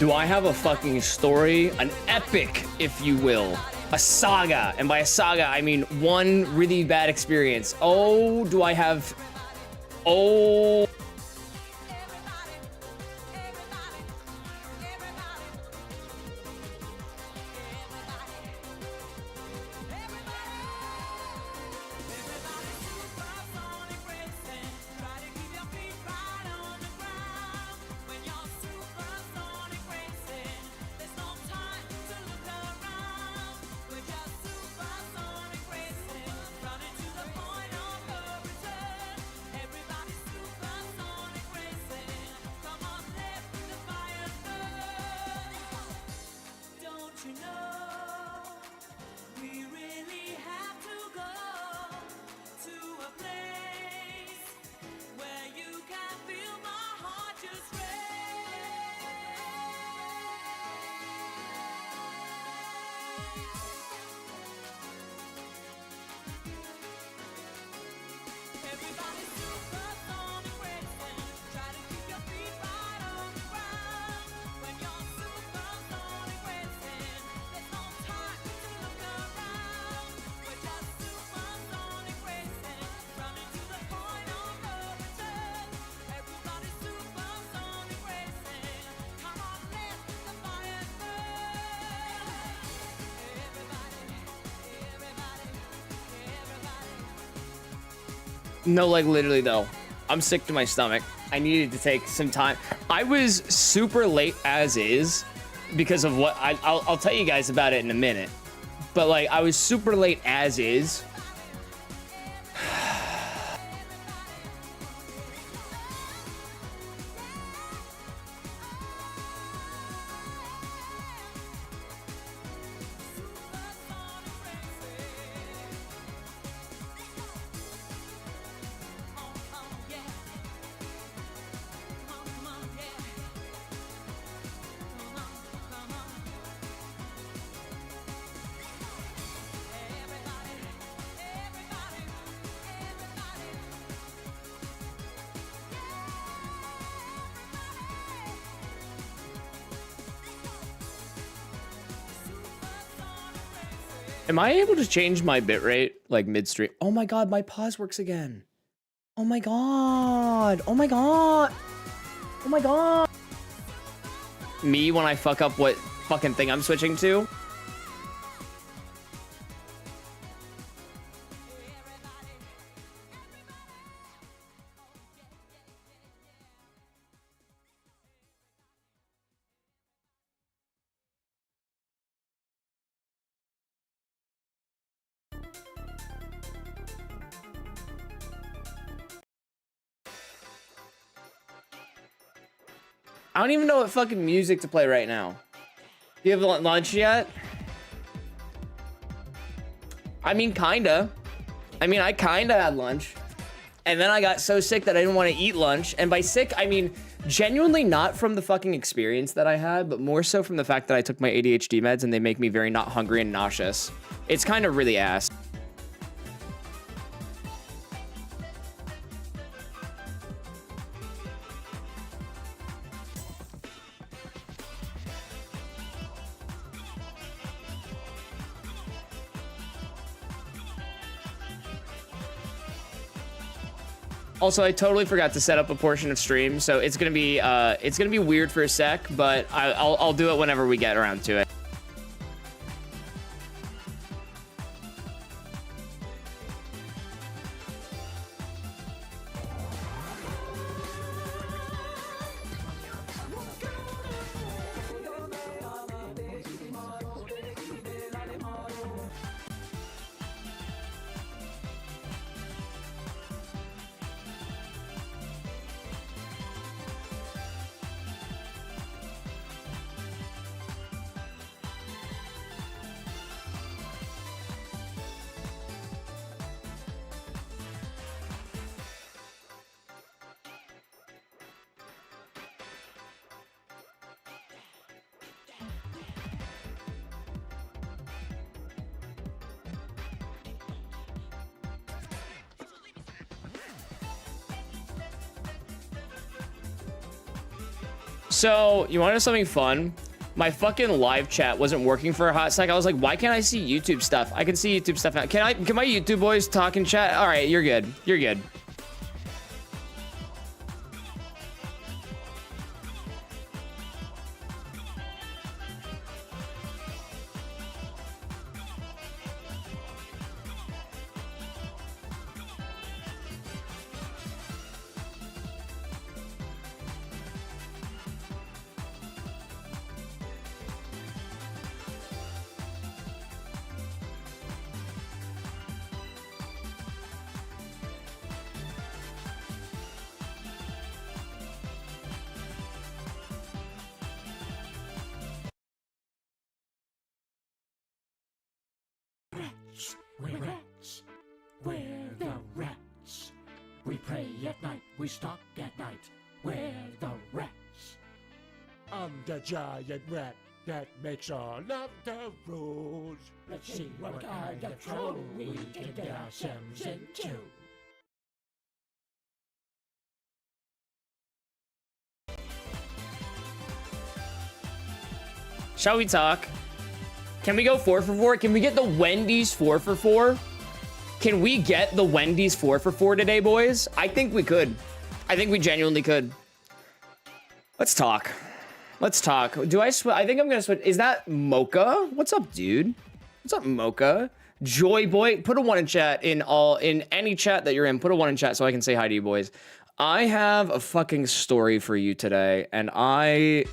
Do I have a fucking story? An epic, if you will. A saga. And by a saga, I mean one really bad experience. Oh, do I have... Oh... No, like literally though, I'm sick to my stomach. I needed to take some time. I was super late as is because of what I'll tell you guys about it in a minute. But like I was super late as is. Am I able to change my bitrate like midstream? Oh my god, my pause works again. Oh my god. Oh my god. Oh my god. Me when I fuck up what fucking thing I'm switching to? I don't even know what fucking music to play right now. Do you have lunch yet? I mean, kinda. I mean, I kinda had lunch. And then I got so sick that I didn't want to eat lunch. And by sick, I mean, genuinely not from the fucking experience that I had, but more so from the fact that I took my ADHD meds and they make me very not hungry and nauseous. It's kind of really ass. Also, I totally forgot to set up a portion of stream, so it's gonna be weird for a sec, but I'll do it whenever we get around to it. So, you want to know something fun? My fucking live chat wasn't working for a hot sec. I was like, why can't I see YouTube stuff? I can see YouTube stuff now. Can my YouTube boys talk in chat? All right, you're good. You're good. We're rats. We're the rats. We pray at night. We stalk at night. We're the rats. I'm the giant rat that makes all of the rules. Let's see what kind of trouble we can get ourselves into. Shall we talk? Can we go 4 for 4? Can we get the Wendy's 4 for 4? Can we get the Wendy's 4 for 4 today, boys? I think we could. I think we genuinely could. Let's talk. Let's talk. Do I switch? I think I'm gonna switch. Is that Mocha? What's up, dude? What's up, Mocha? Joy Boy, put a 1 in chat in any chat that you're in. Put a 1 in chat so I can say hi to you, boys. I have a fucking story for you today, and I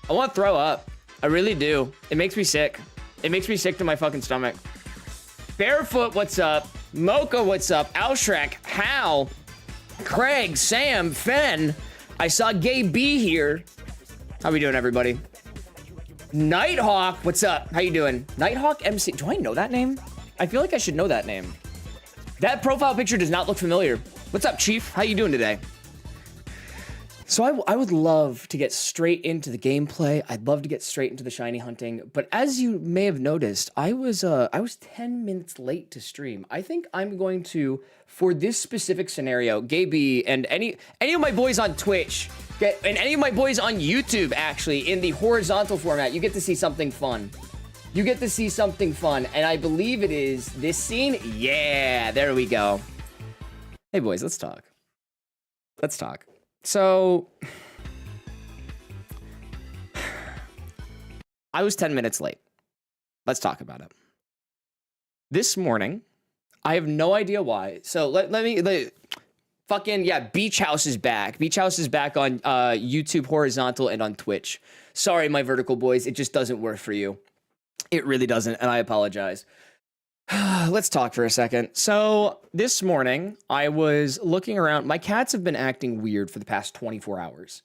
want to throw up. I really do. It makes me sick. It makes me sick to my fucking stomach. Barefoot, what's up? Mocha, what's up? Alshrek, Hal, Craig, Sam, Fen. I saw Gay B here. How we doing, everybody? Nighthawk, what's up? How you doing? Nighthawk MC. Do I know that name? I feel like I should know that name. That profile picture does not look familiar. What's up, Chief? How you doing today? So I would love to get straight into the gameplay. I'd love to get straight into the shiny hunting. But as you may have noticed, I was 10 minutes late to stream. I think I'm going to, for this specific scenario, Gaby and any of my boys on Twitch, and any of my boys on YouTube, actually, in the horizontal format, you get to see something fun. You get to see something fun, and I believe it is this scene. Yeah, there we go. Hey, boys, let's talk. Let's talk. So, I was 10 minutes late. Let's talk about it. This morning, I have no idea why. So, Beach House is back. Beach House is back on YouTube horizontal and on Twitch. Sorry, my vertical boys. It just doesn't work for you. It really doesn't, and I apologize. Let's talk for a second. So this morning I was looking around. My cats have been acting weird for the past 24 hours.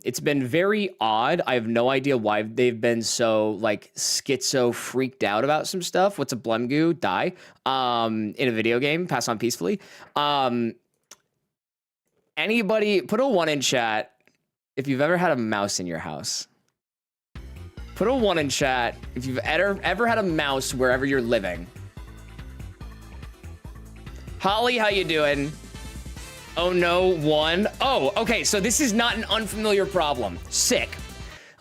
It's been very odd. I have no idea why they've been so like schizo freaked out about some stuff. What's a Blemgoo? Die. In a video game, pass on peacefully. Anybody put a 1 in chat if you've ever had a mouse in your house. Put a 1 in chat if you've ever had a mouse wherever you're living. Holly, how you doing? Oh no, 1. Oh, okay, so this is not an unfamiliar problem. Sick.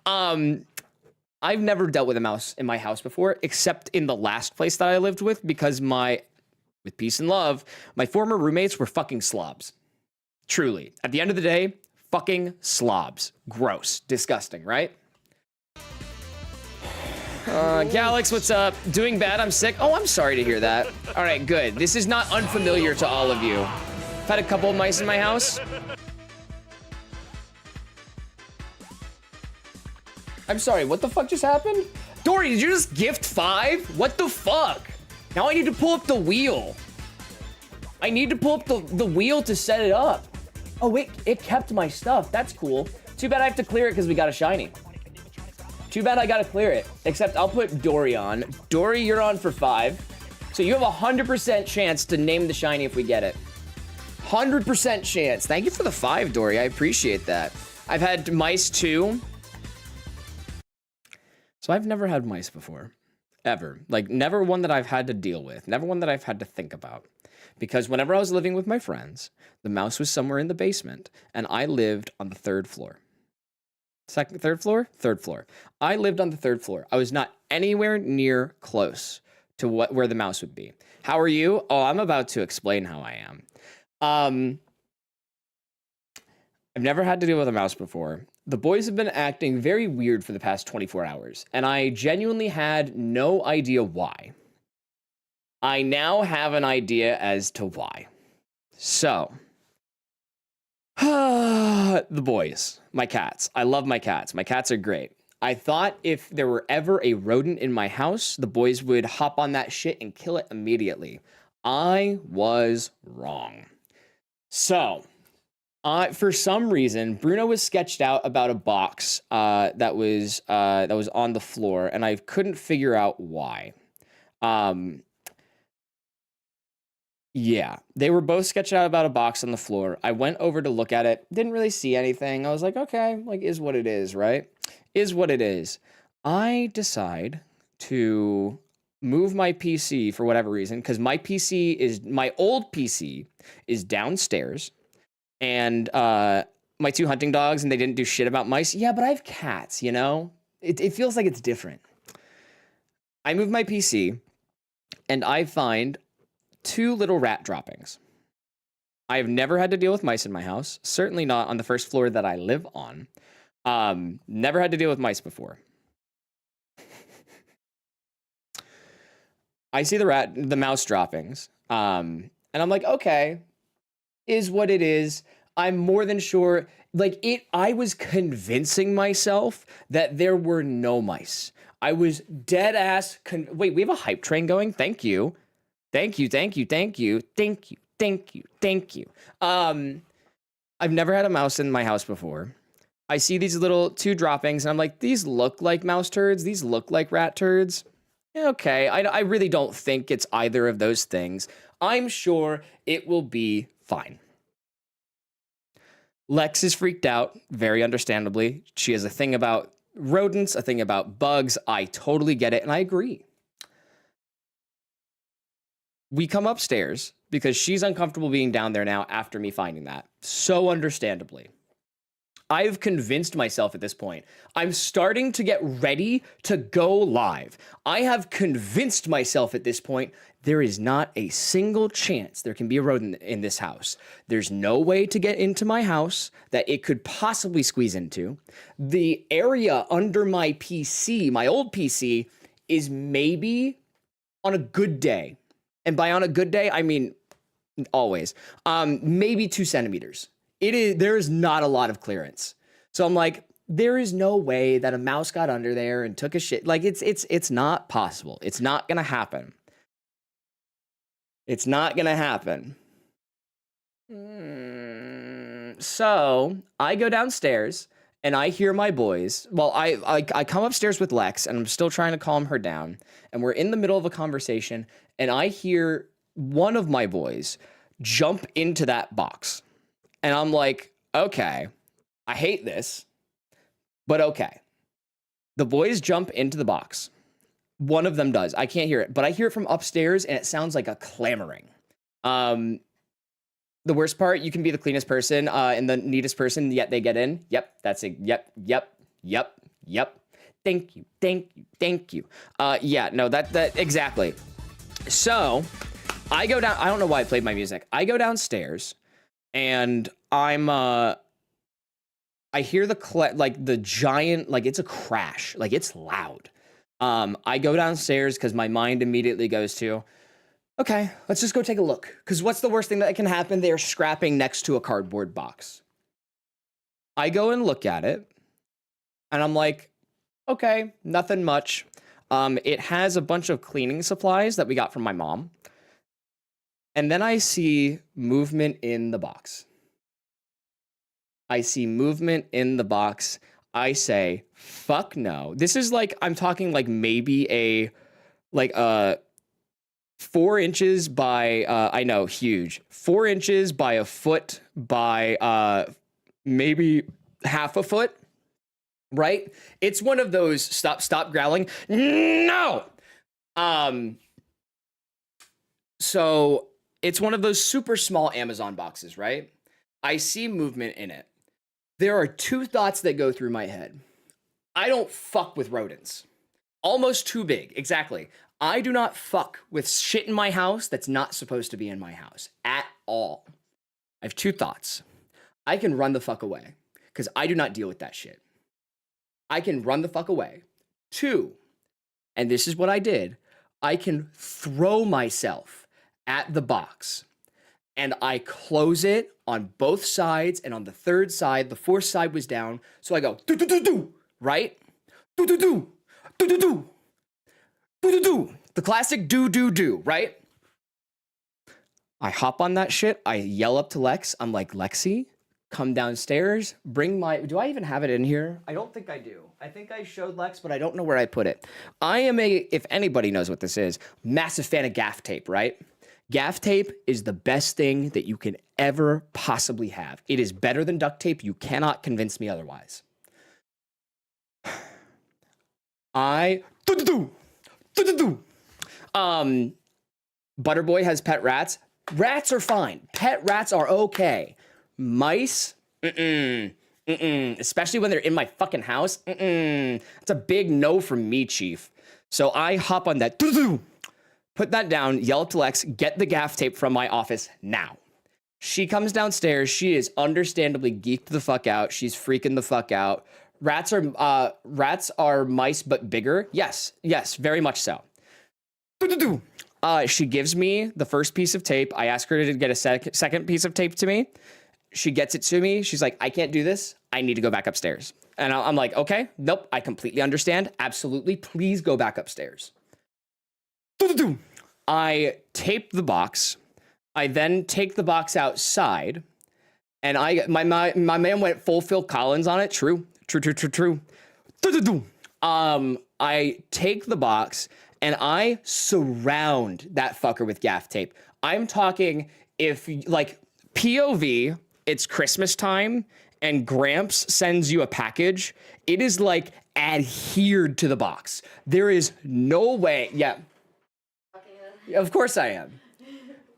I've never dealt with a mouse in my house before, except in the last place that I lived with, because with peace and love, my former roommates were fucking slobs. Truly. At the end of the day, fucking slobs. Gross. Disgusting, right? Galax, what's up? Doing bad, I'm sick. Oh, I'm sorry to hear that. All right, good. This is not unfamiliar to all of you. I've had a couple of mice in my house. I'm sorry, what the fuck just happened? Dory, did you just gift 5? What the fuck? Now I need to pull up the wheel. I need to pull up the wheel to set it up. Oh, wait, it kept my stuff. That's cool. Too bad I have to clear it because we got a shiny. Too bad I gotta clear it. Except I'll put Dory on. Dory, you're on for 5. So you have a 100% chance to name the shiny if we get it. 100% chance. Thank you for the 5, Dory. I appreciate that. I've had mice too. So I've never had mice before. ever. Like, never one that I've had to deal with, never one that I've had to think about. Because whenever I was living with my friends, the mouse was somewhere in the basement, and I lived on the third floor. Third floor? Third floor. I lived on the third floor. I was not anywhere near close to where the mouse would be. How are you? Oh, I'm about to explain how I am. I've never had to deal with a mouse before. The boys have been acting very weird for the past 24 hours, and I genuinely had no idea why. I now have an idea as to why. So, the boys, my cats. I love my cats. My cats are great. I thought if there were ever a rodent in my house, the boys would hop on that shit and kill it immediately. I was wrong. So, for some reason, Bruno was sketched out about a box that was on the floor, and I couldn't figure out why. Yeah, they were both sketched out about a box on the floor. I went over to look at it, didn't really see anything. I was like, okay, like, is what it is, right? Is what it is. I decide to move my PC for whatever reason, because my old PC is downstairs, and my two hunting dogs, and they didn't do shit about mice. Yeah, but I have cats, you know? It feels like it's different. I move my PC, and I find 2 little rat droppings. I have never had to deal with mice in my house. Certainly not on the first floor that I live on. Never had to deal with mice before. I see the mouse droppings. And I'm like, okay, is what it is. I'm more than sure. I was convincing myself that there were no mice. I was dead ass. Wait, we have a hype train going? Thank you. Thank you, thank you, thank you, thank you, thank you, thank you. I've never had a mouse in my house before. I see these little 2 droppings, and I'm like, these look like mouse turds. These look like rat turds. Okay, I really don't think it's either of those things. I'm sure it will be fine. Lex is freaked out, very understandably. She has a thing about rodents, a thing about bugs. I totally get it, and I agree. We come upstairs because she's uncomfortable being down there now after me finding that. So understandably. I've convinced myself at this point. I'm starting to get ready to go live. I have convinced myself at this point there is not a single chance there can be a rodent in this house. There's no way to get into my house that it could possibly squeeze into. The area under my PC, my old PC, is maybe on a good day. And by on a good day, I mean always, maybe 2 centimeters. There is not a lot of clearance. So I'm like, there is no way that a mouse got under there and took a shit. Like, it's not possible. It's not gonna happen. It's not gonna happen. So I go downstairs and I hear my boys. Well, I come upstairs with Lex, and I'm still trying to calm her down. And we're in the middle of a conversation, and I hear one of my boys jump into that box. And I'm like, okay, I hate this, but okay. The boys jump into the box. One of them does. I can't hear it, but I hear it from upstairs, and it sounds like a clamoring. The worst part, you can be the cleanest person and the neatest person, yet they get in. Yep, that's it. Yep. Thank you. Yeah, no, that exactly. So I go down. I don't know why I played my music. I go downstairs, and I hear the giant, like, it's a crash, like, it's loud. I go downstairs because my mind immediately goes to, okay, let's just go take a look. Because what's the worst thing that can happen? They're scrapping next to a cardboard box. I go and look at it, and I'm like, okay, nothing much. It has a bunch of cleaning supplies that we got from my mom. And then I see movement in the box. I say, fuck no. This is like, I'm talking like maybe 4 inches by, I know, huge. 4 inches by a foot by maybe half a foot, right? It's one of those, stop growling. No! So it's one of those super small Amazon boxes, right? I see movement in it. There are two thoughts that go through my head. I don't fuck with rodents. Almost too big, exactly. I do not fuck with shit in my house that's not supposed to be in my house at all. I have two thoughts. I can run the fuck away because I do not deal with that shit. I can run the fuck away. Two, and this is what I did, I can throw myself at the box and I close it on both sides, and on the third side, the fourth side was down. So I go do do do do, right? Do do do do do do do do do. The classic do do do, right? I hop on that shit. I yell up to Lex. I'm like, Lexi, come downstairs. Bring my. Do I even have it in here? I don't think I do. I think I showed Lex, but I don't know where I put it. I am a, if anybody knows what this is, massive fan of gaff tape, right? Gaff tape is the best thing that you can ever possibly have. It is better than duct tape. You cannot convince me otherwise. Butterboy has pet rats. Rats are fine. Pet rats are okay. Mice, especially when they're in my fucking house. It's a big no from me, Chief. So I hop on that. Put that down, yell up to Lex, get the gaff tape from my office now. She comes downstairs. She is understandably geeked the fuck out. She's freaking the fuck out. Rats are mice, but bigger. Yes, very much so. She gives me the first piece of tape. I ask her to get a second piece of tape to me. She gets it to me. She's like, I can't do this. I need to go back upstairs. And I'm like, okay, nope, I completely understand. Absolutely, please go back upstairs. I tape the box. I then take the box outside, and my man went full Phil Collins on it. True. I take the box and I surround that fucker with gaff tape. I'm talking if like POV, it's Christmas time and Gramps sends you a package. It is like adhered to the box. There is no way. Yeah. Of course I am.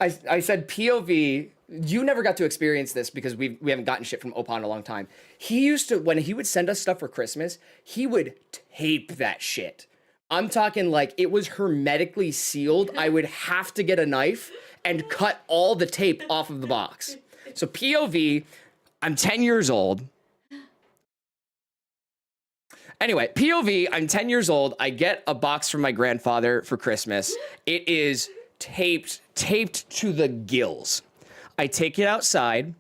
I said POV. You never got to experience this because we haven't gotten shit from Opa in a long time. He used to, when he would send us stuff for Christmas, he would tape that shit. I'm talking like it was hermetically sealed. I would have to get a knife and cut all the tape off of the box. So POV, I'm 10 years old. Anyway, POV, I'm 10 years old. I get a box from my grandfather for Christmas. It is taped to the gills. I take it outside.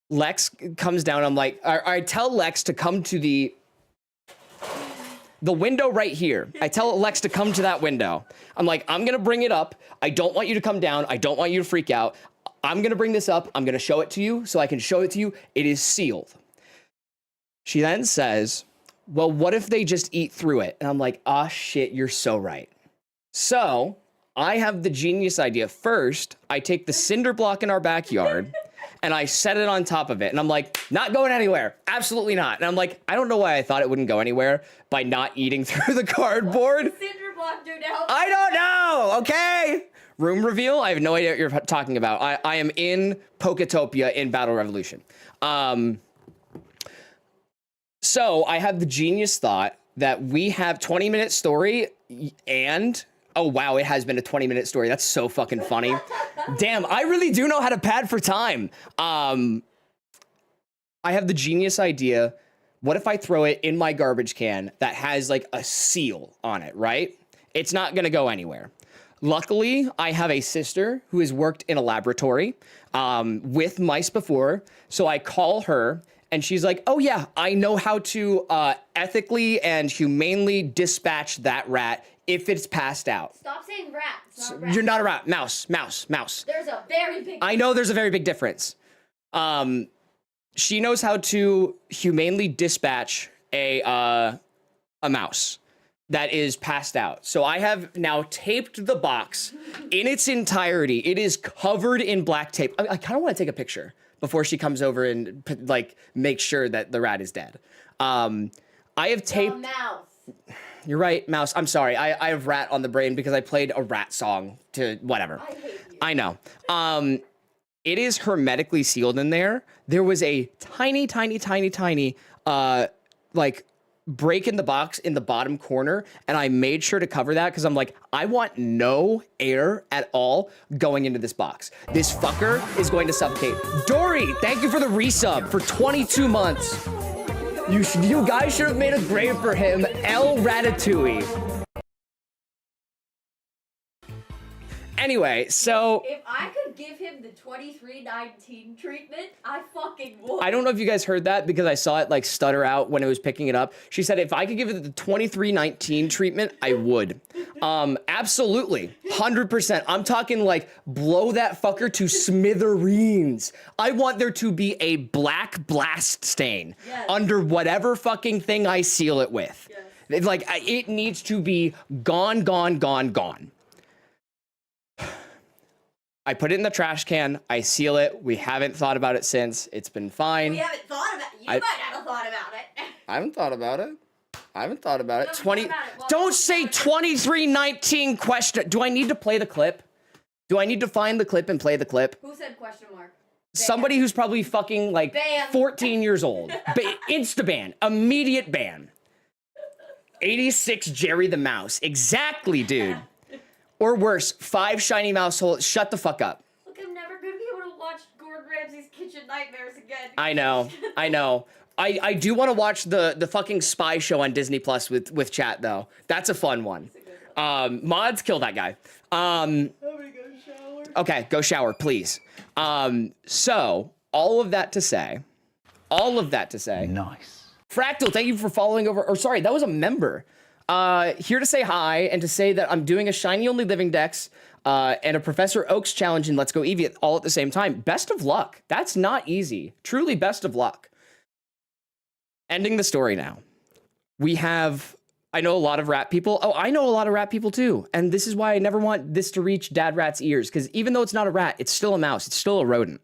Lex comes down. I'm like, I tell Lex to come to the window right here. I tell Lex to come to that window. I'm like, I'm going to bring it up. I don't want you to come down. I don't want you to freak out. I'm going to bring this up. I'm going to show it to you so I can show it to you. It is sealed. She then says, well, what if they just eat through it? And I'm like, ah, shit, you're so right. So I have the genius idea. First, I take the cinder block in our backyard and I set it on top of it. And I'm like, not going anywhere. Absolutely not. And I'm like, I don't know why I thought it wouldn't go anywhere by not eating through the cardboard. What does the cinder block do now? I don't know, okay? Room reveal? I have no idea what you're talking about. I am in Poketopia in Battle Revolution. So I have the genius thought that we have 20-minute story and... Oh, wow, it has been a 20-minute story. That's so fucking funny. Damn, I really do know how to pad for time. I have the genius idea. What if I throw it in my garbage can that has like a seal on it, right? It's not going to go anywhere. Luckily, I have a sister who has worked in a laboratory with mice before. So I call her and she's like, oh, yeah, I know how to ethically and humanely dispatch that rat if it's passed out. Stop saying rat. It's not a rat. You're not a rat. Mouse. There's a very big difference. I know there's a very big difference. She knows how to humanely dispatch a mouse that is passed out. So I have now taped the box in its entirety. It is covered in black tape. I kind of want to take a picture before she comes over and like make sure that the rat is dead. I have taped... The mouse. You're right, Mouse. I'm sorry. I have rat on the brain because I played a rat song to whatever. I hate you. I know. It is hermetically sealed in there. There was a tiny, like break in the box in the bottom corner, and I made sure to cover that because I'm like, I want no air at all going into this box. This fucker is going to suffocate. Dory, thank you for the resub for 22 months. You guys should have made a grave for him. El Ratatouille. Anyway, so If I could give him the 2319 treatment, I fucking would. I don't know if you guys heard that because I saw it like stutter out when it was picking it up. She said, if I could give it the 2319 treatment, I would. Absolutely. 100%. I'm talking like blow that fucker to smithereens. I want there to be a black blast stain under whatever fucking thing I seal it with. Yes. Like it needs to be gone, gone, gone, gone. I put it in the trash can. I seal it. We haven't thought about it since. It's been fine. We haven't thought about it. You might not have thought about it. I haven't thought about it. I haven't thought about it. Don't 20. think about it. Well, Don't say 2319 question. Do I need to play the clip? Do I need to find the clip and play the clip? Who said question mark? Somebody who's probably fucking like Ban. 14 years old. Insta ban. Immediate ban. 86 Jerry the Mouse. Exactly, dude. Or worse, 5 shiny mouse holes. Shut the fuck up. Look, I'm never gonna be able to watch Gordon Ramsay's Kitchen Nightmares again. I know. I know. I do want to watch the fucking spy show on Disney Plus with chat though. That's a fun one. Mods, kill that guy. I'm gonna go shower. Okay, go shower, please. So all of that to say. Nice. Fractal, thank you for following over. Or sorry, that was a member. Here to say hi and to say that I'm doing a shiny only living dex and a Professor Oaks challenge in Let's Go Eevee all at the same time. Best of luck. That's not easy. Truly best of luck. Ending the story now. I know a lot of rat people. Oh, I know a lot of rat people too. And this is why I never want this to reach Dad Rat's ears, because even though it's not a rat, it's still a mouse. It's still a rodent.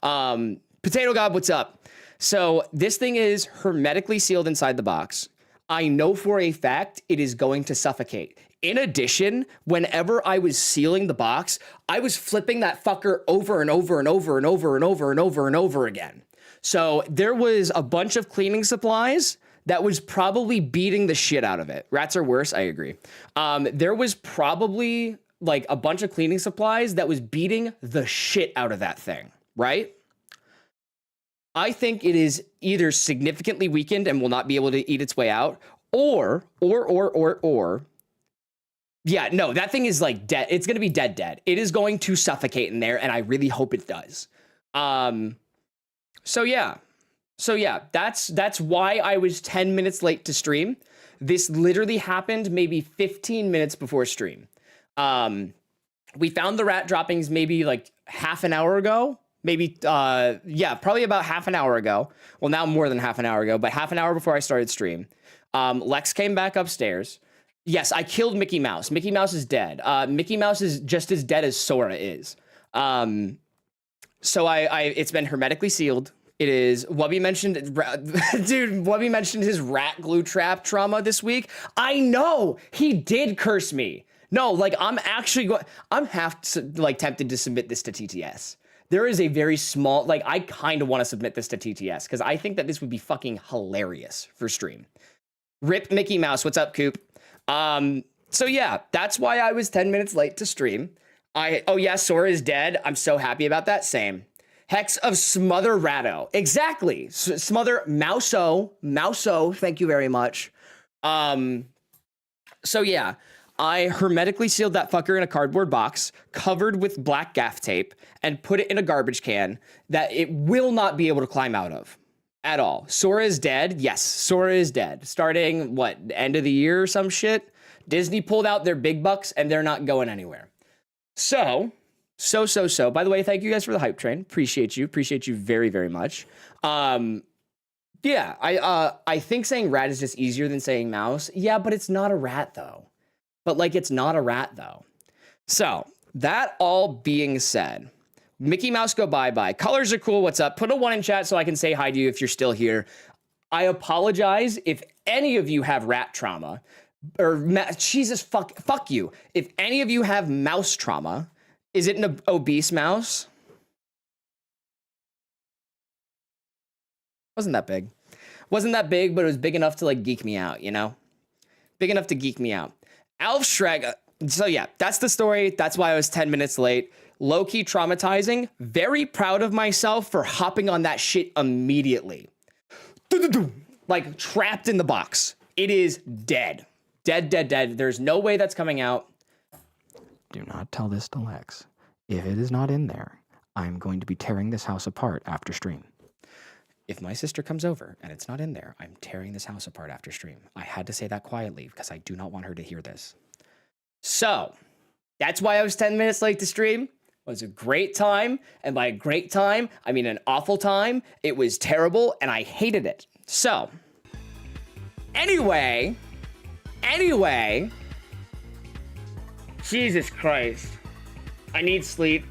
Potato God, what's up? So this thing is hermetically sealed inside the box. I know for a fact it is going to suffocate. In addition, whenever I was sealing the box, I was flipping that fucker over and over and over and over and over and over and over again. So there was a bunch of cleaning supplies that was probably beating the shit out of it. Rats are worse, I agree. There was probably like a bunch of cleaning supplies that was beating the shit out of that thing, right? I think it is either significantly weakened and will not be able to eat its way out, or, yeah, no, that thing is like dead. It's going to be dead. It is going to suffocate in there, and I really hope it does. So yeah, that's why I was 10 minutes late to stream. This literally happened maybe 15 minutes before stream. We found the rat droppings maybe like half an hour ago. Maybe, probably about half an hour ago. Well, now more than half an hour ago, but half an hour before I started stream. Lex came back upstairs. Yes, I killed Mickey Mouse. Mickey Mouse is dead. Mickey Mouse is just as dead as Sora is. So it's been hermetically sealed. It is, Wubby mentioned, dude, Wubby mentioned his rat glue trap trauma this week. I know, he did curse me. No, like, I'm half tempted to submit this to TTS. There is a very small, like, I kind of want to submit this to TTS because I think that this would be fucking hilarious for stream. Rip Mickey Mouse, what's up, Coop? So yeah, that's why I was 10 minutes late to stream. Oh yeah, Sora is dead. I'm so happy about that. Same. Hex of Smother Ratto. Exactly. Smother Mouso. Thank you very much. So yeah, I hermetically sealed that fucker in a cardboard box, covered with black gaff tape, and put it in a garbage can that it will not be able to climb out of at all. Sora is dead. Yes, Sora is dead. Starting, what, end of the year or some shit? Disney pulled out their big bucks and they're not going anywhere. So. By the way, thank you guys for the hype train. Appreciate you very, very much. Yeah, I think saying rat is just easier than saying mouse. Yeah, but it's not a rat though. So that all being said, Mickey Mouse go bye-bye. Colors are cool. What's up? Put a 1 in chat so I can say hi to you if you're still here. I apologize if any of you have rat trauma. Jesus, fuck you. If any of you have mouse trauma, is it an obese mouse? Wasn't that big. Wasn't that big, but it was big enough to like geek me out, you know? Big enough to geek me out. Aelfgar. So yeah, that's the story. That's why I was 10 minutes late. Low-key traumatizing. Very proud of myself for hopping on that shit immediately. Like trapped in the box. It is dead. Dead. There's no way that's coming out. Do not tell this to Lex. If it is not in there, I'm going to be tearing this house apart after stream. If my sister comes over and it's not in there, I'm tearing this house apart after stream. I had to say that quietly because I do not want her to hear this. So, that's why I was 10 minutes late to stream. It was a great time, and by a great time, I mean an awful time. It was terrible, and I hated it. So, anyway, Jesus Christ. I need sleep.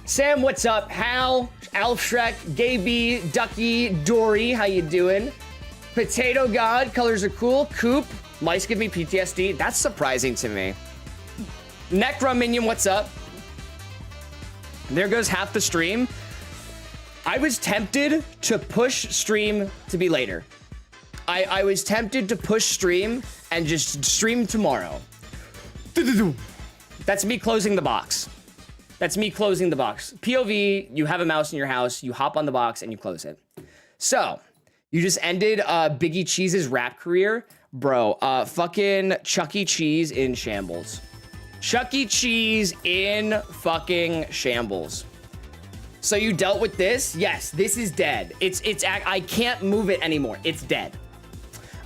Sam, what's up? Hal, Alfshrek, Gaby, Ducky, Dory, how you doing? Potato God, colors are cool. Coop, mice give me PTSD. That's surprising to me. Necro Minion, what's up? There goes half the stream. I was tempted to push stream to be later. I was tempted to push stream and just stream tomorrow. That's me closing the box. That's me closing the box. POV, you have a mouse in your house, you hop on the box and you close it. So, you just ended Biggie Cheese's rap career. Bro, fucking Chuck E. Cheese in shambles. Chuck E. Cheese in fucking shambles. So you dealt with this? Yes, this is dead. I can't move it anymore. It's dead.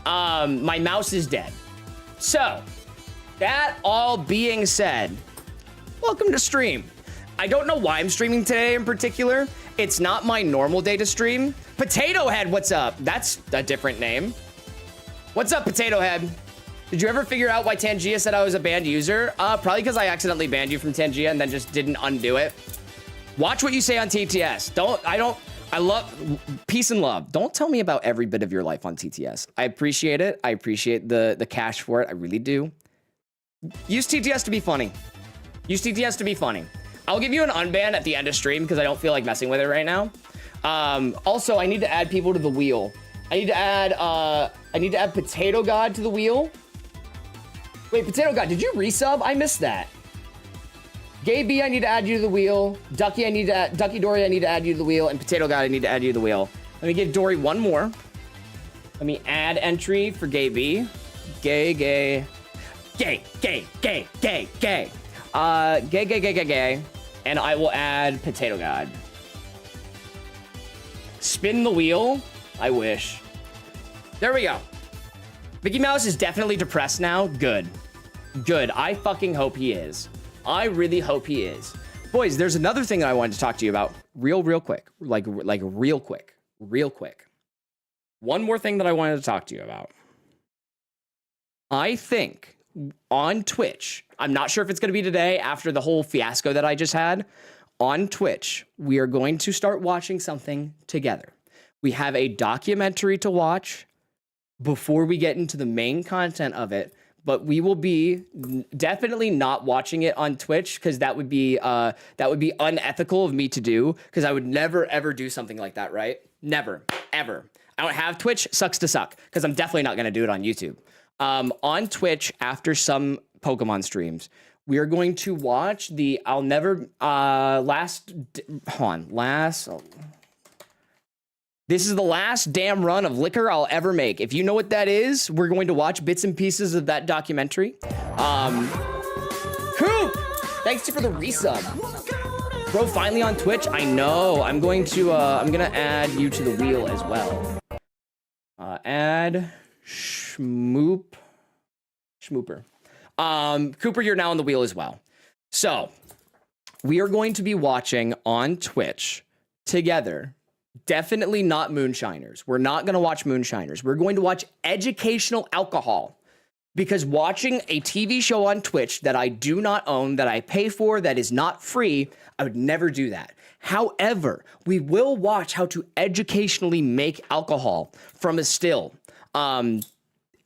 My mouse is dead. So, that all being said, welcome to stream. I don't know why I'm streaming today in particular. It's not my normal day to stream. Potato Head, what's up? That's a different name. What's up, Potato Head? Did you ever figure out why Tangia said I was a banned user? Probably because I accidentally banned you from Tangia and then just didn't undo it. Watch what you say on TTS. I love peace and love. Don't tell me about every bit of your life on TTS. I appreciate it. I appreciate the cash for it. I really do. Use TTS to be funny. Use TTS to be funny. I'll give you an unban at the end of stream because I don't feel like messing with it right now. Also, I need to add people to the wheel. I need to add Potato God to the wheel. Wait, Potato God, did you resub? I missed that. Gaby, I need to add you to the wheel. Ducky, Ducky Dory, I need to add you to the wheel. And Potato God, I need to add you to the wheel. Let me give Dory one more. Let me add entry for Gaby. Gay. And I will add Potato God. Spin the wheel. I wish. There we go. Mickey Mouse is definitely depressed now. Good. I fucking hope he is. I really hope he is. Boys, there's another thing that I wanted to talk to you about real quick. Like real quick. One more thing that I wanted to talk to you about. I think on Twitch, I'm not sure if it's going to be today after the whole fiasco that I just had. On Twitch, we are going to start watching something together. We have a documentary to watch before we get into the main content of it, but we will be definitely not watching it on Twitch because that would be unethical of me to do because I would never ever do something like that, right? Never, ever. I don't have Twitch, sucks to suck because I'm definitely not going to do it on YouTube. On Twitch, after some Pokemon streams, we are going to watch the This is the last damn run of Liquor I'll ever make. If you know what that is, we're going to watch bits and pieces of that documentary. Coop! Thanks for the resub. Bro, finally on Twitch? I know. I'm gonna add you to the wheel as well. Add Schmooper. Cooper, you're now on the wheel as well. So, we are going to be watching on Twitch together. Definitely not Moonshiners. We're not going to watch Moonshiners. We're going to watch educational alcohol. Because watching a TV show on Twitch that I do not own, that I pay for, that is not free, I would never do that. However, we will watch how to educationally make alcohol from a still.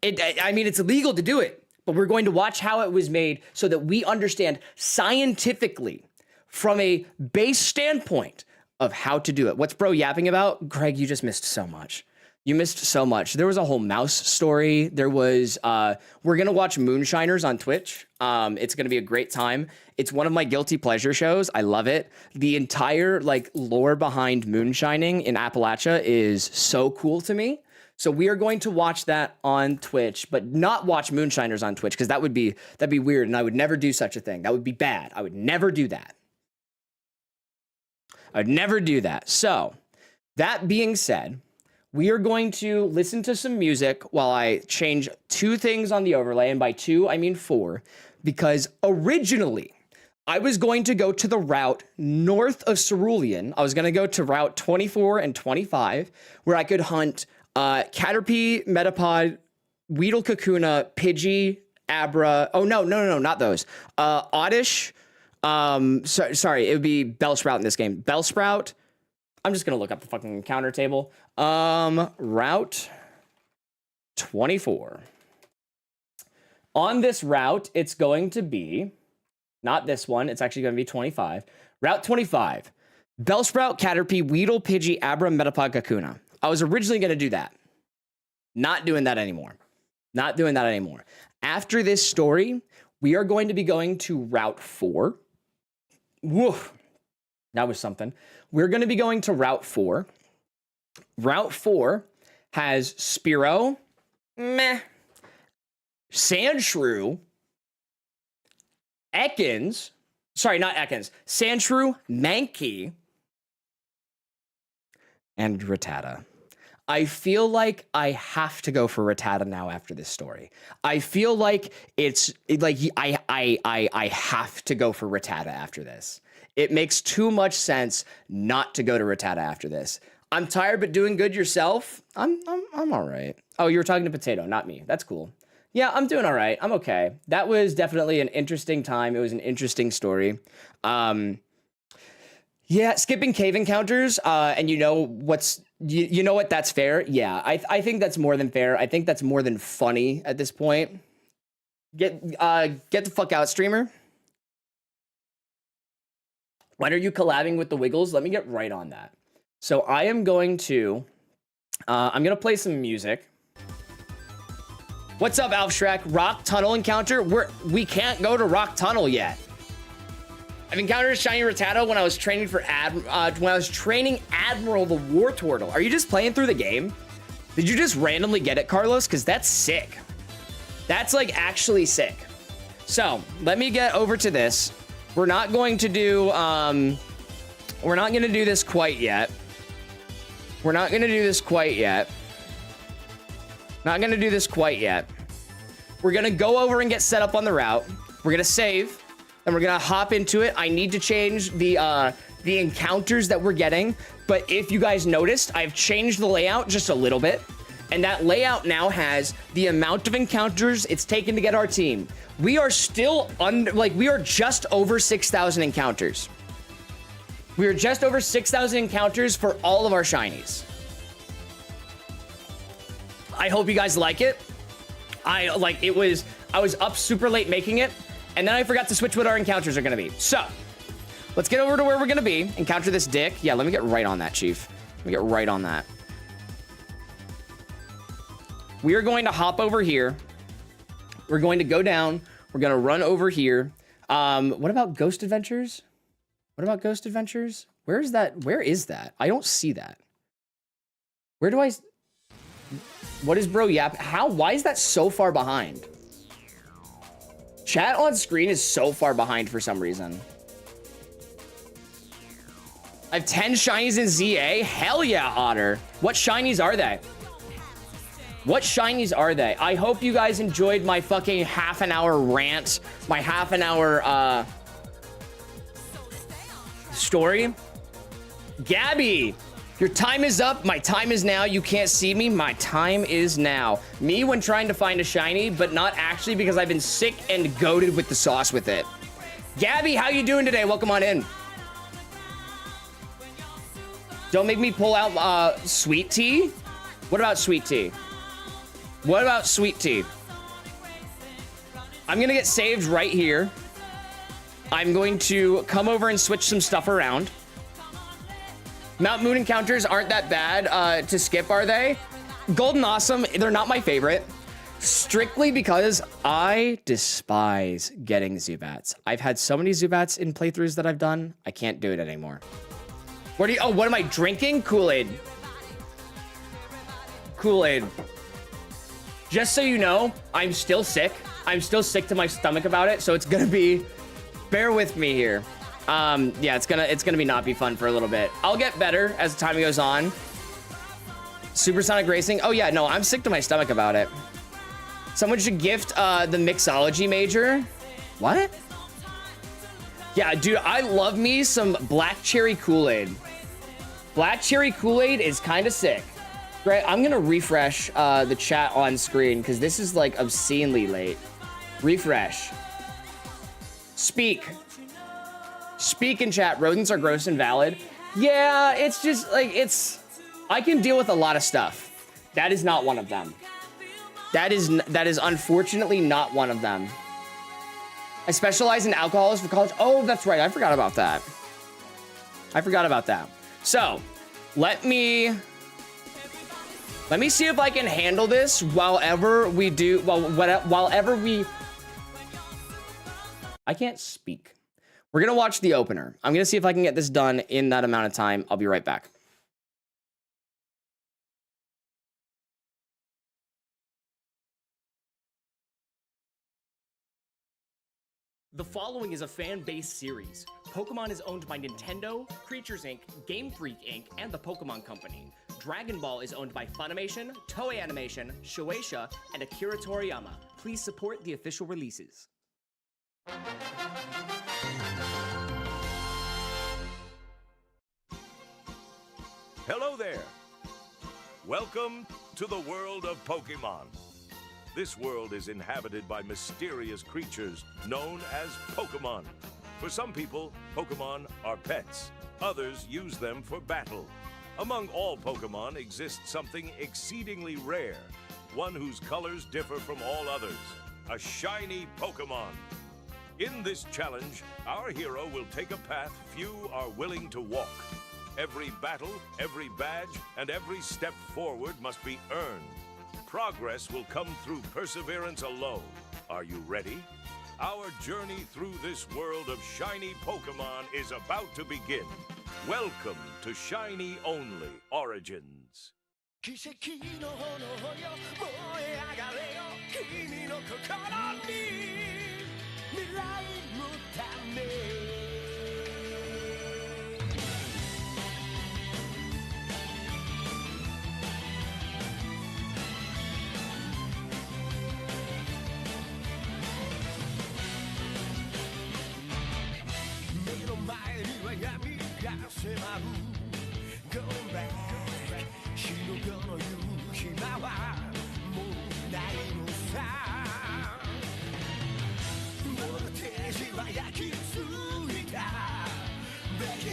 It's illegal to do it, but we're going to watch how it was made so that we understand scientifically from a base standpoint of how to do it. What's bro yapping about? Greg, you just missed so much. You missed so much. There was a whole mouse story. There was, we're going to watch Moonshiners on Twitch. It's going to be a great time. It's one of my guilty pleasure shows. I love it. The entire like lore behind moonshining in Appalachia is so cool to me. So we are going to watch that on Twitch, but not watch Moonshiners on Twitch because that'd be weird, and I would never do such a thing. That would be bad. I would never do that. I'd never do that. So that being said, we are going to listen to some music while I change 2 things on the overlay, and by 2 I mean 4, because originally I was going to go to the route north of Cerulean. I was going to go to route 24 and 25, where I could hunt Caterpie, Metapod, Weedle Kakuna, Pidgey, Abra. Oh, no, not those. Oddish. Sorry, it would be Bellsprout in this game. Bellsprout. I'm just going to look up the fucking encounter table. Route 24. On this route, it's going to be, not this one, it's actually going to be 25. Route 25. Bellsprout, Caterpie, Weedle, Pidgey, Abra, Metapod, Kakuna. I was originally going to do that. Not doing that anymore. Not doing that anymore. After this story, we are going to be going to Route 4. Woof. That was something. We're going to be going to Route 4. Route 4 has Spearow, meh, Sandshrew, Ekans, sorry, not Ekans, Sandshrew, Mankey, and Rattata. I feel like I have to go for Rattata now after this story. I feel like it's like I have to go for Rattata after this. It makes too much sense not to go to Rattata after this. I'm tired, but doing good yourself. I'm all right. Oh, you were talking to Potato, not me. That's cool. Yeah, I'm doing all right. I'm okay. That was definitely an interesting time. It was an interesting story. Yeah, skipping cave encounters, and you know what's, you know what, that's fair. Yeah, I think that's more than fair. I think that's more than funny at this point. Get the fuck out, streamer. When are you collabing with the Wiggles? Let me get right on that. So I am going to, I'm gonna play some music. What's up, Alfshrek? Rock Tunnel encounter? We can't go to Rock Tunnel yet. I've encountered a shiny Rattata when I was training for Admiral the War Turtle. Are you just playing through the game? Did you just randomly get it, Carlos? Because that's sick. That's like actually sick. So let me get over to this. We're not going to do, we're not going to do this quite yet. We're not going to do this quite yet. Not going to do this quite yet. We're going to go over and get set up on the route. We're going to save. And we're gonna hop into it. I need to change the encounters that we're getting, but if you guys noticed, I've changed the layout just a little bit, and that layout now has the amount of encounters it's taken to get our team. We are still we are just over 6,000 encounters. We are just over 6,000 encounters for all of our shinies. I hope you guys like it. I was up super late making it. And then I forgot to switch what our encounters are going to be. So, let's get over to where we're going to be. Encounter this dick. Yeah, let me get right on that, Chief. Let me get right on that. We are going to hop over here. We're going to go down. We're going to run over here. What about Ghost Adventures? What about Ghost Adventures? Where is that? Where is that? I don't see that. Where do I... What is bro yap? Why is that so far behind? Chat on screen is so far behind for some reason. I have 10 shinies in ZA. Hell yeah, Otter. What shinies are they? What shinies are they? I hope you guys enjoyed my fucking half an hour rant. My half an hour story. Gabby, your time is up. My time is now. You can't see me. My time is now. Me when trying to find a shiny, but not actually because I've been sick and goated with the sauce with it. Gabby, how you doing today? Welcome on in. Don't make me pull out sweet tea. What about sweet tea? What about sweet tea? I'm gonna get saved right here. I'm going to come over and switch some stuff around. Mount Moon encounters aren't that bad to skip, are they? Golden Awesome, they're not my favorite. Strictly because I despise getting Zubats. I've had so many Zubats in playthroughs that I've done, I can't do it anymore. What am I drinking? Kool-Aid. Kool-Aid. Just so you know, I'm still sick. I'm still sick to my stomach about it, so it's gonna be, bear with me here. Yeah, it's gonna be fun for a little bit. I'll get better as time goes on. Supersonic Racing. Oh yeah, no, I'm sick to my stomach about it. Someone should gift the mixology major. What? Yeah, dude, I love me some black cherry Kool-Aid. Black cherry Kool-Aid is kind of sick. Great, I'm gonna refresh the chat on screen because this is like obscenely late. Refresh. Speak. Speak in chat. Rodents are gross and valid. Yeah, it's just like, I can deal with a lot of stuff. That is not one of them. That is unfortunately not one of them. I specialize in alcohols for college. Oh, that's right. I forgot about that. So, let me see if I can handle this whilever we do, I can't speak. We're gonna watch the opener. I'm gonna see if I can get this done in that amount of time. I'll be right back. The following is a fan-based series. Pokemon is owned by Nintendo, Creatures Inc., Game Freak Inc., and the Pokemon Company. Dragon Ball is owned by Funimation, Toei Animation, Shueisha, and Akira Toriyama. Please support the official releases. Hello there. Welcome to the world of Pokemon. This world is inhabited by mysterious creatures known as Pokemon. For some people, Pokemon are pets. Others use them for battle. Among all Pokemon exists something exceedingly rare, one whose colors differ from all others, a shiny Pokemon. In this challenge, our hero will take a path few are willing to walk. Every battle, every badge, and every step forward must be earned. Progress will come through perseverance alone. Are you ready? Our journey through this world of shiny Pokemon is about to begin. Welcome to Shiny Only Origins. 奇跡の炎よ燃え上がれよ君の心に未来のため 目の前には闇が迫る Go back 白黒の夕日はもうないのさボルテージは焼き付いただけ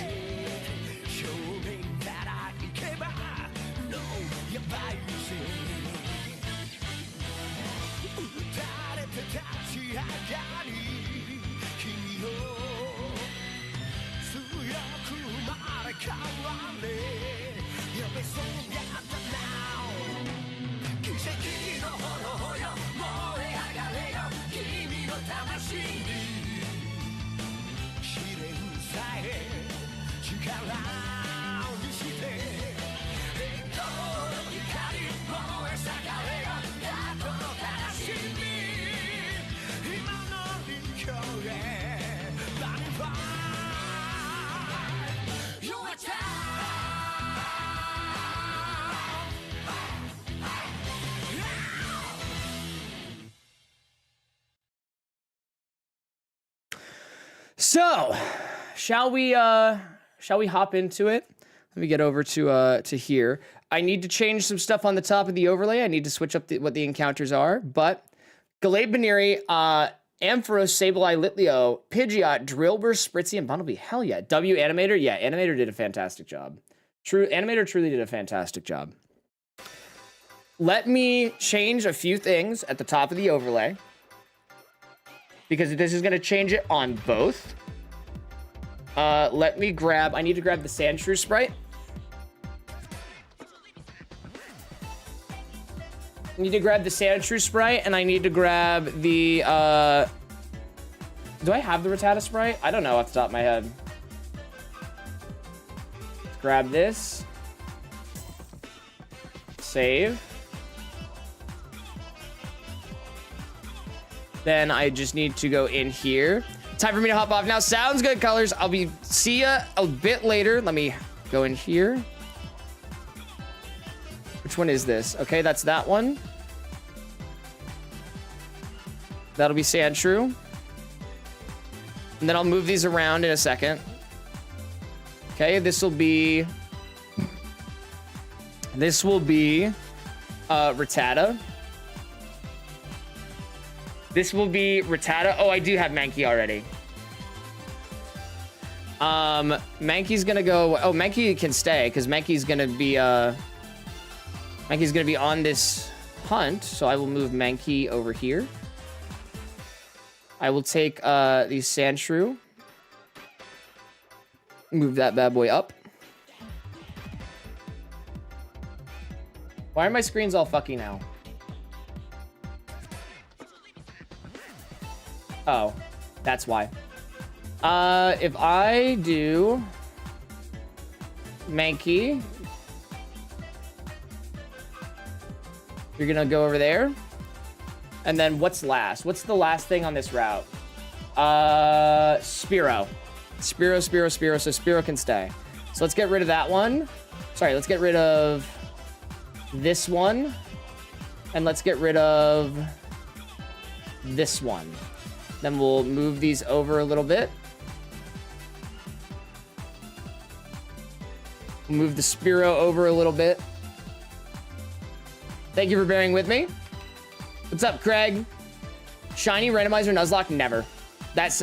正面から行けば No やばいぜ撃たれて立ち上がり君を強く生まれ変われ You'll be so gathered now 奇跡の炎よ燃え上がれよ君の魂に試練さえ力にして栄光の光燃え盛れよ過去の悲しみ今の陸橋へ Running fire You're a child So, shall we hop into it? Let me get over to here. I need to change some stuff on the top of the overlay. I need to switch up what the encounters are. But Gallade Baneri, Ampharos, Sableye, Litleo, Pidgeot, Drillbur, Spritzy, and Bunnelby. Hell yeah. W Animator, yeah, Animator did a fantastic job. Animator truly did a fantastic job. Let me change a few things at the top of the overlay. because this is gonna change it on both. Let me grab, I need to grab the Sandshrew sprite. I need to grab the Sandshrew sprite, and I need to grab the, do I have the Rattata sprite? I don't know off the top of my head. Let's grab this. Save. Then I just need to go in here. Time for me to hop off now. Sounds good, colors. See ya a bit later. Let me go in here. Which one is this? Okay, that's that one. That'll be Sandshrew. And then I'll move these around in a second. Okay, this will be Rattata. This will be Rattata. Oh, I do have Mankey already. Mankey's gonna go. Oh, Mankey can stay because Mankey's gonna be on this hunt. So I will move Mankey over here. I will take the Sandshrew. Move that bad boy up. Why are my screens all fucky now? Oh, that's why. If I do Mankey, you're gonna go over there. And then what's last? What's the last thing on this route? Spearow. Spearow, so Spearow can stay. So let's get rid of that one. Sorry, let's get rid of this one. And let's get rid of this one. Then we'll move these over a little bit. Move the Spearow over a little bit. Thank you for bearing with me. What's up, Craig? Shiny randomizer Nuzlocke? Never.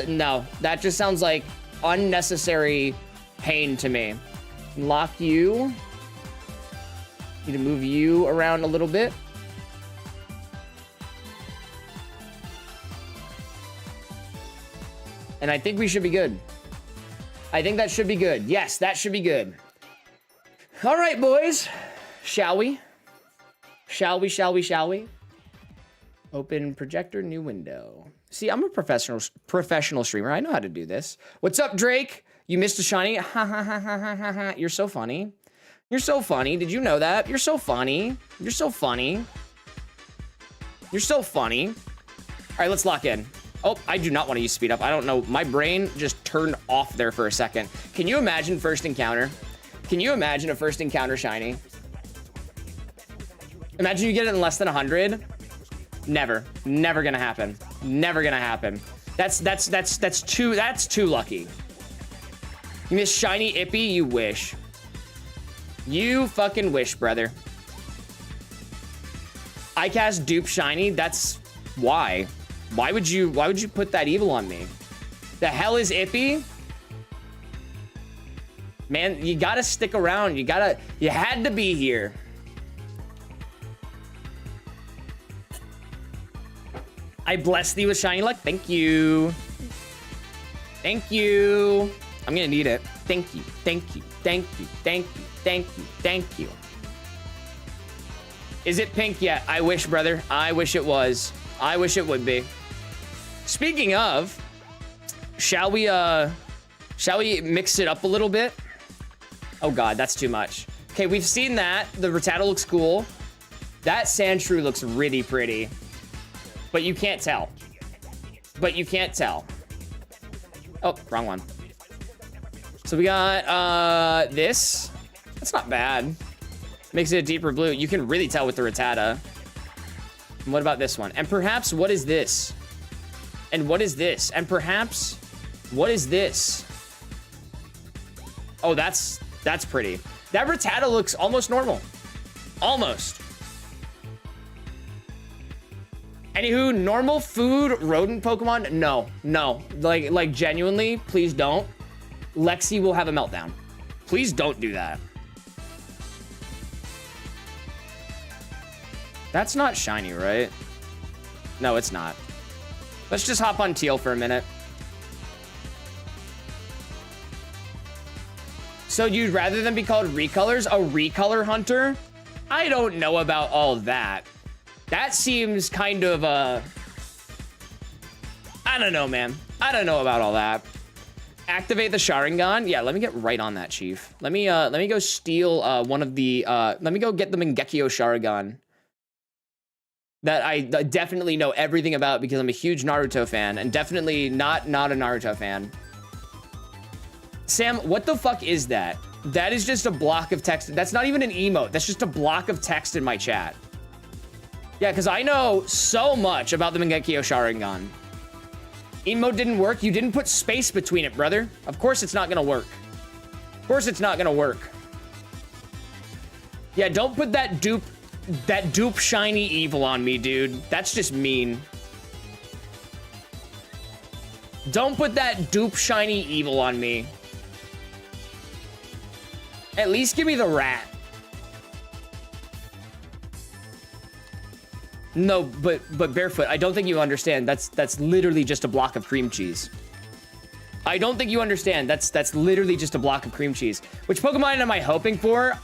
No. That just sounds like unnecessary pain to me. Lock you. Need to move you around a little bit. And I think we should be good. I think that should be good. Yes, that should be good. All right, boys. Shall we? Shall we? Open projector, new window. See, I'm a professional streamer. I know how to do this. What's up, Drake? You missed a shiny? Ha ha ha ha ha ha. You're so funny. You're so funny. Did you know that? You're so funny. You're so funny. You're so funny. All right, let's lock in. Oh, I do not want to use speed up. I don't know. My brain just turned off there for a second. Can you imagine first encounter? Can you imagine a first encounter shiny? Imagine you get it in less than 100. Never gonna happen. Never gonna happen. That's too lucky. You miss shiny Ippy? You wish. You fucking wish, brother. I cast dupe shiny? That's why. Why would you put that evil on me? The hell is Ippy? Man, you gotta stick around. You had to be here. I bless thee with shiny luck. Thank you. Thank you. I'm gonna need it. Thank you. Thank you. Thank you. Thank you. Thank you. Thank you. Is it pink yet? I wish, brother. I wish it was. I wish it would be. Speaking of, shall we mix it up a little bit? Oh God, that's too much. Okay, we've seen that. The Rattata looks cool. That Sandshrew looks really pretty. But you can't tell. Oh, wrong one. So we got this. That's not bad. Makes it a deeper blue. You can really tell with the Rattata. And what about this one? And perhaps, what is this? And what is this? And perhaps, what is this? Oh, that's pretty. That Rattata looks almost normal. Almost. Anywho, normal food rodent Pokemon? No. Like genuinely, please don't. Lexi will have a meltdown. Please don't do that. That's not shiny, right? No, it's not. Let's just hop on teal for a minute. So you'd rather than be called recolors, a recolor hunter? I don't know about all that. That seems kind of, I don't know, man. I don't know about all that. Activate the Sharingan? Yeah, let me get right on that, Chief. Let me go steal, one of the, let me go get the Mangekyo Sharingan. That I definitely know everything about because I'm a huge Naruto fan, and definitely not a Naruto fan. Sam, what the fuck is that? That is just a block of text. That's not even an emote. That's just a block of text in my chat. Yeah, because I know so much about the Mangekyo Sharingan. Emote didn't work. You didn't put space between it, brother. Of course it's not gonna work. Of course it's not gonna work. Yeah, don't put that dupe shiny evil on me, dude. That's just mean. Don't put that dupe shiny evil on me. At least give me the rat. No, but Barefoot, I don't think you understand. That's literally just a block of cream cheese. I don't think you understand. That's literally just a block of cream cheese. Which Pokemon am I hoping for?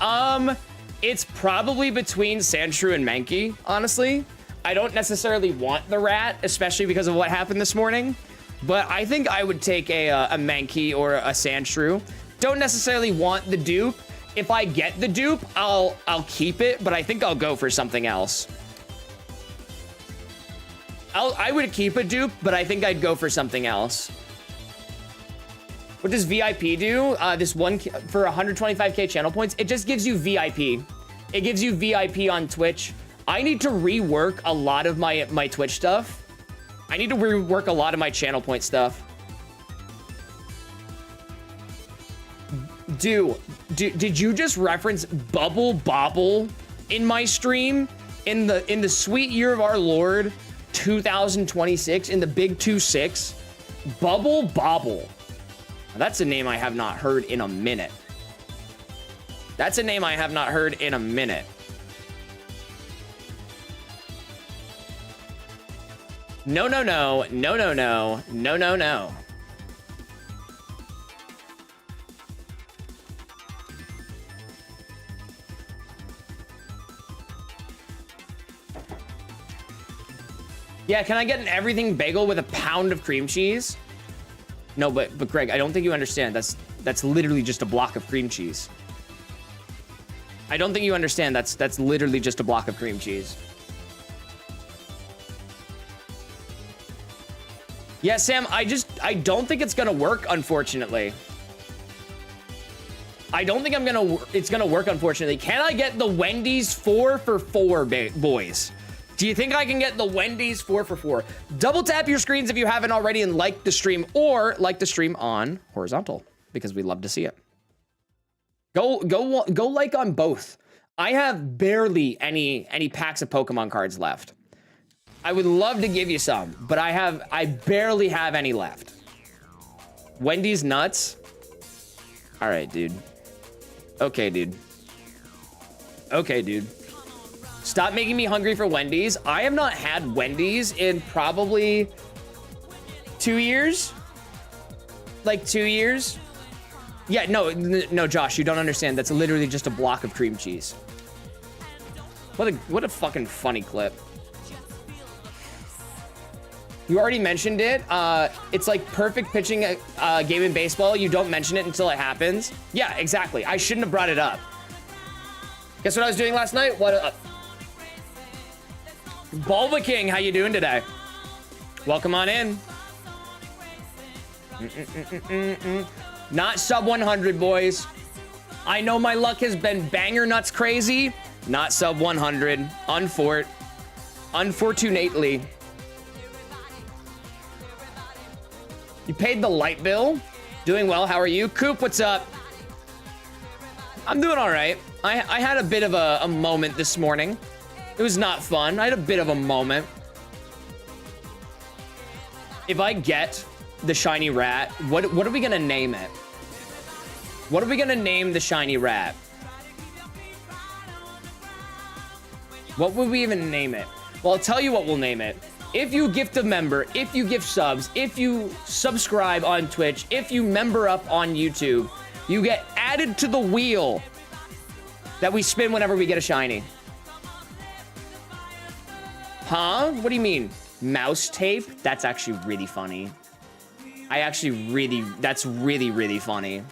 It's probably between Sandshrew and Mankey, honestly. I don't necessarily want the rat, especially because of what happened this morning. But I think I would take a Mankey or a Sandshrew. Don't necessarily want the dupe. If I get the dupe, I'll keep it, but I think I'll go for something else. I would keep a dupe, but I think I'd go for something else. What does VIP do? This one for 125k channel points. It just gives you VIP. It gives you VIP on Twitch. I need to rework a lot of my Twitch stuff. I need to rework a lot of my channel point stuff. Did you just reference Bubble Bobble in my stream in the sweet year of our Lord 2026 in the big 2-6? Bubble Bobble. That's a name I have not heard in a minute. That's a name I have not heard in a minute. No, no, no, no, no, no, no, no, no. Yeah, can I get an everything bagel with a pound of cream cheese? No, but Greg, I don't think you understand. That's literally just a block of cream cheese. I don't think you understand. That's literally just a block of cream cheese. Yeah, Sam, I don't think it's gonna work, unfortunately. I don't think it's gonna work, unfortunately. Can I get the Wendy's 4 for 4, boys? Do you think I can get the Wendy's 4 for 4? Double tap your screens if you haven't already and like the stream, or like the stream on horizontal, because we'd love to see it. Go like on both. I have barely any packs of Pokemon cards left. I would love to give you some, but I barely have any left. Wendy's nuts. All right, dude. Okay, dude. Okay, dude. Stop making me hungry for Wendy's. I have not had Wendy's in probably 2 years. Like 2 years. Yeah, no, Josh, you don't understand. That's literally just a block of cream cheese. What a fucking funny clip. You already mentioned it. It's like perfect pitching a game in baseball. You don't mention it until it happens. Yeah, exactly. I shouldn't have brought it up. Guess what I was doing last night? What? Bulba King, how you doing today? Welcome on in. Not sub 100, boys. I know my luck has been banger nuts crazy. Not sub 100. Unfortunately. You paid the light bill? Doing well, how are you? Coop, what's up? I'm doing all right. I had a bit of a moment this morning. It was not fun. I had a bit of a moment. If I get the shiny rat, what are we gonna name it? What are we gonna name the shiny rat? What would we even name it? Well, I'll tell you what we'll name it. if you gift a member, if you gift subs, if you subscribe on Twitch, if you member up on YouTube, you get added to the wheel that we spin whenever we get a shiny. Huh? What do you mean? Mouse tape? That's actually really funny. That's really, really funny.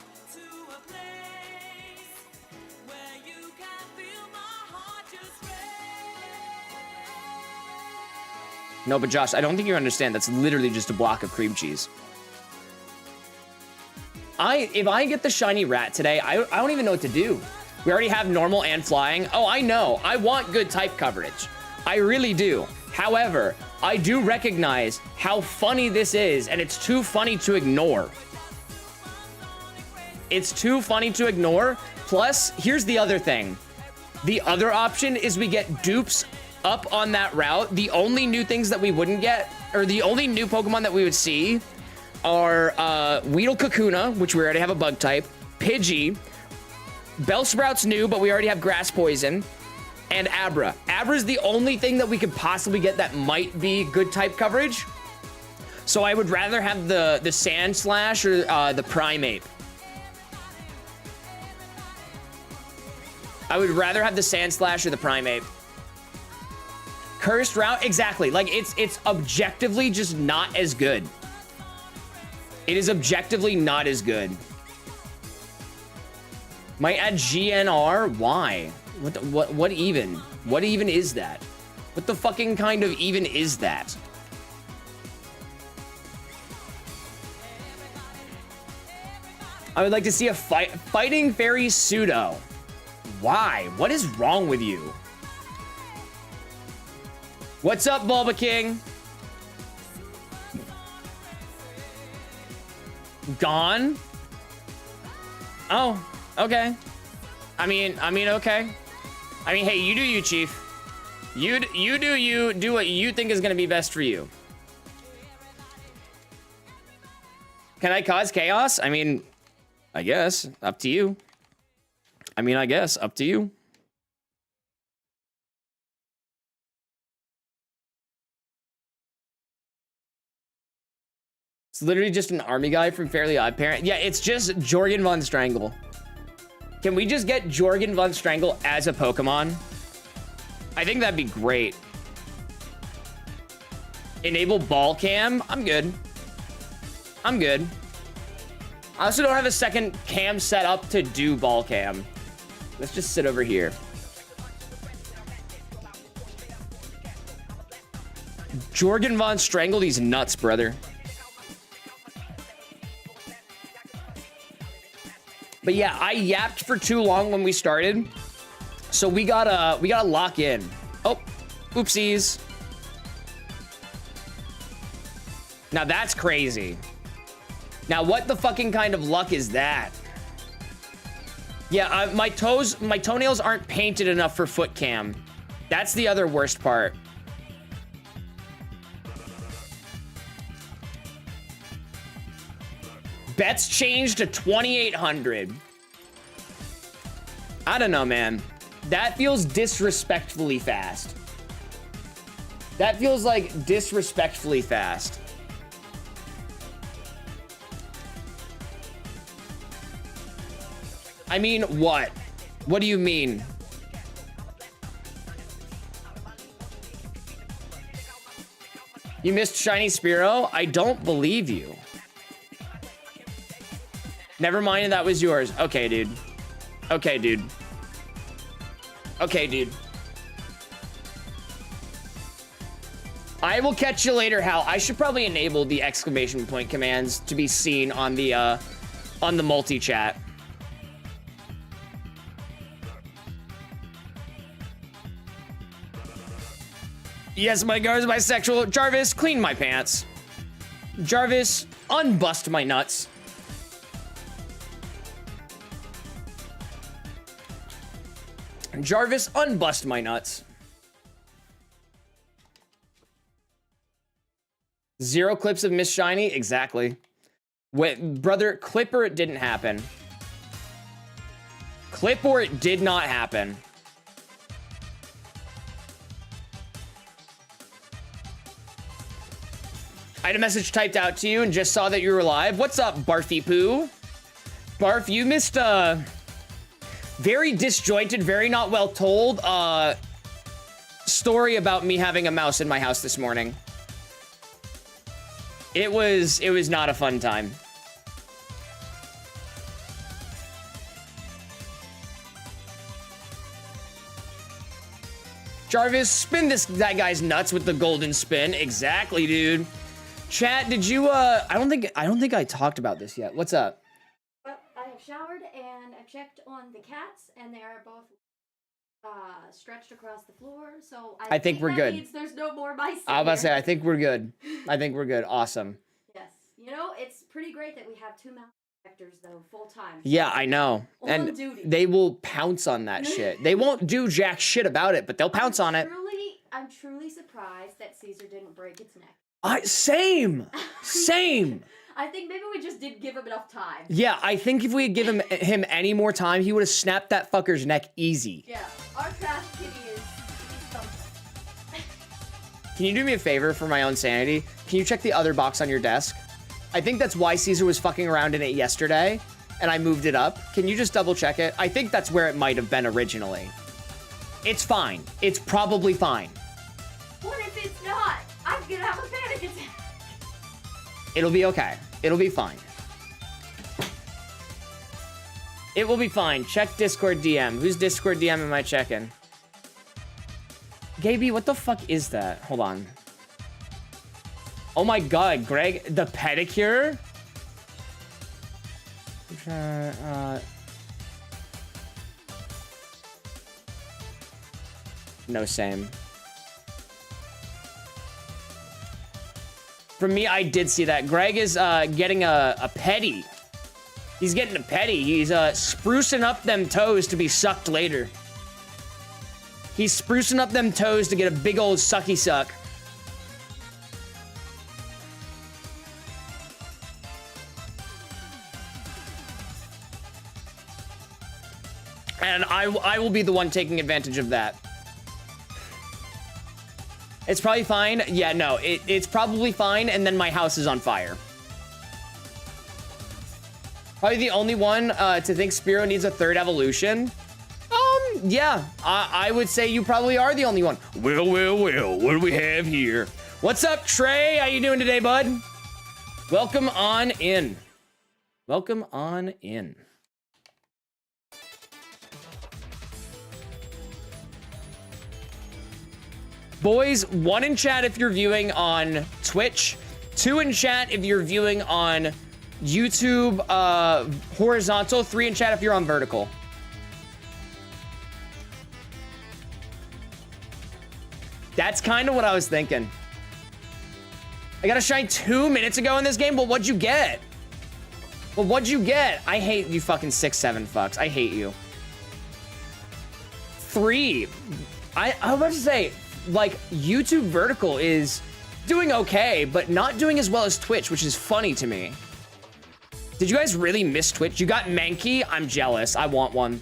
No, but Josh, I don't think you understand. That's literally just a block of cream cheese. If I get the shiny rat today, I don't even know what to do. We already have normal and flying. Oh, I know. I want good type coverage. I really do. However, I do recognize how funny this is, and it's too funny to ignore. It's too funny to ignore. Plus, here's the other thing. The other option is we get dupes up on that route. The only new things that we wouldn't get, or the only new Pokemon that we would see are Weedle Kakuna, which we already have a bug type, Pidgey, Bellsprout's new, but we already have Grass Poison, and Abra. Abra's the only thing that we could possibly get that might be good type coverage. So I would rather have the Sand Slash or the Primeape. I would rather have the Sand Slash or the Primeape. Cursed route, exactly. Like it's objectively just not as good. It is objectively not as good. Might add GNR? Why? What even? What even is that? What the fucking kind of even is that? I would like to see a fighting fairy pseudo. Why? What is wrong with you? What's up, Bulba King? Gone? Oh, okay. I mean, okay. I mean, hey, you do you, Chief. You do you. Do what you think is gonna be best for you. Can I cause chaos? I mean, I guess. Up to you. I mean, I guess. Up to you. It's literally just an army guy from Fairly Odd Parent. Yeah, it's just Jorgen von Strangle. Can we just get Jorgen von Strangle as a Pokemon? I think that'd be great. Enable ball cam? I'm good. I'm good. I also don't have a second cam set up to do ball cam. Let's just sit over here. Jorgen von Strangle these nuts, brother. But yeah, I yapped for too long when we started, so we gotta lock in. Oh, oopsies. Now that's crazy. Now what the fucking kind of luck is that? Yeah, my toenails aren't painted enough for foot cam. That's the other worst part. Bets changed to 2,800. I don't know, man. That feels disrespectfully fast. That feels like disrespectfully fast. I mean, what? What do you mean? You missed Shiny Spearow? I don't believe you. Never mind, that was yours. Okay, dude. Okay, dude. Okay, dude. I will catch you later, Hal. I should probably enable the exclamation point commands to be seen on the multi-chat. Yes, my guard is bisexual. Jarvis, clean my pants. Jarvis, unbust my nuts. Jarvis, unbust my nuts. 0 clips of Miss Shiny? Exactly. Wait, brother, clip or it didn't happen. Clip or it did not happen. I had a message typed out to you and just saw that you were live. What's up, Barfy Poo? Barf, you missed a very disjointed, very not well told story about me having a mouse in my house this morning. It was not a fun time. Jarvis, spin that guy's nuts with the golden spin. Exactly, dude. Chat, did you I don't think I talked about this yet. What's up? Well, I have showered and I've checked on the cats, and they are both stretched across the floor. So I think we're good. Means there's no more mice. I was about to say, I think we're good. I think we're good. Awesome. Yes. You know, it's pretty great that we have 2 mouse detectors though, full time. Yeah, I know. On duty. They will pounce on that shit. They won't do jack shit about it, but they'll pounce on it. I'm truly surprised that Caesar didn't break its neck. Same. I think maybe we just didn't give him enough time. Yeah, I think if we had given him any more time, he would have snapped that fucker's neck easy. Yeah, our trash kitty is something. Can you do me a favor for my own sanity? Can you check the other box on your desk? I think that's why Caesar was fucking around in it yesterday, and I moved it up. Can you just double check it? I think that's where it might have been originally. It's fine. It's probably fine. What if it's not? I'm gonna have a panic attack. It'll be okay. It'll be fine. It will be fine. Check Discord DM. Whose Discord DM am I checking? Gaby, what the fuck is that? Hold on. Oh my god, Greg, the pedicure? No, same. For me, I did see that. Greg is getting a petty. He's getting a petty. He's sprucing up them toes to be sucked later. He's sprucing up them toes to get a big old sucky suck. And I will be the one taking advantage of that. It's probably fine. Yeah, no, it's probably fine, and then my house is on fire. Probably the only one to think Spiro needs a 3rd evolution. Yeah, I would say you probably are the only one. Well, what do we have here? What's up, Trey? How you doing today, bud? Welcome on in. Welcome on in. Boys, 1 in chat if you're viewing on Twitch, 2 in chat if you're viewing on YouTube horizontal, 3 in chat if you're on vertical. That's kind of what I was thinking. I got a shine 2 minutes ago in this game, but what'd you get? Well, what'd you get? I hate you fucking 6'7" fucks. I hate you. 3. I was about to say, like, YouTube vertical is doing okay, but not doing as well as Twitch, which is funny to me. Did you guys really miss Twitch? You got Mankey? I'm jealous. I want one.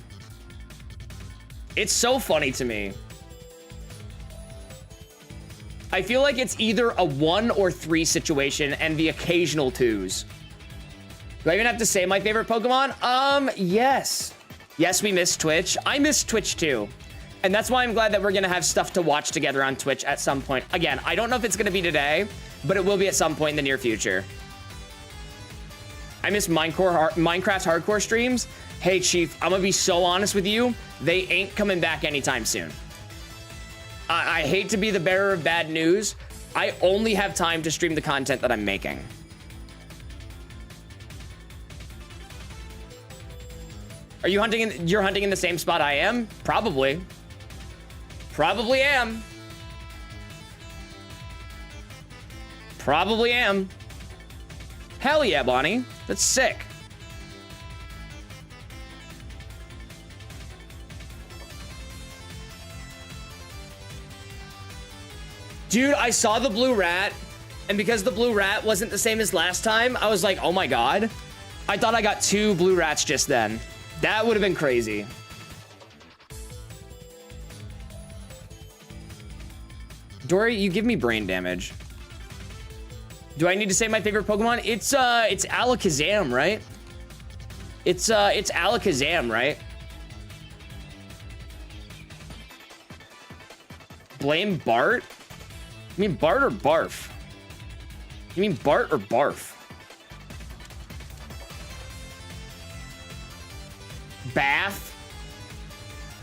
It's so funny to me. I feel like it's either a 1 or 3 situation and the occasional 2s. Do I even have to say my favorite Pokemon? Yes. Yes, we missed Twitch. I missed Twitch too. And that's why I'm glad that we're gonna have stuff to watch together on Twitch at some point. Again, I don't know if it's gonna be today, but it will be at some point in the near future. I miss Minecraft hardcore streams. Hey, Chief, I'm gonna be so honest with you. They ain't coming back anytime soon. I hate to be the bearer of bad news. I only have time to stream the content that I'm making. Are you hunting you're hunting in the same spot I am? Probably. Probably am. Probably am. Hell yeah, Bonnie. That's sick. Dude, I saw the blue rat, and because the blue rat wasn't the same as last time, I was like, oh my god. I thought I got 2 blue rats just then. That would have been crazy. Dory, you give me brain damage. Do I need to say my favorite Pokemon? It's Alakazam, right? It's Alakazam, right? Blame Bart? You mean Bart or Barf? You mean Bart or Barf? Bath?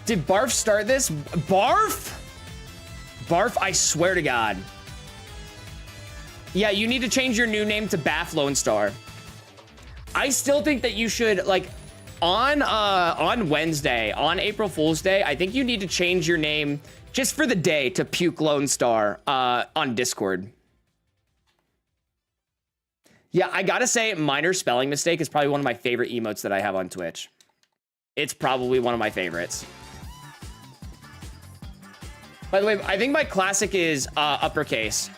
Did Barf start this? Barf? Barf, I swear to God. Yeah, you need to change your new name to Bath Lone Star. I still think that you should, like, on Wednesday, on April Fool's Day, I think you need to change your name just for the day to Puke Lone Star on Discord. Yeah, I gotta say, minor spelling mistake is probably one of my favorite emotes that I have on Twitch. It's probably one of my favorites. By the way, I think my classic is uppercase.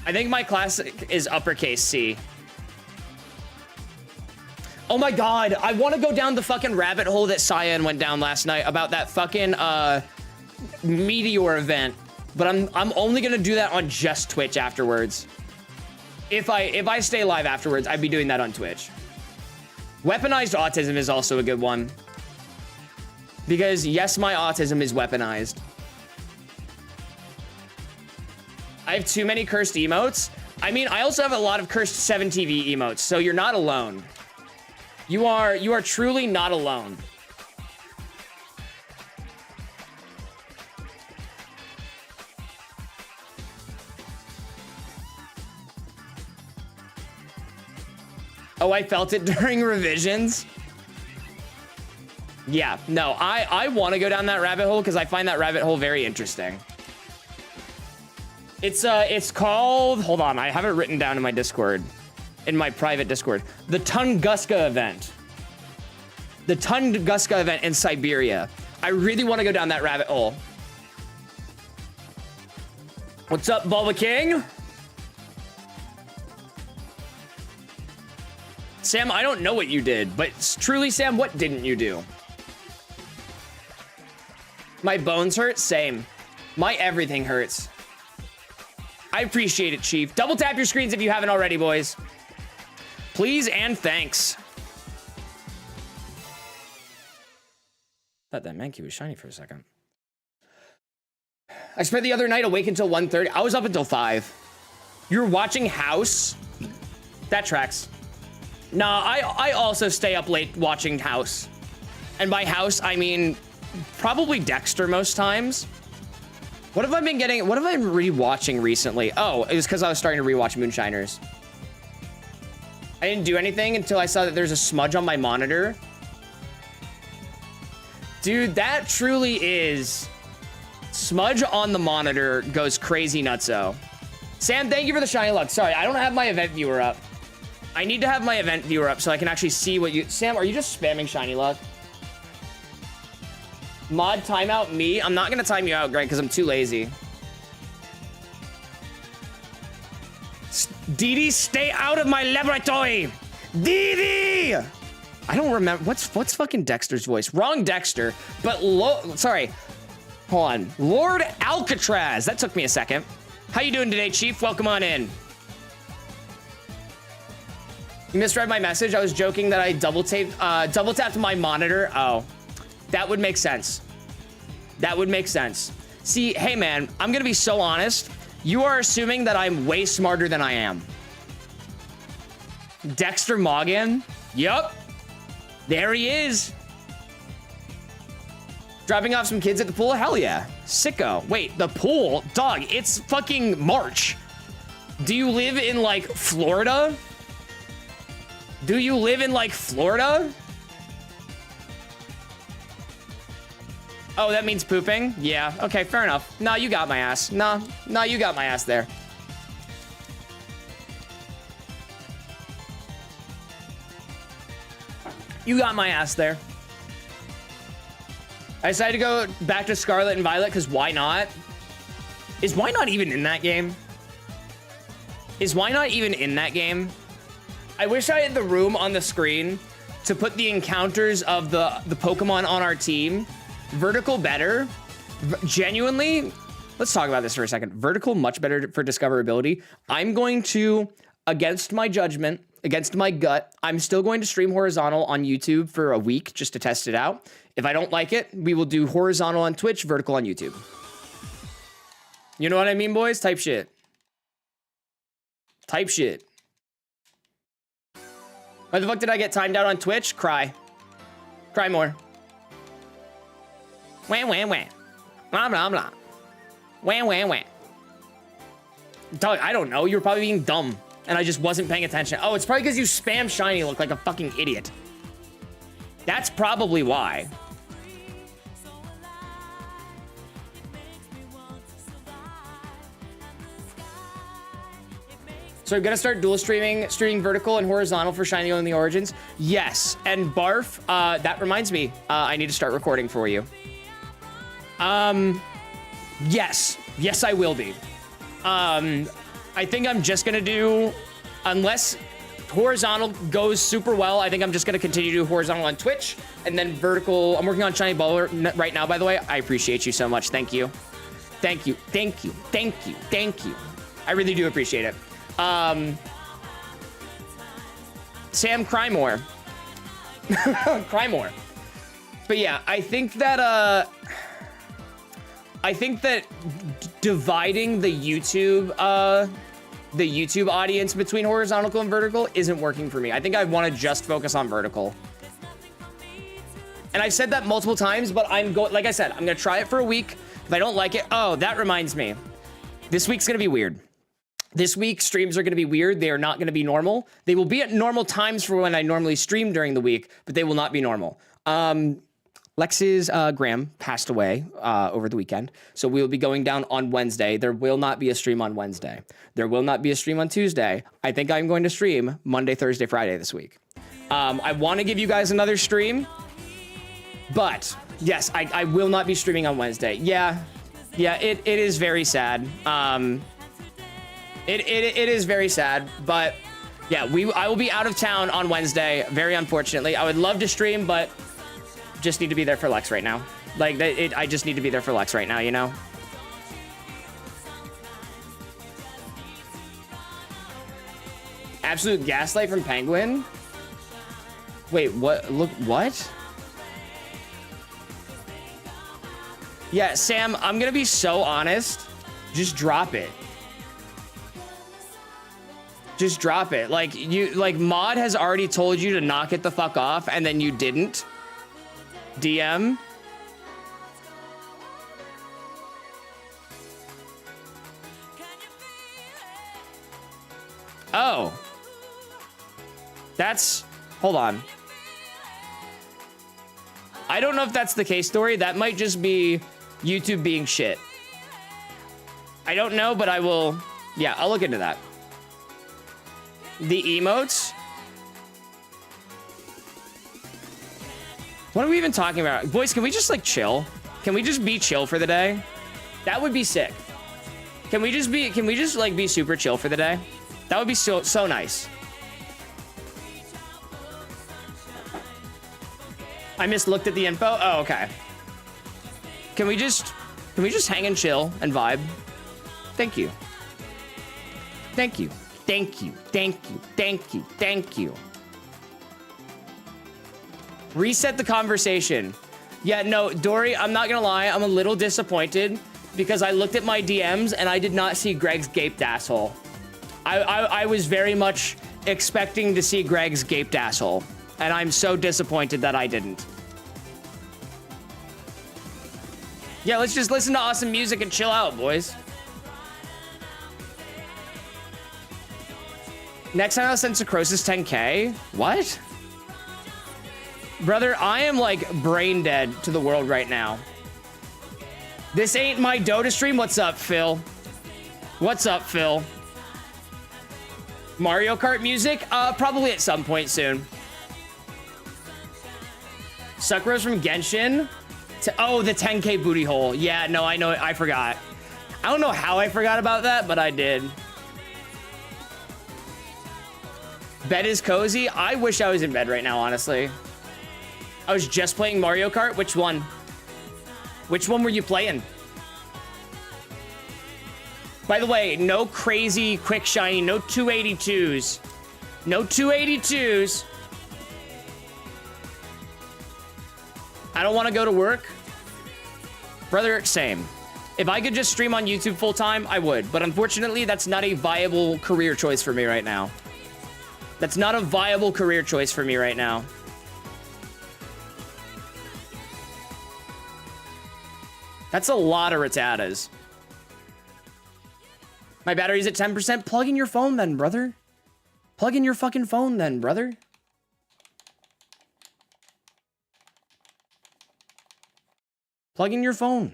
I think my classic is uppercase C. Oh my God, I want to go down the fucking rabbit hole that Cyan went down last night about that fucking meteor event, but I'm only gonna do that on just Twitch afterwards. If I stay live afterwards, I'd be doing that on Twitch. Weaponized autism is also a good one. Because yes, my autism is weaponized. I have too many cursed emotes. I mean, I also have a lot of cursed 7TV emotes, so you're not alone. You are truly not alone. Oh, I felt it during revisions. Yeah, no, I want to go down that rabbit hole because I find that rabbit hole very interesting. It's called, hold on, I have it written down in my Discord, in my private Discord. The Tunguska event. The Tunguska event in Siberia. I really want to go down that rabbit hole. What's up, Bulba King? Sam, I don't know what you did, but truly, Sam, what didn't you do? My bones hurt? Same. My everything hurts. I appreciate it, Chief. Double tap your screens if you haven't already, boys. Please and thanks. Thought that Mankey was shiny for a second. I spent the other night awake until 1:30. I was up until 5. You're watching House? That tracks. Nah, I also stay up late watching House. And by House, I mean probably Dexter most times. What have I been getting? What have I been rewatching recently? Oh, it was because I was starting to rewatch Moonshiners. I didn't do anything until I saw that there's a smudge on my monitor. Dude, that truly is... Smudge on the monitor goes crazy nutso. Sam, thank you for the shiny luck. Sorry, I don't have my event viewer up. I need to have my event viewer up so I can actually see what you... Sam, are you just spamming shiny luck? Mod timeout me? I'm not gonna time you out, Greg, because I'm too lazy. Dee, stay out of my laboratory! Dee! I don't remember. What's fucking Dexter's voice? Wrong Dexter, but sorry. Hold on. Lord Alcatraz. That took me a second. How you doing today, Chief? Welcome on in. You misread my message. I was joking that I double tapped my monitor. Oh, that would make sense. That would make sense. See, hey man, I'm gonna be so honest. You are assuming that I'm way smarter than I am. Dexter Morgan. Yup. There he is. Dropping off some kids at the pool? Hell yeah. Sicko. Wait, the pool? Dog, it's fucking March. Do you live in, like, Florida? Do you live in, like, Florida? Oh, that means pooping? Yeah, okay, fair enough. Nah, you got my ass. Nah, you got my ass there. You got my ass there. I decided to go back to Scarlet and Violet because why not? Is why not even in that game? Is why not even in that game? I wish I had the room on the screen to put the encounters of the Pokemon on our team vertical better. Genuinely, let's talk about this for a second. Vertical, much better for discoverability. I'm going to, against my judgment, against my gut, I'm still going to stream horizontal on YouTube for a week just to test it out. If I don't like it, we will do horizontal on Twitch, vertical on YouTube. You know what I mean, boys? Type shit. Type shit. Why the fuck did I get timed out on Twitch? Cry. Cry more. Wah, wah, wah. Blah, blah, blah. Wah, wah, wah. Doug, I don't know. You were probably being dumb, and I just wasn't paying attention. Oh, it's probably because you spam shiny look like a fucking idiot. That's probably why. So I'm gonna start dual streaming vertical and horizontal for Shiny Only Origins. Yes, and Barf, that reminds me, I need to start recording for you. Yes, I will be. I think I'm just gonna do, unless horizontal goes super well, I think I'm just gonna continue to do horizontal on Twitch, and then vertical, I'm working on Shiny Baller right now, by the way. I appreciate you so much, thank you. Thank you, thank you, thank you, thank you. I really do appreciate it. Sam, cry more. Cry more. But yeah, I think that dividing the YouTube audience between horizontal and vertical isn't working for me. I think I want to just focus on vertical. And I've said that multiple times, but like I said, I'm gonna try it for a week. If I don't like it, oh, that reminds me. This week's gonna be weird. This week, streams are going to be weird. They are not going to be normal. They will be at normal times for when I normally stream during the week, but they will not be normal. Lex's Graham passed away over the weekend, so we will be going down on Wednesday. There will not be a stream on Wednesday. There will not be a stream on Tuesday. I think I'm going to stream Monday, Thursday, Friday this week. I want to give you guys another stream, but yes, I will not be streaming on Wednesday. Yeah, it is very sad. It is very sad, but yeah, I will be out of town on Wednesday, very unfortunately. I would love to stream, but just need to be there for Lex right now. Like, I just need to be there for Lex right now, you know? Absolute gaslight from Penguin? Wait, what? Look, what? Yeah, Sam, I'm gonna be so honest. Just drop it. Just drop it. Like, Mod has already told you to knock it the fuck off, and then you didn't. DM. Oh. Hold on. I don't know if that's the case, Story. That might just be YouTube being shit. I don't know, but I will, yeah, I'll look into that. The emotes? What are we even talking about? Boys, can we just like chill? Can we just be chill for the day? That would be sick. Can we just like be super chill for the day? That would be so nice. I mislooked at the info. Oh, okay. Can we just hang and chill and vibe? Thank you. Thank you. Thank you, thank you, thank you, thank you. Reset the conversation. Yeah, no, Dory, I'm not gonna lie, I'm a little disappointed because I looked at my DMs and I did not see Greg's gaped asshole. I was very much expecting to see Greg's gaped asshole, and I'm so disappointed that I didn't. Yeah, let's just listen to awesome music and chill out, boys. Next time I'll send Sacrosis 10K? What? Brother, I am like brain dead to the world right now. This ain't my Dota stream. What's up, Phil? What's up, Phil? Mario Kart music? Probably at some point soon. Sucrose from Genshin? Oh, the 10K booty hole. Yeah, no, I know it. I forgot. I don't know how I forgot about that, but I did. Bed is cozy. I wish I was in bed right now, honestly. I was just playing Mario Kart. Which one? Which one were you playing? By the way, no crazy quick shiny, no 282s. No 282s. I don't want to go to work. Brother, same. If I could just stream on YouTube full time, I would. But unfortunately, that's not a viable career choice for me right now. That's not a viable career choice for me right now. That's a lot of Rattatas. My battery's at 10%. Plug in your phone then, brother. Plug in your fucking phone then, brother. Plug in your phone.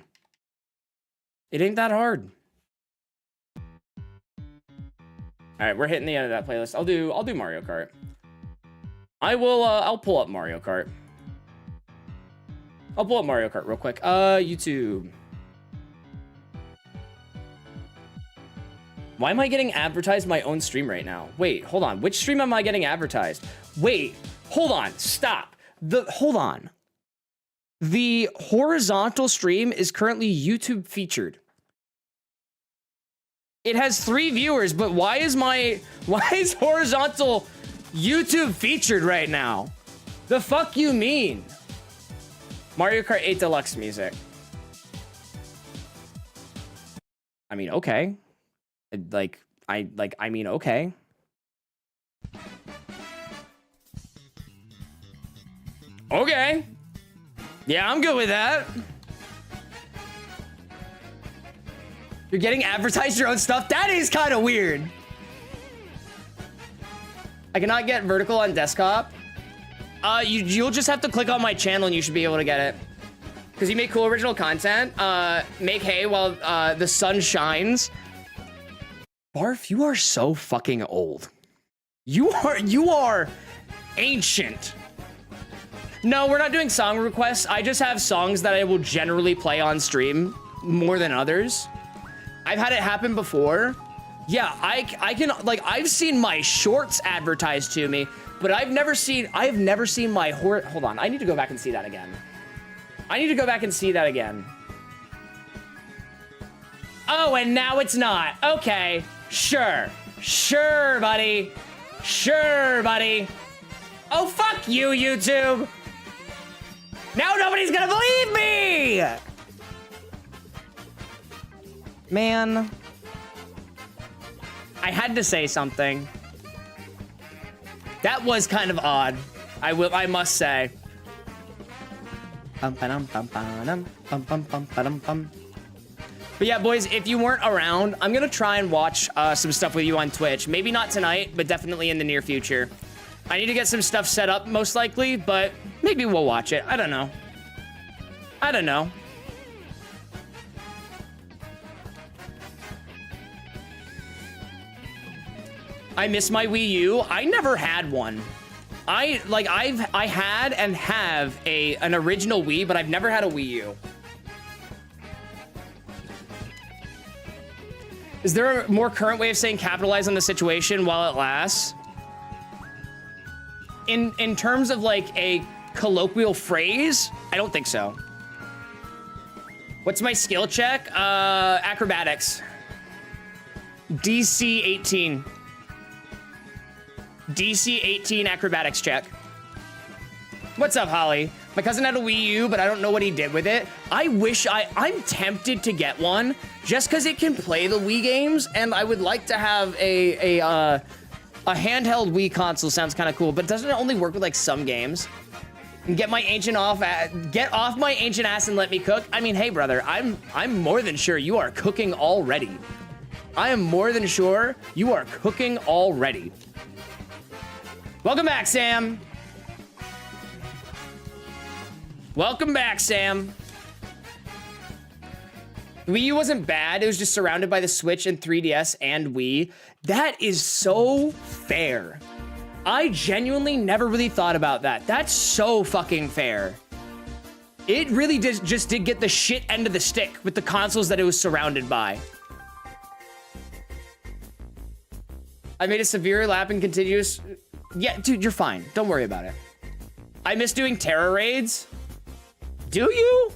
It ain't that hard. All right, we're hitting the end of that playlist. I'll do Mario Kart. I'll pull up Mario Kart. I'll pull up Mario Kart real quick. YouTube. Why am I getting advertised my own stream right now? Wait, hold on. Which stream am I getting advertised? Wait, hold on. Stop. Hold on. The horizontal stream is currently YouTube featured. It has 3 viewers, but why is horizontal YouTube featured right now? The fuck you mean? Mario Kart 8 Deluxe music. I mean, okay. I mean, okay. Okay. Yeah, I'm good with that. You're getting advertised your own stuff? That is kind of weird. I cannot get vertical on desktop. You'll just have to click on my channel and you should be able to get it. Because you make cool original content. Make hay while the sun shines. Barf, you are so fucking old. You are ancient. No, we're not doing song requests. I just have songs that I will generally play on stream more than others. I've had it happen before. Yeah, I can, like, I've seen my shorts advertised to me, but I've never seen my hold on, I need to go back and see that again. Oh, and now it's not. Okay, sure, buddy. Oh, fuck you, YouTube. Now nobody's gonna believe me! Man. I had to say something. That was kind of odd. I must say. But yeah, boys, if you weren't around, I'm gonna try and watch some stuff with you on Twitch. Maybe not tonight, but definitely in the near future. I need to get some stuff set up, most likely, but maybe we'll watch it. I don't know. I miss my Wii U. I never had one. I had and have an original Wii, but I've never had a Wii U. Is there a more current way of saying capitalize on the situation while it lasts? In terms of like a colloquial phrase, I don't think so. What's my skill check? Acrobatics. DC 18. DC 18 acrobatics check. What's up, Holly? My cousin had a Wii U, but I don't know what he did with it. I'm tempted to get one just because it can play the Wii games, and I would like to have a handheld Wii console. Sounds kind of cool, but doesn't it only work with like some games? And get off my ancient ass and let me cook. I mean, hey, brother, I'm more than sure you are cooking already. I am more than sure you are cooking already. Welcome back, Sam. Welcome back, Sam. Wii U wasn't bad. It was just surrounded by the Switch and 3DS and Wii. That is so fair. I genuinely never really thought about that. That's so fucking fair. It really just did get the shit end of the stick with the consoles that it was surrounded by. I made a severe lap and continuous... Yeah, dude, you're fine. Don't worry about it. I miss doing terror raids. Do you?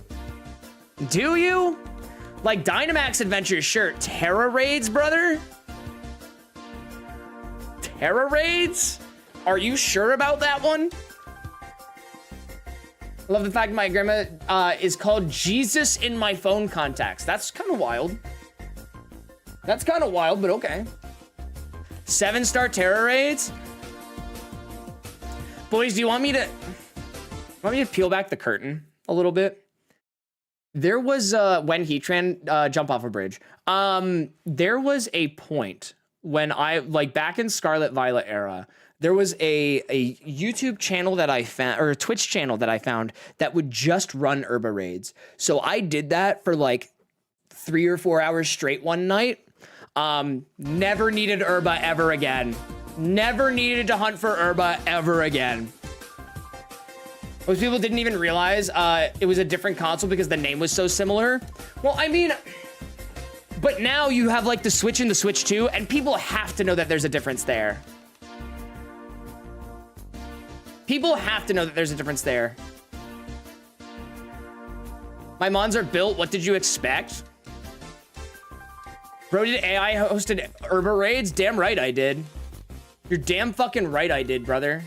Like Dynamax Adventures, sure. Terra Raids, brother? Terra Raids? Are you sure about that one? I love the fact my grandma is called Jesus in my phone contacts. That's kind of wild. That's kind of wild, but okay. 7-star Terra Raids? Boys, do you want me to peel back the curtain a little bit? There was when Heatran jump off a bridge. There was a point when I like back in Scarlet Violet era, there was a YouTube channel that I found, or a Twitch channel that I found that would just run Herba raids. So I did that for like 3 or 4 hours straight one night. Never needed Herba ever again. Never needed to hunt for Herba ever again. Most people didn't even realize it was a different console because the name was so similar. Well, I mean, but now you have like the Switch and the Switch 2, and people have to know that there's a difference there. People have to know that there's a difference there. My mons are built. What did you expect? Bro, did AI hosted Herba raids? Damn right I did. You're damn fucking right I did, brother.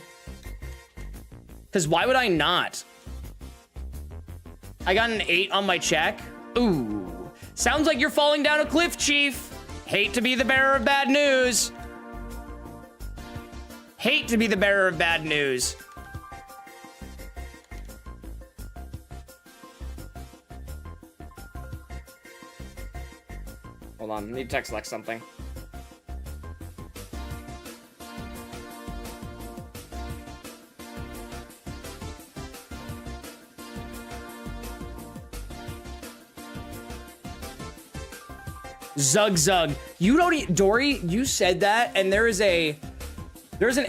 Because why would I not? I got an 8 on my check. Ooh. Sounds like you're falling down a cliff, Chief. Hate to be the bearer of bad news. Hate to be the bearer of bad news. Hold on, I need to text Lex something. Zug Zug. You don't eat Dory, you said that, and there's an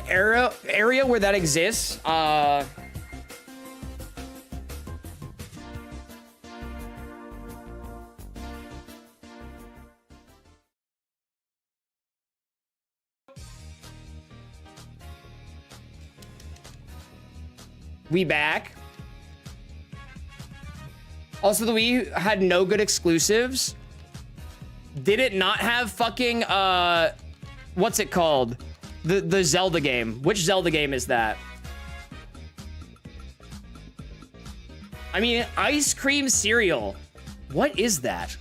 area where that exists. We back. Also, the Wii had no good exclusives. Did it not have fucking, what's it called? The Zelda game. Which Zelda game is that? I mean, ice cream cereal. What is that?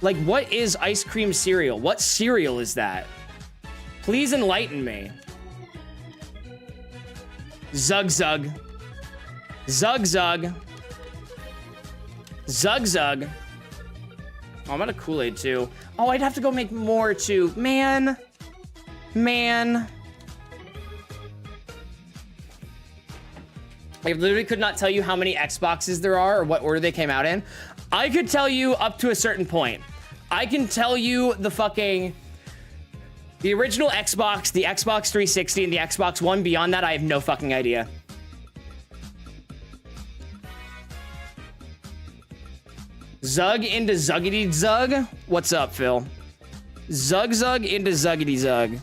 Like, what is ice cream cereal? What cereal is that? Please enlighten me. Zug Zug. Zug Zug. Zug Zug. Oh, I'm out of Kool-Aid too. Oh, I'd have to go make more too. Man. I literally could not tell you how many Xboxes there are or what order they came out in. I could tell you up to a certain point. I can tell you the original Xbox, the Xbox 360, and the Xbox One. Beyond that, I have no fucking idea. Zug into Zuggity Zug? What's up, Phil? Zug Zug into Zuggity Zug.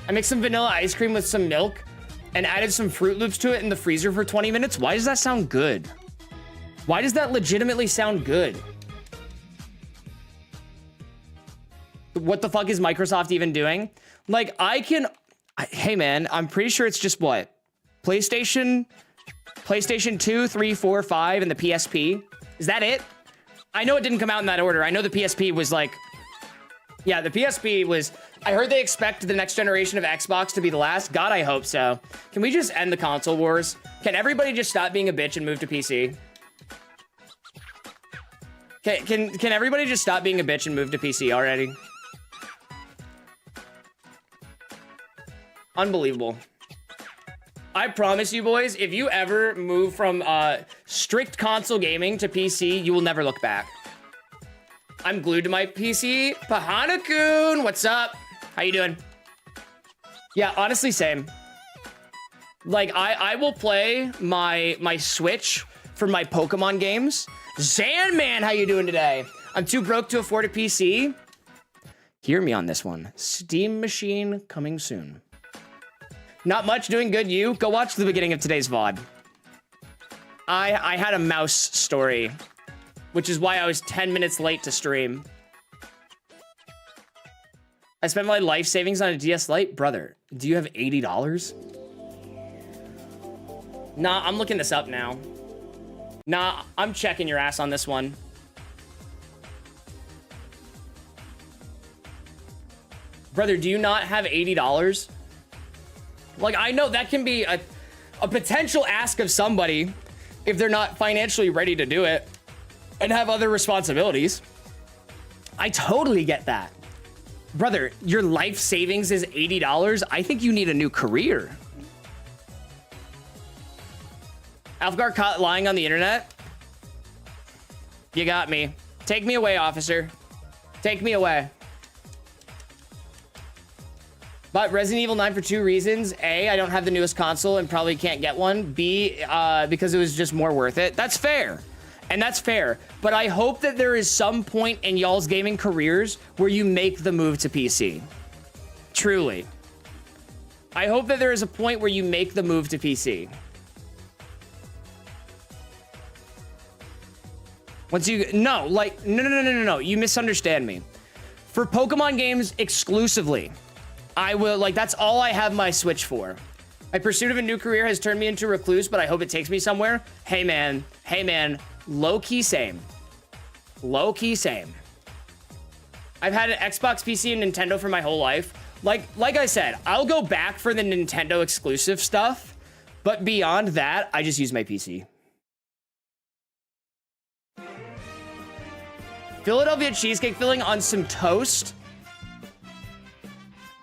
I mixed some vanilla ice cream with some milk and added some Fruit Loops to it in the freezer for 20 minutes. Why does that sound good? Why does that legitimately sound good? What the fuck is Microsoft even doing? Like, hey man, I'm pretty sure it's just what? PlayStation 2, 3, 4, 5, and the PSP. Is that it? I know it didn't come out in that order. I know the PSP was like, yeah, the PSP was, I heard they expect the next generation of Xbox to be the last. God, I hope so. Can we just end the console wars? Can everybody just stop being a bitch and move to PC? Can everybody just stop being a bitch and move to PC already? Unbelievable. I promise you boys, if you ever move from strict console gaming to PC, you will never look back. I'm glued to my PC. Pahana-kun, what's up? How you doing? Yeah, honestly, same. Like, I will play my Switch for my Pokemon games. Zanman, how you doing today? I'm too broke to afford a PC. Hear me on this one. Steam Machine coming soon. Not much, doing good. You? Go watch the beginning of today's VOD. I had a mouse story, which is why I was 10 minutes late to stream. I spent my life savings on a DS Lite. Brother, do you have $80? Nah, I'm looking this up now. Nah, I'm checking your ass on this one. Brother, do you not have $80? Like, I know that can be a potential ask of somebody if they're not financially ready to do it and have other responsibilities. I totally get that. Brother, your life savings is $80? I think you need a new career. Aelfgar caught lying on the internet? You got me. Take me away, officer. Take me away. But Resident Evil 9 for two reasons. A, I don't have the newest console and probably can't get one. B, because it was just more worth it. That's fair. And that's fair. But I hope that there is some point in y'all's gaming careers where you make the move to PC. Truly. I hope that there is a point where you make the move to PC. Once you... No, like... No. You misunderstand me. For Pokemon games exclusively... I will, like, that's all I have my Switch for. My pursuit of a new career has turned me into a recluse, but I hope it takes me somewhere. Hey, man. Low-key same. Low-key same. I've had an Xbox, PC, and Nintendo for my whole life. Like I said, I'll go back for the Nintendo exclusive stuff, but beyond that, I just use my PC. Philadelphia cheesecake filling on some toast.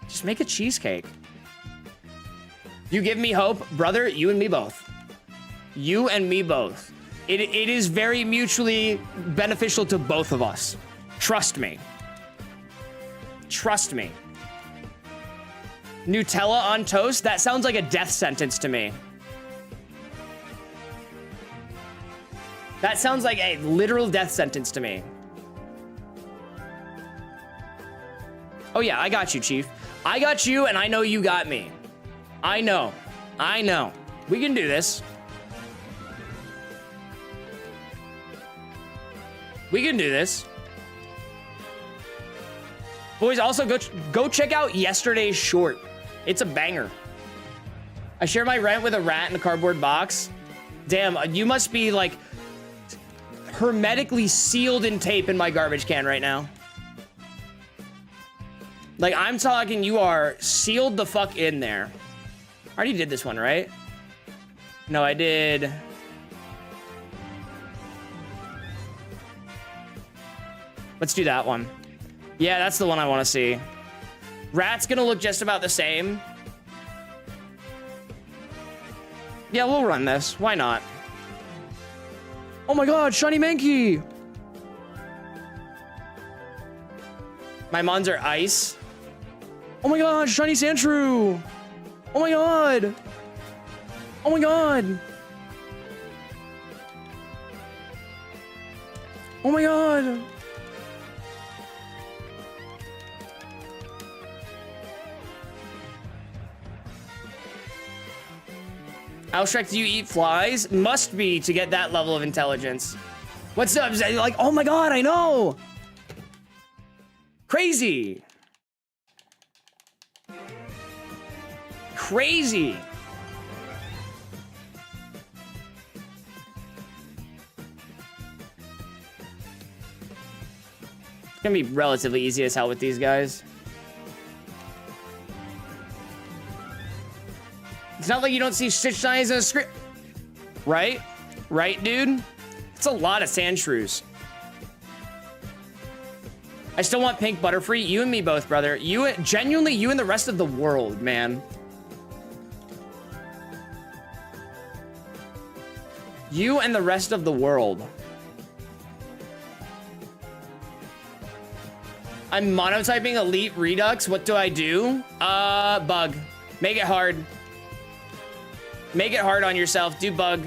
Just make a cheesecake. You give me hope, brother. You and me both. You and me both. It is very mutually beneficial to both of us. Trust me. Trust me. Nutella on toast? That sounds like a death sentence to me. That sounds like a literal death sentence to me. Oh yeah, I got you, Chief. I got you, and I know you got me. I know. We can do this. We can do this. Boys, also go check out yesterday's short. It's a banger. I share my rent with a rat in a cardboard box. Damn, you must be like hermetically sealed in tape in my garbage can right now. Like, I'm talking, you are sealed the fuck in there. I already did this one, right? No, I did. Let's do that one. Yeah, that's the one I want to see. Rat's gonna look just about the same. Yeah, we'll run this. Why not? Oh my god, Shiny Mankey! My mons are ice. Oh my god, Shiny Sandshrew! Oh my god! Oh my god! Oh my god! How Shrek do you eat flies? Must be to get that level of intelligence. What's up? Like, oh my god, I know! Crazy! Crazy! It's gonna be relatively easy as hell with these guys. It's not like you don't see shit shinies in a script. Right? Right, dude? It's a lot of Sandshrews. I still want pink Butterfree. You and me both, brother. You, genuinely, you and the rest of the world, man. You and the rest of the world. I'm monotyping Elite Redux. What do I do? Bug. Make it hard. Make it hard on yourself. Do bug.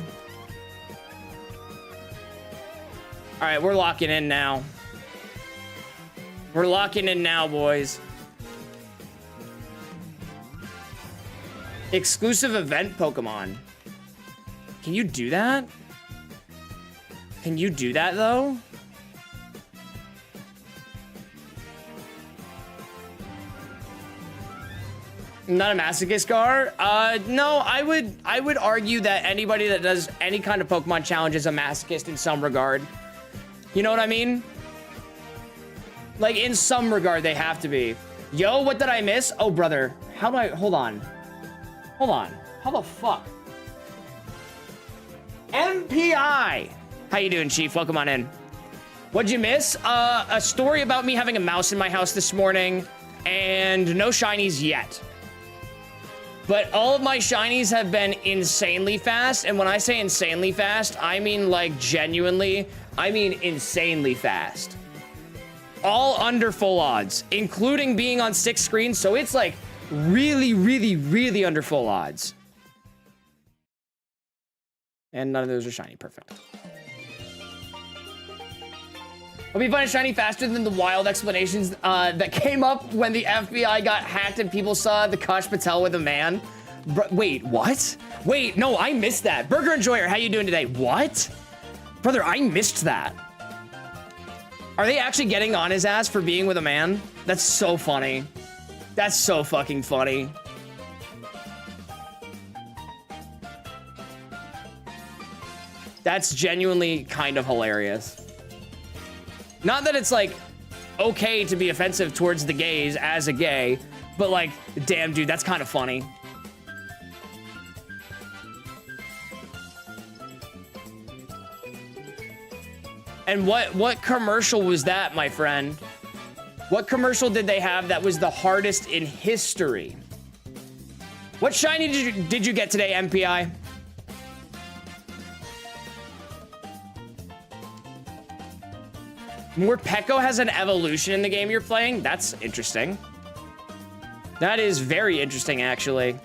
All right, we're locking in now. We're locking in now, boys. Exclusive event Pokemon. Can you do that? Can you do that, though? Not a masochist, Gar? No, I would argue that anybody that does any kind of Pokemon challenge is a masochist in some regard. You know what I mean? Like, in some regard, they have to be. Yo, what did I miss? Oh, brother. How do I... Hold on. Hold on. How the fuck? MPI! How you doing, Chief? Welcome on in. What'd you miss? A story about me having a mouse in my house this morning, and no shinies yet. But all of my shinies have been insanely fast, and when I say insanely fast, I mean, like, genuinely, I mean insanely fast. All under full odds, including being on 6 screens, so it's, like, really, really, really under full odds. And none of those are shiny. Perfect. Hope you find it shiny faster than the wild explanations that came up when the FBI got hacked and people saw the Kash Patel with a man. Wait, what? Wait, no, I missed that. Burger Enjoyer, how you doing today? What? Brother, I missed that. Are they actually getting on his ass for being with a man? That's so funny. That's so fucking funny. That's genuinely kind of hilarious. Not that it's, like, okay to be offensive towards the gays as a gay, but, like, damn, dude, that's kind of funny. And what commercial was that, my friend? What commercial did they have that was the hardest in history? What shiny did you get today, MPI? Morpeko has an evolution in the game you're playing? That's interesting. That is very interesting, actually.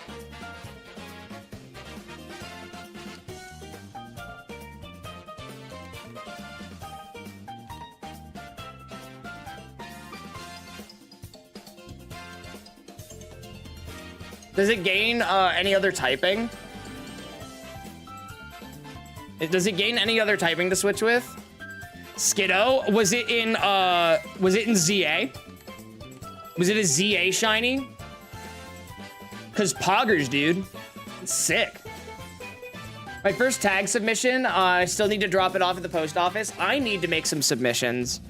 Does it gain any other typing? Does it gain any other typing to switch with? Skiddo, was it in ZA? Was it a ZA shiny? Cause Poggers, dude. It's sick. My first tag submission, I still need to drop it off at the post office. I need to make some submissions.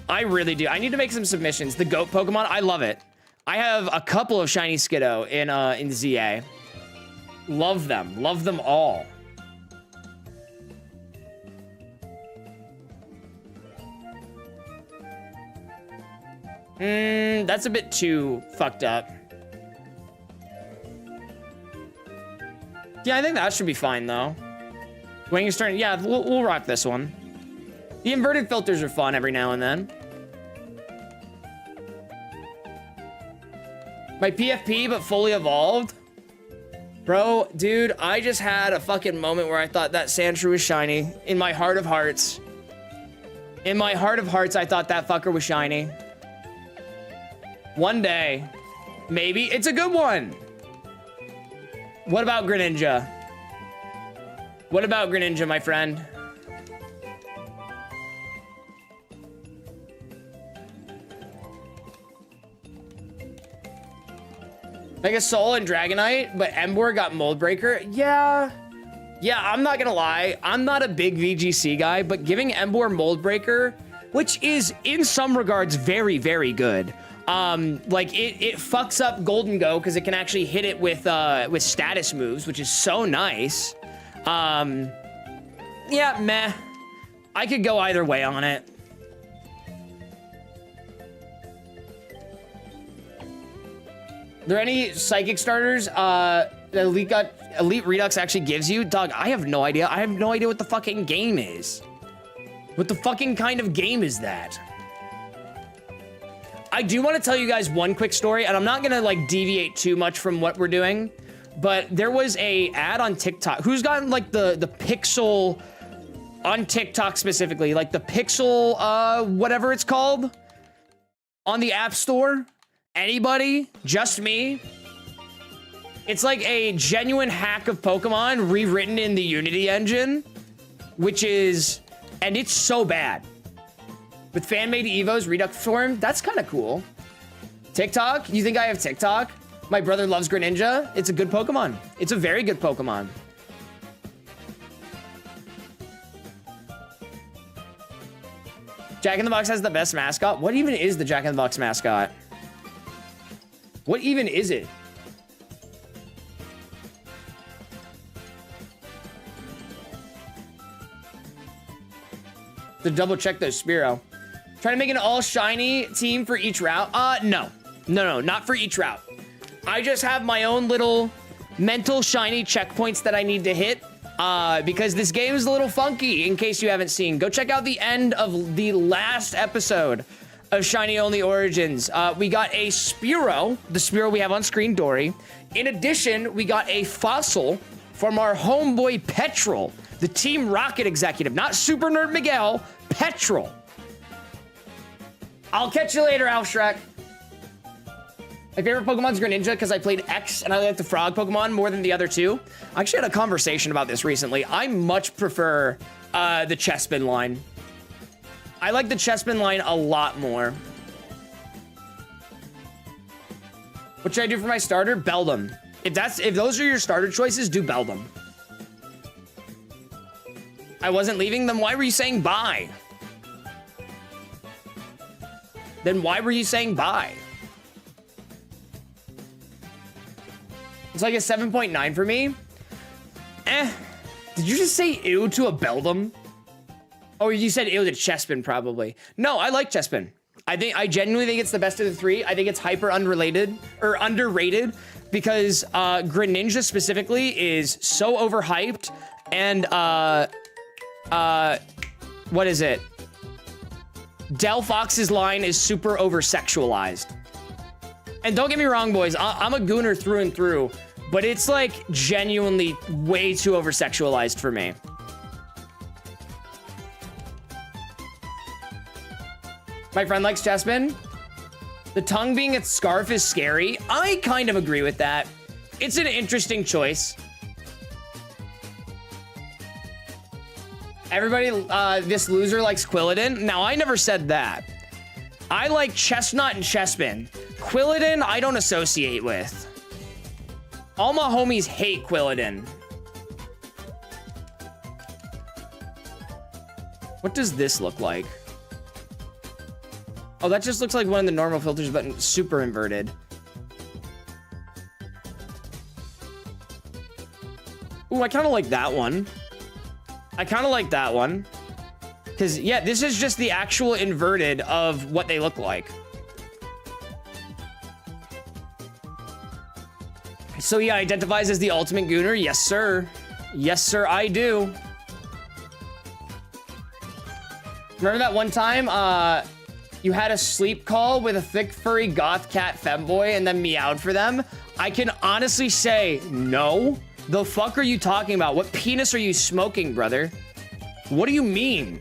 I really do. I need to make some submissions. The goat Pokemon, I love it. I have a couple of shiny Skiddo in ZA. Love them. Love them all. That's a bit too fucked up. Yeah, I think that should be fine, though. When you're starting... Yeah, we'll rock this one. The inverted filters are fun every now and then. My PFP, but fully evolved? Bro, dude, I just had a fucking moment where I thought that Sandshrew was shiny. In my heart of hearts. In my heart of hearts, I thought that fucker was shiny. One day. Maybe. It's a good one. What about Greninja? What about Greninja, my friend? Like a Soul and Dragonite, but Emboar got Mold Breaker. Yeah, I'm not gonna lie. I'm not a big VGC guy, but giving Emboar Mold Breaker, which is in some regards very, very good. Like it fucks up Golden Go because it can actually hit it with status moves, which is so nice. Yeah, meh. I could go either way on it. Are there any psychic starters that Elite Redux actually gives you? Dog, I have no idea. I have no idea what the fucking game is. What the fucking kind of game is that? I do want to tell you guys one quick story, and I'm not gonna like deviate too much from what we're doing, but there was a ad on TikTok. Who's gotten like the Pixel on TikTok specifically, like the Pixel, whatever it's called? on the App Store. Anybody? Just me? It's like a genuine hack of Pokemon rewritten in the Unity engine, which is, and it's so bad. With fan-made Evos, Redux form, that's kind of cool. TikTok? You think I have TikTok? My brother loves Greninja. It's a good Pokemon. It's a very good Pokemon. Jack in the Box has the best mascot. What even is the Jack in the Box mascot? What even is it? To double check those Spearow. Trying to make an all shiny team for each route. No, not for each route. I just have my own little mental shiny checkpoints that I need to hit. Because this game is a little funky, in case you haven't seen. Go check out the end of the last episode of Shiny Only Origins. We got a Spearow, the Spearow we have on screen, Dory. In addition, we got a fossil from our homeboy Petrol, the Team Rocket executive. Not Super Nerd Miguel, Petrol. I'll catch you later, Alf Shrek. My favorite Pokemon's Greninja because I played X and I like the frog Pokemon more than the other two. I actually had a conversation about this recently. I much prefer the Chespin line. I like the Chespin line a lot more. What should I do for my starter? Beldum. If those are your starter choices, do Beldum. I wasn't leaving them. Why were you saying bye? Then why were you saying bye? It's like a 7.9 for me. Did you just say ew to a Beldum? Oh, you said ew to Chespin, probably. No, I like Chespin. I genuinely think it's the best of the three. I think it's hyper underrated because Greninja specifically is so overhyped and what is it? Delphox's line is super over-sexualized. And don't get me wrong, boys, I'm a gooner through and through, but it's like genuinely way too over-sexualized for me. My friend likes Chespin. The tongue being its scarf is scary. I kind of agree with that. It's an interesting choice. Everybody, this loser likes Quilladin. Now, I never said that. I like Chestnut and Chespin. Quilladin, I don't associate with. All my homies hate Quilladin. What does this look like? Oh, that just looks like one of the normal filters, but super inverted. Ooh, I kind of like that one. I kind of like that one. Because, yeah, this is just the actual inverted of what they look like. So, yeah, identifies as the ultimate gooner. Yes, sir. Yes, sir, I do. Remember that one time, you had a sleep call with a thick, furry goth cat femboy and then meowed for them? I can honestly say, no. The fuck are you talking about? What penis are you smoking, brother? What do you mean?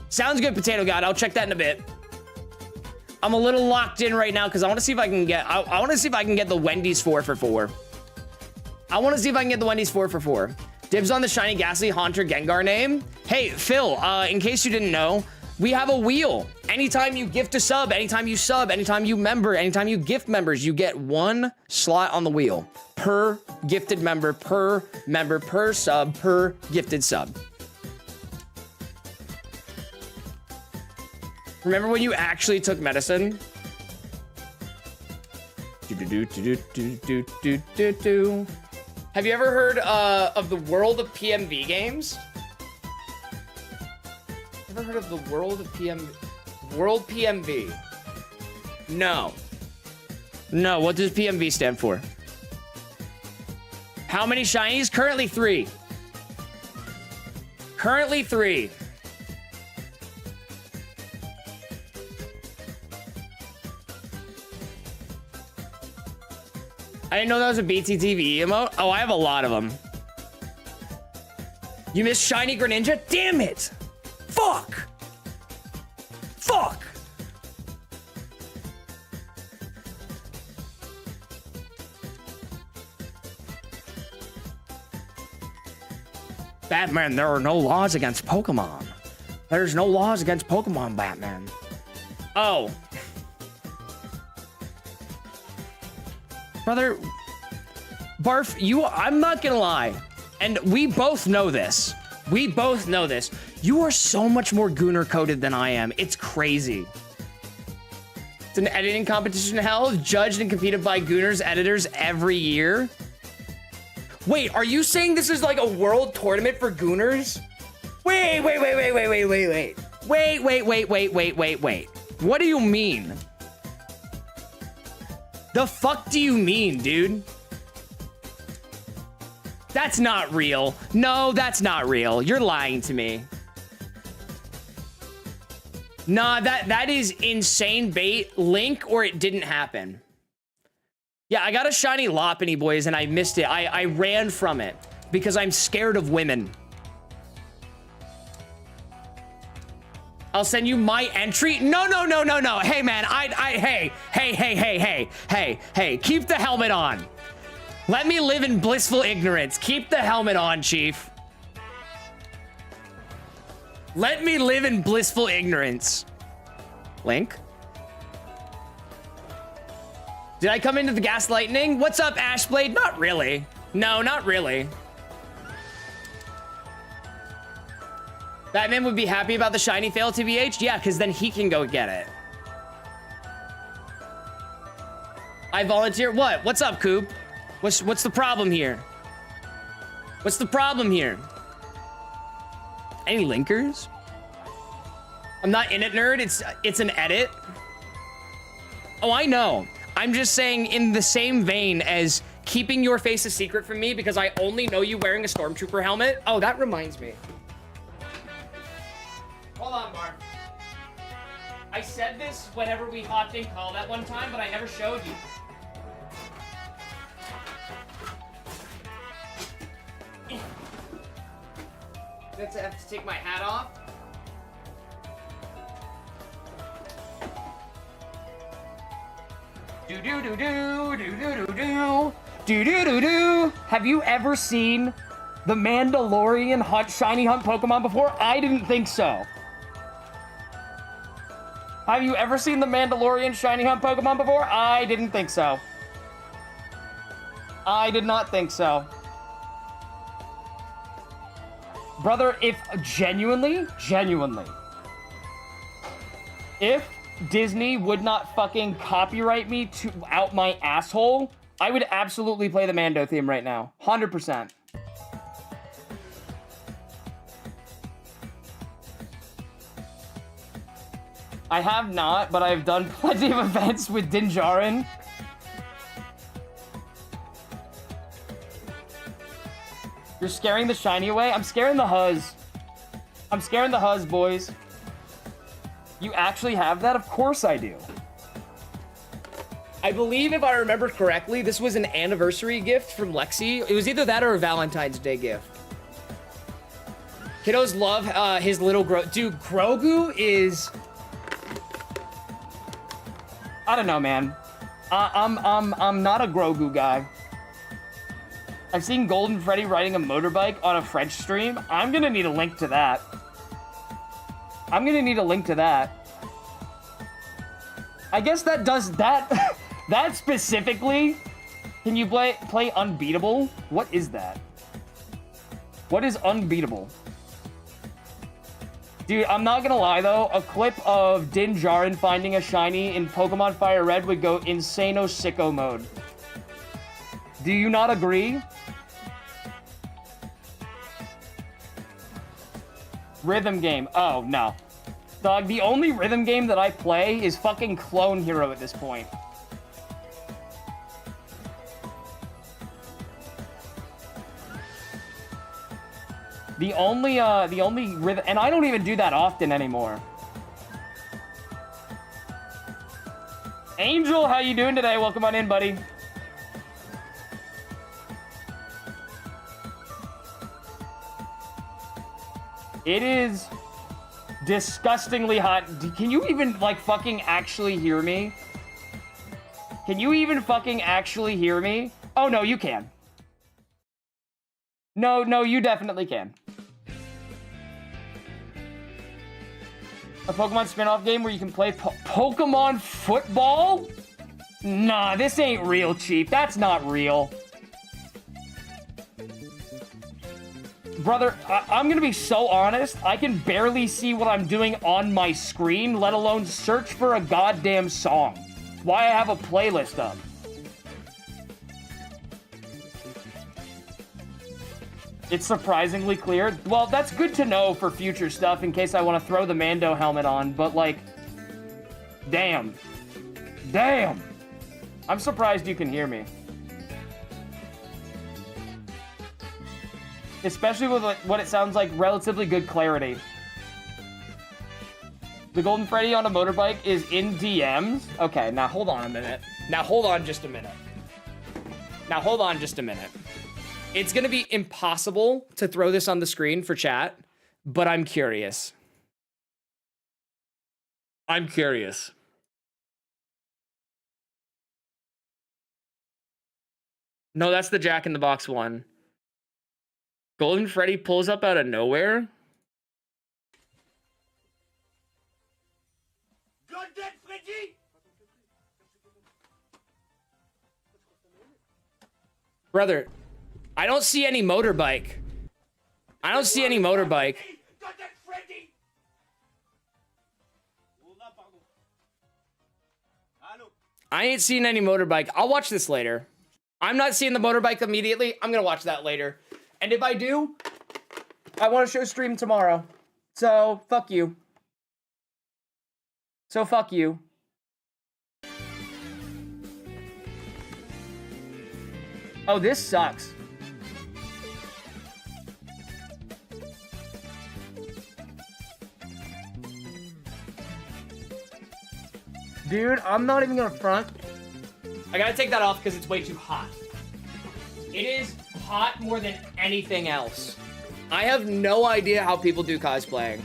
Sounds good, Potato God. I'll check that in a bit. I'm a little locked in right now because I want to see if I can get... I want to see if I can get the Wendy's 4 for 4. I want to see if I can get the Wendy's 4 for 4. Dibs on the shiny Ghastly Haunter Gengar name. Hey, Phil, in case you didn't know, we have a wheel. Anytime you gift a sub, anytime you member, anytime you gift members, you get one slot on the wheel. Per gifted member, per sub, per gifted sub. Remember when you actually took medicine? Have you ever heard of the World of PMV games? Ever heard of the World of World PMV? No. No, what does PMV stand for? How many shinies? Currently 3. Currently 3. I didn't know that was a BTTV emote. Oh, I have a lot of them. You missed Shiny Greninja? Damn it! Fuck! fuck? Batman, there are no laws against Pokemon. There's no laws against Pokemon, Batman. Oh. Brother, Barf, I'm not gonna lie. And we both know this. We both know this. You are so much more Gooner coded than I am. It's crazy. It's an editing competition held, judged and competed by Gooners editors every year. Wait, are you saying this is like a world tournament for Gooners? Wait. Wait. What do you mean? The fuck do you mean, dude? That's not real. No, that's not real. You're lying to me. Nah, that is insane bait. Link or it didn't happen. Yeah, I got a shiny Lopunny, boys, and I missed it. I ran from it because I'm scared of women. I'll send you my entry. No. Hey, man, hey, keep the helmet on. Let me live in blissful ignorance. Keep the helmet on, Chief. Let me live in blissful ignorance. Link? Did I come into the gas lightning? What's up, Ashblade? Not really. No, not really. Batman would be happy about the shiny fail, TBH? Yeah, because then he can go get it. I volunteer. What? What's up, Coop? What's the problem here? What's the problem here? Any linkers? I'm not in it, nerd. It's an edit. Oh, I know. I'm just saying in the same vein as keeping your face a secret from me because I only know you wearing a Stormtrooper helmet. Oh, that reminds me. Hold on, Mark. I said this whenever we hopped in call that one time, but I never showed you. I have to take my hat off. Do. Have you ever seen the Mandalorian shiny hunt Pokemon before? I didn't think so. Have you ever seen the Mandalorian shiny hunt Pokemon before? I didn't think so. I did not think so. Brother, if genuinely, if Disney would not fucking copyright me out my asshole, I would absolutely play the Mando theme right now. 100%. I have not, but I've done plenty of events with Din Djarin. You're scaring the shiny away? I'm scaring the Huzz. I'm scaring the Huzz, boys. You actually have that? Of course I do. I believe, if I remember correctly, this was an anniversary gift from Lexi. It was either that or a Valentine's Day gift. Kiddos love his little Dude, Grogu is... I don't know, man. I'm not a Grogu guy. I've seen Golden Freddy riding a motorbike on a French stream. I'm gonna need a link to that. I guess that does that. That specifically. Can you play Unbeatable? What is that? What is Unbeatable? Dude, I'm not gonna lie though. A clip of Din Djarin finding a shiny in Pokemon Fire Red would go insano sicko mode. Do you not agree? Rhythm game. Oh, no. Dog, the only rhythm game that I play is fucking Clone Hero at this point. The only rhythm... And I don't even do that often anymore. Angel, how you doing today? Welcome on in, buddy. It is Disgustingly hot. Can you even, like, fucking actually hear me? Can you even fucking actually hear me? Oh, no, you can. No, you definitely can. A Pokemon spin-off game where you can play Pokemon football? Nah, this ain't real, cheap. That's not real. Brother, I'm gonna be so honest. I can barely see what I'm doing on my screen, let alone search for a goddamn song. Why I have a playlist up. It's surprisingly clear. Well, that's good to know for future stuff in case I want to throw the Mando helmet on, but like, damn. Damn. I'm surprised you can hear me. Especially with what it sounds like relatively good clarity. The Golden Freddy on a motorbike is in DMs? Okay, now hold on a minute. Now hold on just a minute. It's gonna be impossible to throw this on the screen for chat, but I'm curious. No, that's the Jack in the Box one. Golden Freddy pulls up out of nowhere? Golden Freddy! Brother, I don't see any motorbike. Golden Freddy! I ain't seen any motorbike. I'll watch this later. I'm not seeing the motorbike immediately. I'm gonna watch that later. And if I do, I want to show stream tomorrow. So, fuck you. Oh, this sucks. Dude, I'm not even gonna front. I gotta take that off because it's way too hot. It is hot more than anything else. I have no idea how people do cosplaying.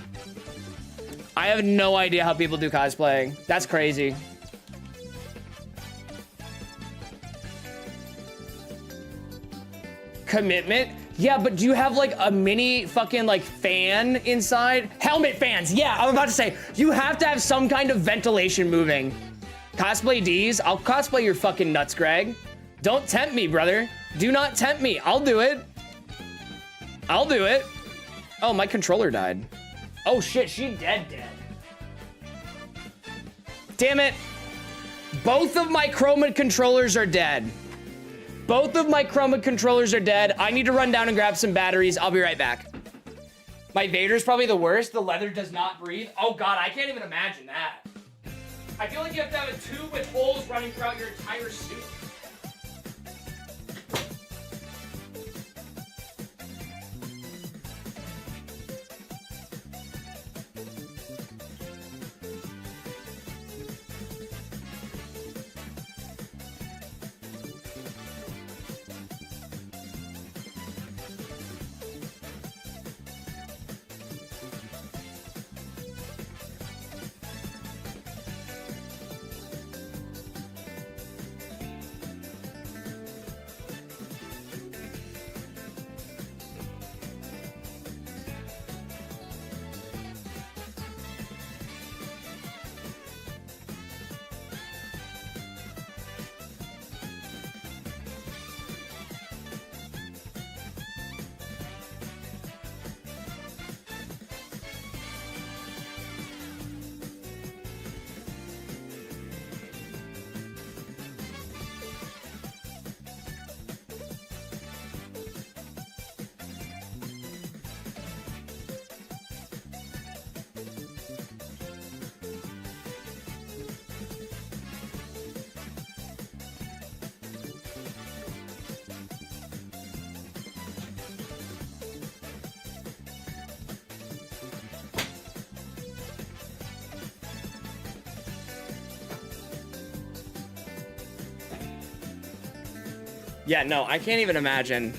That's crazy. Commitment? Yeah, but do you have like a mini fucking like fan inside? Helmet fans, yeah, I was about to say, you have to have some kind of ventilation moving. Cosplay D's? I'll cosplay your fucking nuts, Greg. Don't tempt me, brother. Do not tempt me. I'll do it. Oh, my controller died. Oh shit, she dead. Damn it. Both of my Chroma controllers are dead. I need to run down and grab some batteries. I'll be right back. My Vader's probably the worst. The leather does not breathe. Oh god, I can't even imagine that. I feel like you have to have a tube with holes running throughout your entire suit. Yeah, no, I can't even imagine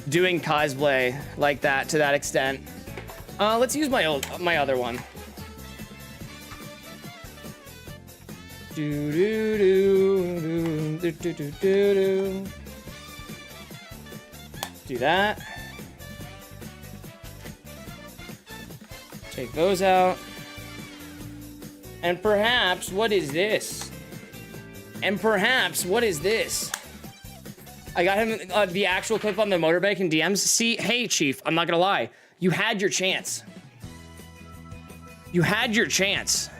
doing cosplay like that to that extent. Let's use my other one. Do do do do do do do do. Do that. Take those out. And perhaps, what is this? And perhaps, what is this? I got him the actual clip on the motorbike in DMs. See, hey, Chief, I'm not gonna lie. You had your chance. You had your chance.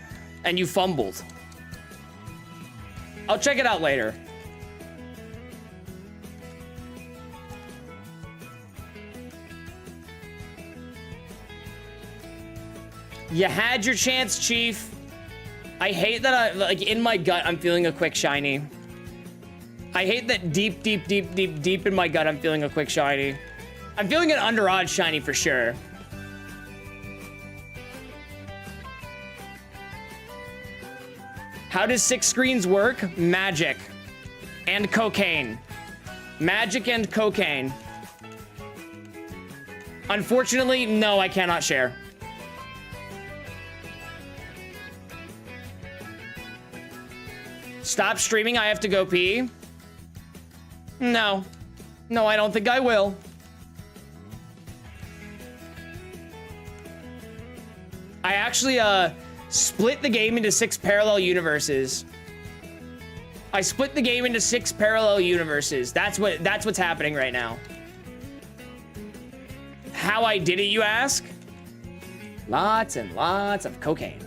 And you fumbled. I'll check it out later. You had your chance, Chief. I hate that like, in my gut, I'm feeling a quick shiny. I hate that deep in my gut, I'm feeling a quick shiny. I'm feeling an under odds shiny for sure. How does 6 screens work? Magic and cocaine. Magic and cocaine. Unfortunately, no, I cannot share. Stop streaming, I have to go pee. No. No, I don't think I will. I actually, split the game into 6 parallel universes. I split the game into 6 parallel universes. That's what's happening right now. How I did it, you ask? Lots and lots of cocaine.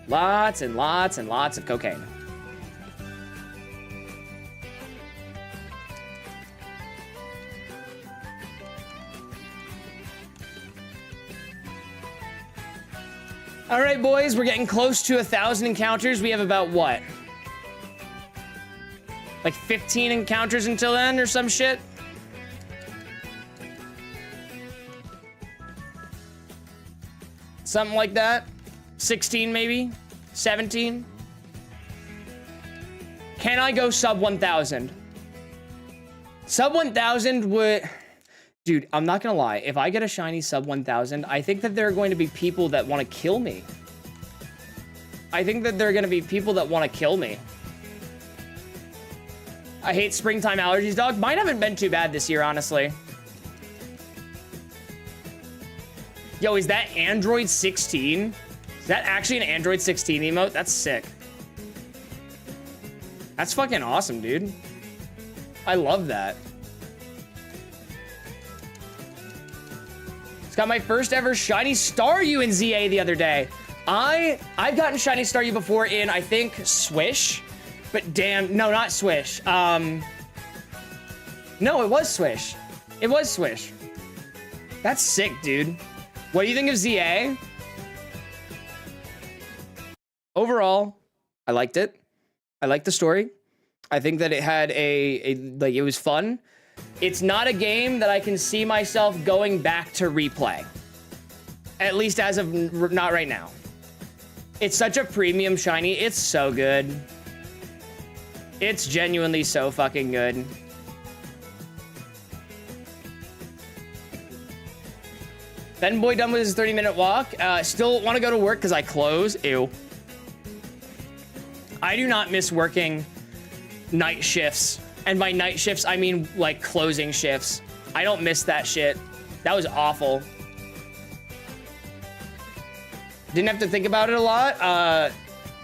Lots and lots and lots of cocaine. All right, boys, we're getting close to 1,000 encounters. We have about what? Like 15 encounters until then or some shit? Something like that. 16 maybe? 17? Can I go sub 1,000? Sub 1,000 would... Dude, I'm not gonna lie. If I get a shiny sub 1,000, I think that there are going to be people that want to kill me. I think that there are gonna be people that want to kill me. I hate springtime allergies, dog. Mine haven't been too bad this year, honestly. Yo, is that Android 16? Is that actually an Android 16 emote? That's sick. That's fucking awesome, dude. I love that. Got my first ever shiny Staryu in ZA the other day. I've gotten shiny Staryu before in, I think, Swish, but damn, no, not Swish. No, it was Swish. It was Swish. That's sick, dude. What do you think of ZA? Overall, I liked it. I liked the story. I think that it had like, it was fun. It's not a game that I can see myself going back to replay. At least as of not right now. It's such a premium shiny. It's so good. It's genuinely so fucking good. Ben Boy done with his 30-minute walk. Still want to go to work because I close. Ew. I do not miss working night shifts. And by night shifts, I mean, like, closing shifts. I don't miss that shit. That was awful. Didn't have to think about it a lot.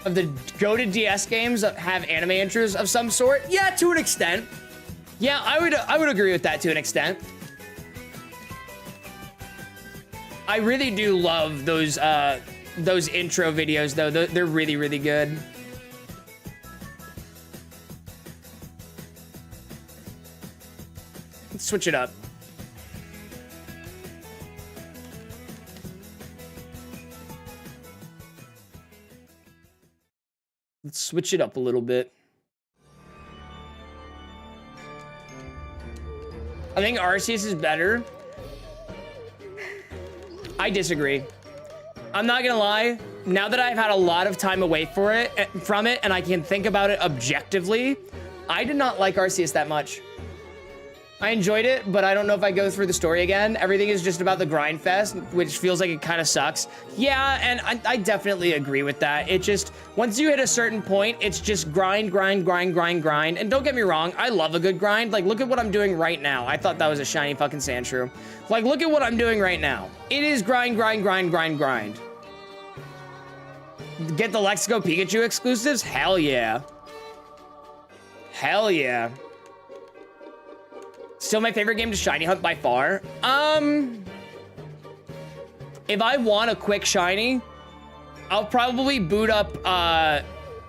Of the goated DS games that have anime intros of some sort? Yeah, to an extent. Yeah, I would agree with that to an extent. I really do love those intro videos, though. They're really, really good. Let's switch it up. Let's switch it up a little bit. I think Arceus is better. I disagree. I'm not gonna lie. Now that I've had a lot of time away from it, and I can think about it objectively, I did not like Arceus that much. I enjoyed it, but I don't know if I go through the story again. Everything is just about the grind fest, which feels like it kind of sucks. Yeah, and I definitely agree with that. It just, once you hit a certain point, it's just grind, grind, grind, grind, grind. And don't get me wrong, I love a good grind. Like, look at what I'm doing right now. I thought that was a shiny fucking Sandshrew. Like, look at what I'm doing right now. It is grind, grind, grind, grind, grind. Get the Lexico Pikachu exclusives? Hell yeah. Hell yeah. Still my favorite game to shiny hunt by far. If I want a quick shiny, I'll probably boot up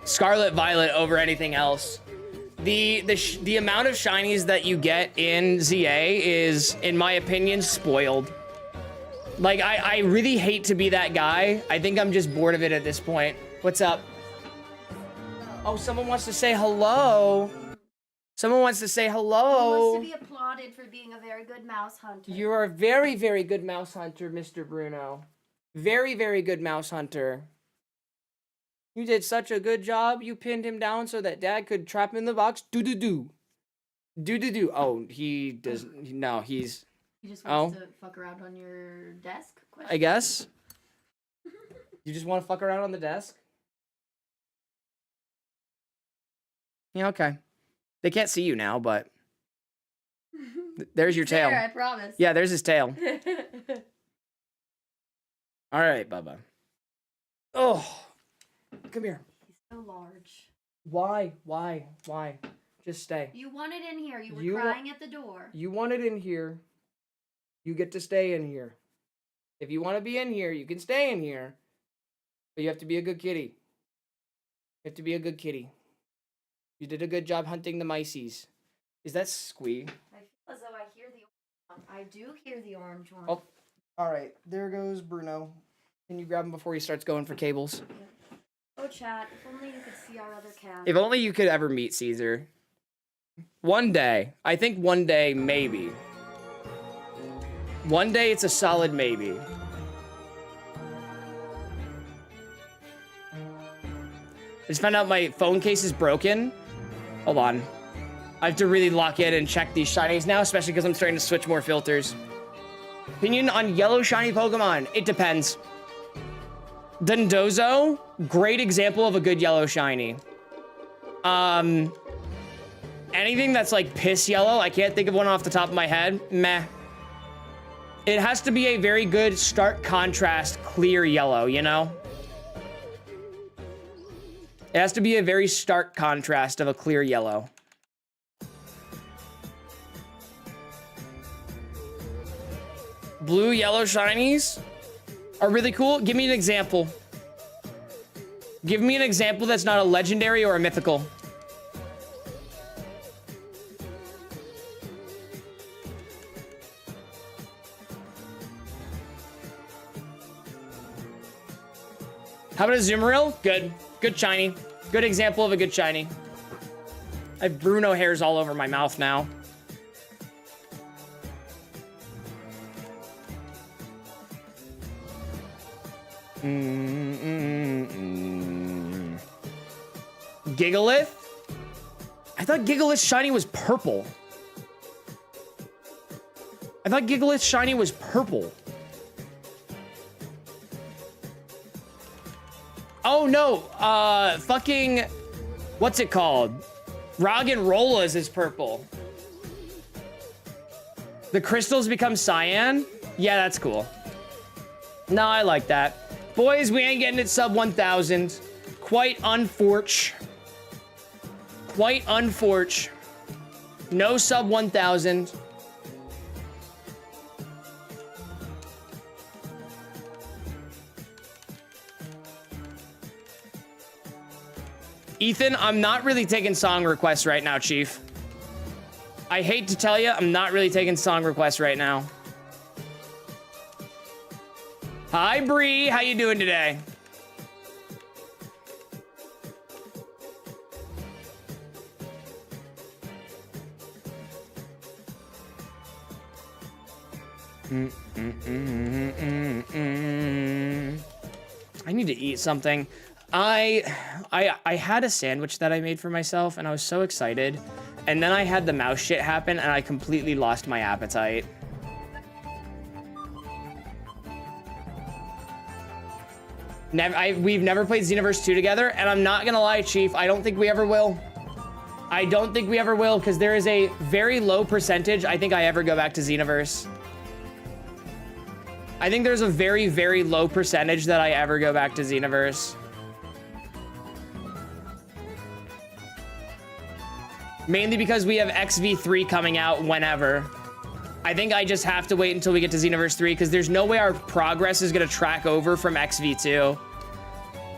Scarlet Violet over anything else. The amount of shinies that you get in ZA is, in my opinion, spoiled. Like, I really hate to be that guy. I think I'm just bored of it at this point. What's up? Oh, someone wants to say hello. Someone wants to say hello. He wants to be applauded for being a very good mouse hunter. You are a very, very good mouse hunter, Mr. Bruno. Very, very good mouse hunter. You did such a good job. You pinned him down so that Dad could trap him in the box. Do-do-do. Do-do-do. Oh, he doesn't. No, he's... He just wants to fuck around on your desk? I guess. You just want to fuck around on the desk? Yeah, okay. They can't see you now, but there's your tail. There, I promise. Yeah, there's his tail. All right, Bubba. Oh, come here. He's so large. Why? Just stay. You wanted in here. You were crying at the door. You want it in here. You get to stay in here. If you want to be in here, you can stay in here. But you have to be a good kitty. You have to be a good kitty. You did a good job hunting the mices. Is that Squee? I feel as though I hear the orange one. I do hear the orange one. Oh, all right. There goes Bruno. Can you grab him before he starts going for cables? Yeah. Oh, chat. If only you could see our other cat. If only you could ever meet Caesar. One day. I think one day, maybe. One day, it's a solid maybe. I just found out my phone case is broken. Hold on. I have to really lock in and check these shinies now, especially because I'm starting to switch more filters. Opinion on yellow shiny Pokemon? It depends. Dondozo, great example of a good yellow shiny. Anything that's like piss yellow, I can't think of one off the top of my head. Meh. It has to be a very good stark contrast, clear yellow, you know? It has to be a very stark contrast of a clear yellow. Blue, yellow shinies are really cool. Give me an example. Give me an example that's not a legendary or a mythical. How about a Zoomeril? Good. Good shiny. Good example of a good shiny. I have Bruno hairs all over my mouth now. Gigalith? I thought Gigalith's shiny was purple. I thought Gigalith's shiny was purple. Oh no, fucking, what's it called? Roggenrola's is purple. The crystals become cyan? Yeah, that's cool. No, I like that. Boys, we ain't getting it sub 1,000. Quite unfortunate. Quite unfortunate. No sub 1,000. Ethan, I'm not really taking song requests right now, Chief. I hate to tell you, I'm not really taking song requests right now. Hi, Bree. How you doing today? I need to eat something. I had a sandwich that I made for myself, and I was so excited. And then I had the mouse shit happen, and I completely lost my appetite. We've never played Xenoverse 2 together, and I'm not gonna lie, Chief, I don't think we ever will. I don't think we ever will, because there is a very low percentage I think I ever go back to Xenoverse. I think there's a very, very low percentage that I ever go back to Xenoverse. Mainly because we have XV3 coming out whenever. I think I just have to wait until we get to Xenoverse 3, because there's no way our progress is going to track over from XV2.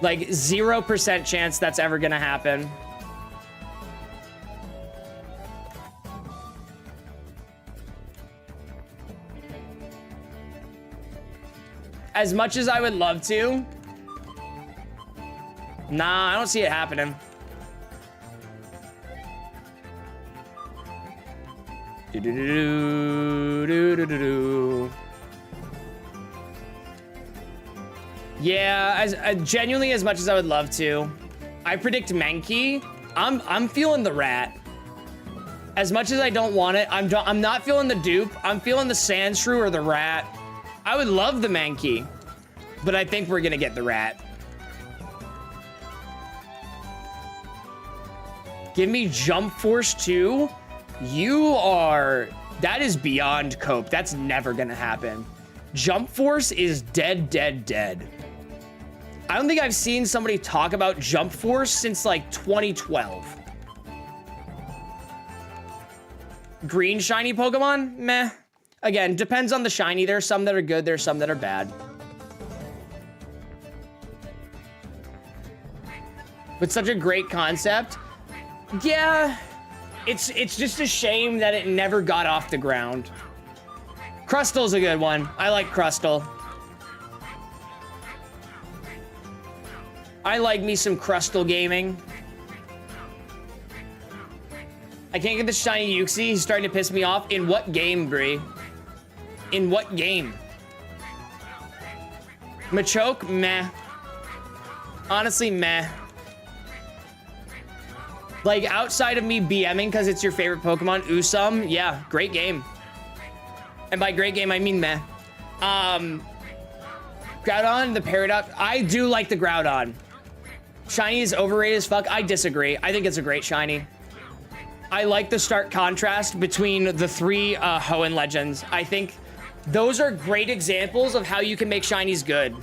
Like, 0% chance that's ever going to happen. As much as I would love to, nah, I don't see it happening. Yeah, as genuinely as much as I would love to, I predict Mankey. I'm feeling the rat. As much as I don't want it, I'm not feeling the dupe. I'm feeling the Sandshrew or the rat. I would love the Mankey, but I think we're gonna get the rat. Give me Jump Force 2. That is beyond cope. That's never gonna happen. Jump Force is dead, dead, dead. I don't think I've seen somebody talk about Jump Force since like 2012. Green shiny Pokemon? Meh. Again, depends on the shiny. There's some that are good, there's some that are bad. But such a great concept. Yeah, it's just a shame that it never got off the ground. Crustal's a good one. I like Crustal. I like me some Crustal gaming. I can't get the shiny Uxie. He's starting to piss me off. In what game, Bree? In what game? Machoke? Meh. Honestly, meh. Like, outside of me BMing because it's your favorite Pokemon, Usum, yeah, great game. And by great game, I mean meh. Groudon, the Paradox, I do like the Groudon. Shiny is overrated as fuck. I disagree. I think it's a great shiny. I like the stark contrast between the three Hoenn legends. I think those are great examples of how you can make shinies good.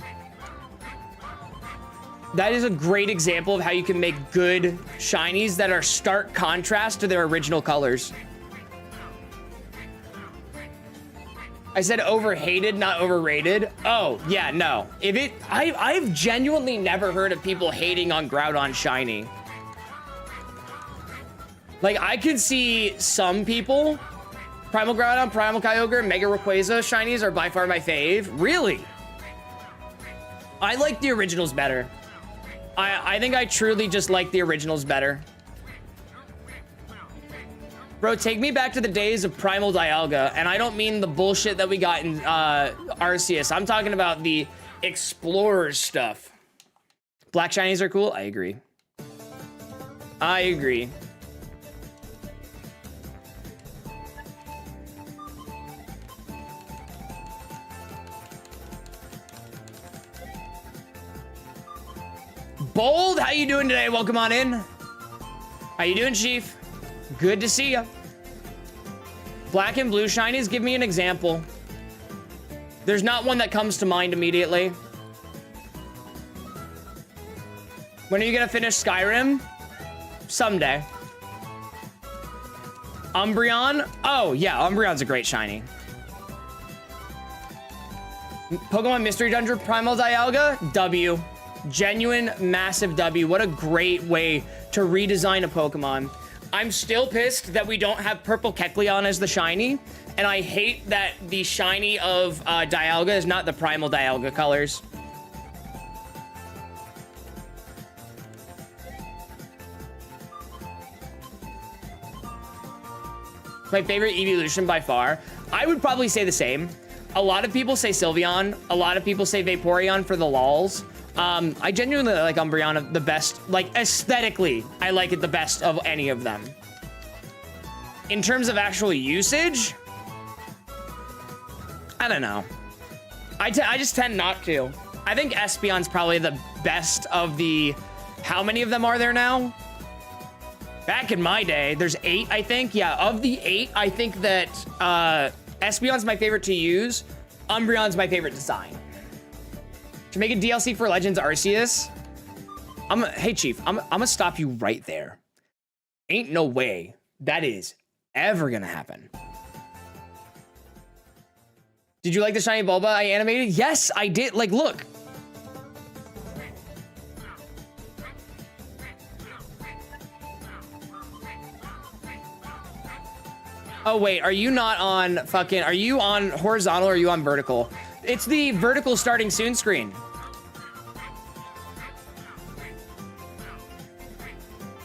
That is a great example of how you can make good shinies that are stark contrast to their original colors. I said overhated, not overrated. Oh, yeah, no. I've genuinely never heard of people hating on Groudon shiny. Like, I could see some people. Primal Groudon, Primal Kyogre, Mega Rayquaza shinies are by far my fave. Really? I like the originals better. I think I truly just like the originals better. Bro, take me back to the days of Primal Dialga, and I don't mean the bullshit that we got in Arceus. I'm talking about the Explorers stuff. Black shinies are cool? I agree. I agree. Bold, how you doing today? Welcome on in. How you doing, Chief? Good to see ya. Black and blue shinies, give me an example. There's not one that comes to mind immediately. When are you gonna finish Skyrim? Someday. Umbreon? Oh, yeah, Umbreon's a great shiny. Pokemon Mystery Dungeon Primal Dialga? W. Genuine, massive W. What a great way to redesign a Pokemon. I'm still pissed that we don't have Purple Kecleon as the shiny, and I hate that the shiny of Dialga is not the Primal Dialga colors. My favorite evolution by far. I would probably say the same. A lot of people say Sylveon. A lot of people say Vaporeon for the lols. I genuinely like Umbreon the best. Like, aesthetically, I like it the best of any of them. in terms of actual usage, I don't know. I just tend not to. I think Espeon's probably the best of the... How many of them are there now? Back in my day, there's 8, I think. Yeah, of the 8, I think that Espeon's my favorite to use. Umbreon's my favorite design. To make a DLC for Legends Arceus, hey, Chief, I'm gonna stop you right there. Ain't no way that is ever gonna happen. Did you like the shiny Bulba I animated? Yes, I did. Like, look. Oh, wait, are you not on fucking... Are you on horizontal or are you on vertical? It's the vertical starting soon screen.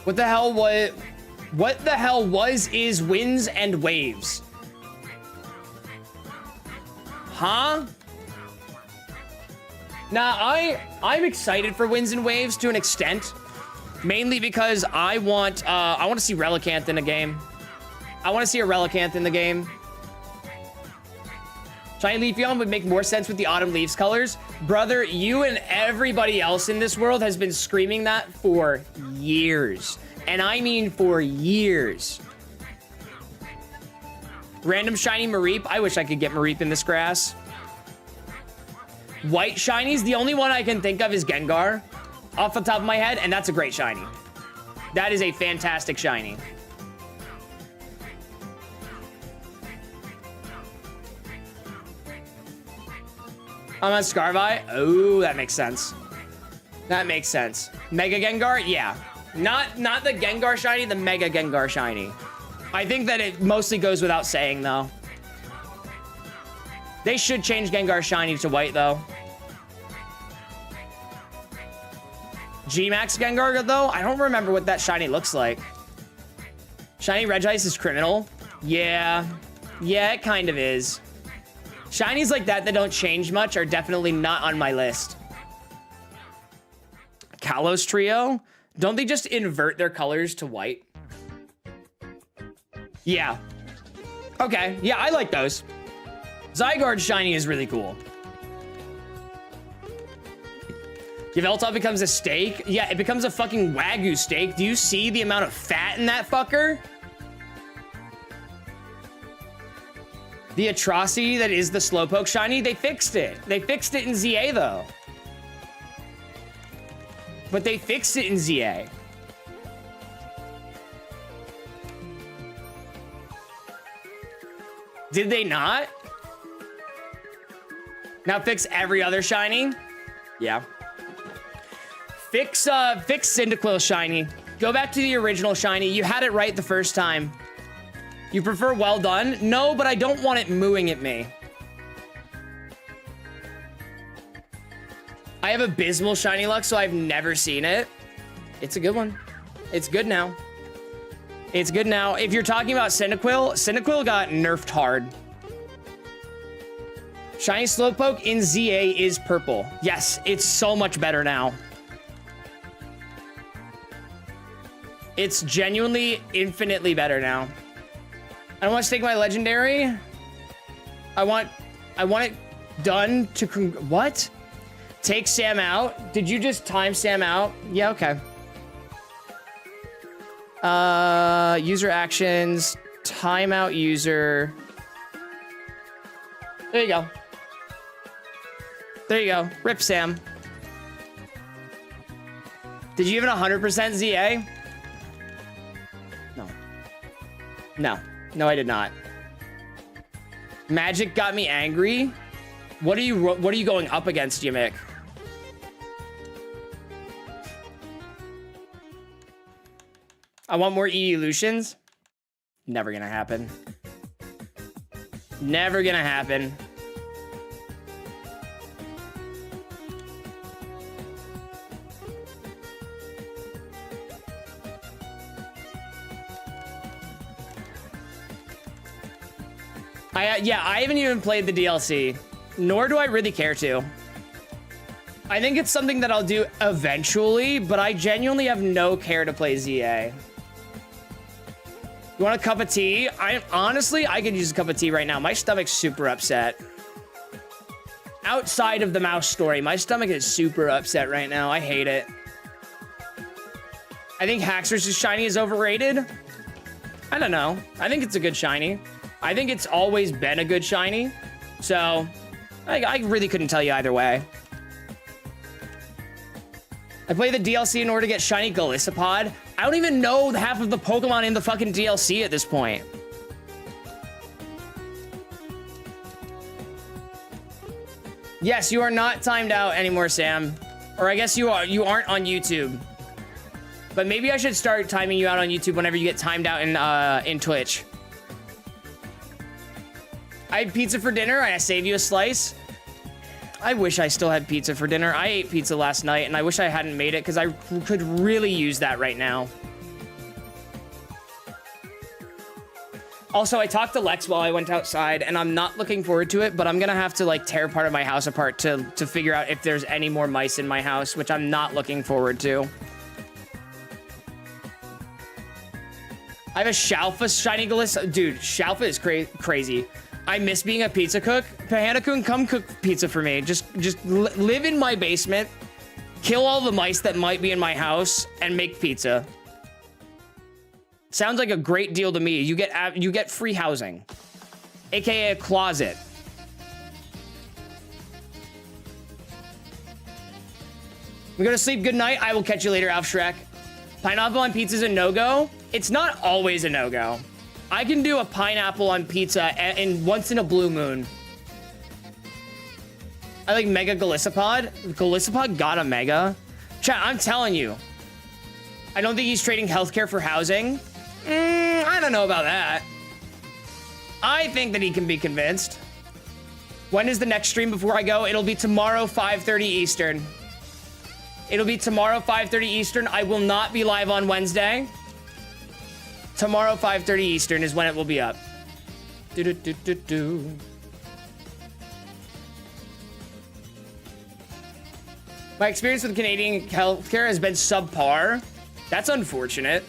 What the hell was is winds and waves? Huh? Nah, I'm excited for winds and waves to an extent. Mainly because I want to see Relicanth in a game. I want to see a Relicanth in the game. Shiny Leafeon would make more sense with the autumn leaves colors. Brother, you and everybody else in this world has been screaming that for years. And I mean for years. Random shiny Mareep. I wish I could get Mareep in this grass. White shinies. The only one I can think of is Gengar off the top of my head. And that's a great shiny. That is a fantastic shiny. I'm on Scarvi. Oh, that makes sense. That makes sense. Mega Gengar? Yeah. Not the Gengar shiny, the Mega Gengar shiny. I think that it mostly goes without saying, though. They should change Gengar shiny to white, though. G-Max Gengar, though? I don't remember what that shiny looks like. Shiny Regice is criminal? Yeah. Yeah, it kind of is. Shinies like that don't change much are definitely not on my list. Kalos Trio? Don't they just invert their colors to white? Yeah. Okay, yeah, I like those. Zygarde shiny is really cool. Yveltal becomes a steak? Yeah, it becomes a fucking Wagyu steak. Do you see the amount of fat in that fucker? The atrocity that is the Slowpoke shiny, they fixed it. They fixed it in ZA, though. But they fixed it in ZA. Did they not? Now fix every other shiny? Yeah. Fix Cyndaquil shiny. Go back to the original shiny. You had it right the first time. You prefer well done? No, but I don't want it mooing at me. I have Abysmal Shiny Luck, so I've never seen it. It's a good one. It's good now. It's good now. If you're talking about Cyndaquil, Cyndaquil got nerfed hard. Shiny Slowpoke in ZA is purple. Yes, it's so much better now. It's genuinely infinitely better now. I don't want to stake my legendary. I want it done to what? Take Sam out. Did you just time Sam out? Yeah, okay. User actions, timeout user. There you go. There you go. Rip Sam. Did you even 100% ZA? No. No. No, I did not. Magic got me angry. What are you going up against, Yimmick? I want more evolutions. Never gonna happen. Never gonna happen. Yeah, I haven't even played the DLC, nor do I really care to. I think it's something that I'll do eventually, but I genuinely have no care to play ZA. You want a cup of tea? Honestly, I could use a cup of tea right now. My stomach's super upset. Outside of the mouse story, my stomach is super upset right now. I hate it. I think Hacks vs. Shiny is overrated. I don't know. I think it's a good shiny. I think it's always been a good shiny. So, I really couldn't tell you either way. I play the DLC in order to get shiny Golisopod. I don't even know half of the Pokemon in the fucking DLC at this point. Yes, you are not timed out anymore, Sam. Or I guess you aren't on YouTube. But maybe I should start timing you out on YouTube whenever you get timed out in Twitch. I had pizza for dinner. I saved you a slice. I wish I still had pizza for dinner. I ate pizza last night, and I wish I hadn't made it because I could really use that right now. Also, I talked to Lex while I went outside, and I'm not looking forward to it, but I'm gonna have to like tear part of my house apart to figure out if there's any more mice in my house, which I'm not looking forward to. I have a Shalfa shiny Galissa. Dude, Shalfa is crazy. I miss being a pizza cook. Pahana-kun, come cook pizza for me. Just live in my basement, kill all the mice that might be in my house, and make pizza. Sounds like a great deal to me. You get free housing, aka a closet. We go to sleep. Good night. I will catch you later, Alf Shrek. Pineapple on pizza is a no-go. It's not always a no-go. I can do a pineapple on pizza once in a blue moon. I like Mega Golisopod. Golisopod got a Mega. Chat, I'm telling you. I don't think he's trading healthcare for housing. I don't know about that. I think that he can be convinced. When is the next stream before I go? It'll be tomorrow, 5:30 Eastern. It'll be tomorrow, 5:30 Eastern. I will not be live on Wednesday. Tomorrow, 5:30 Eastern is when it will be up. My experience with Canadian healthcare has been subpar. That's unfortunate.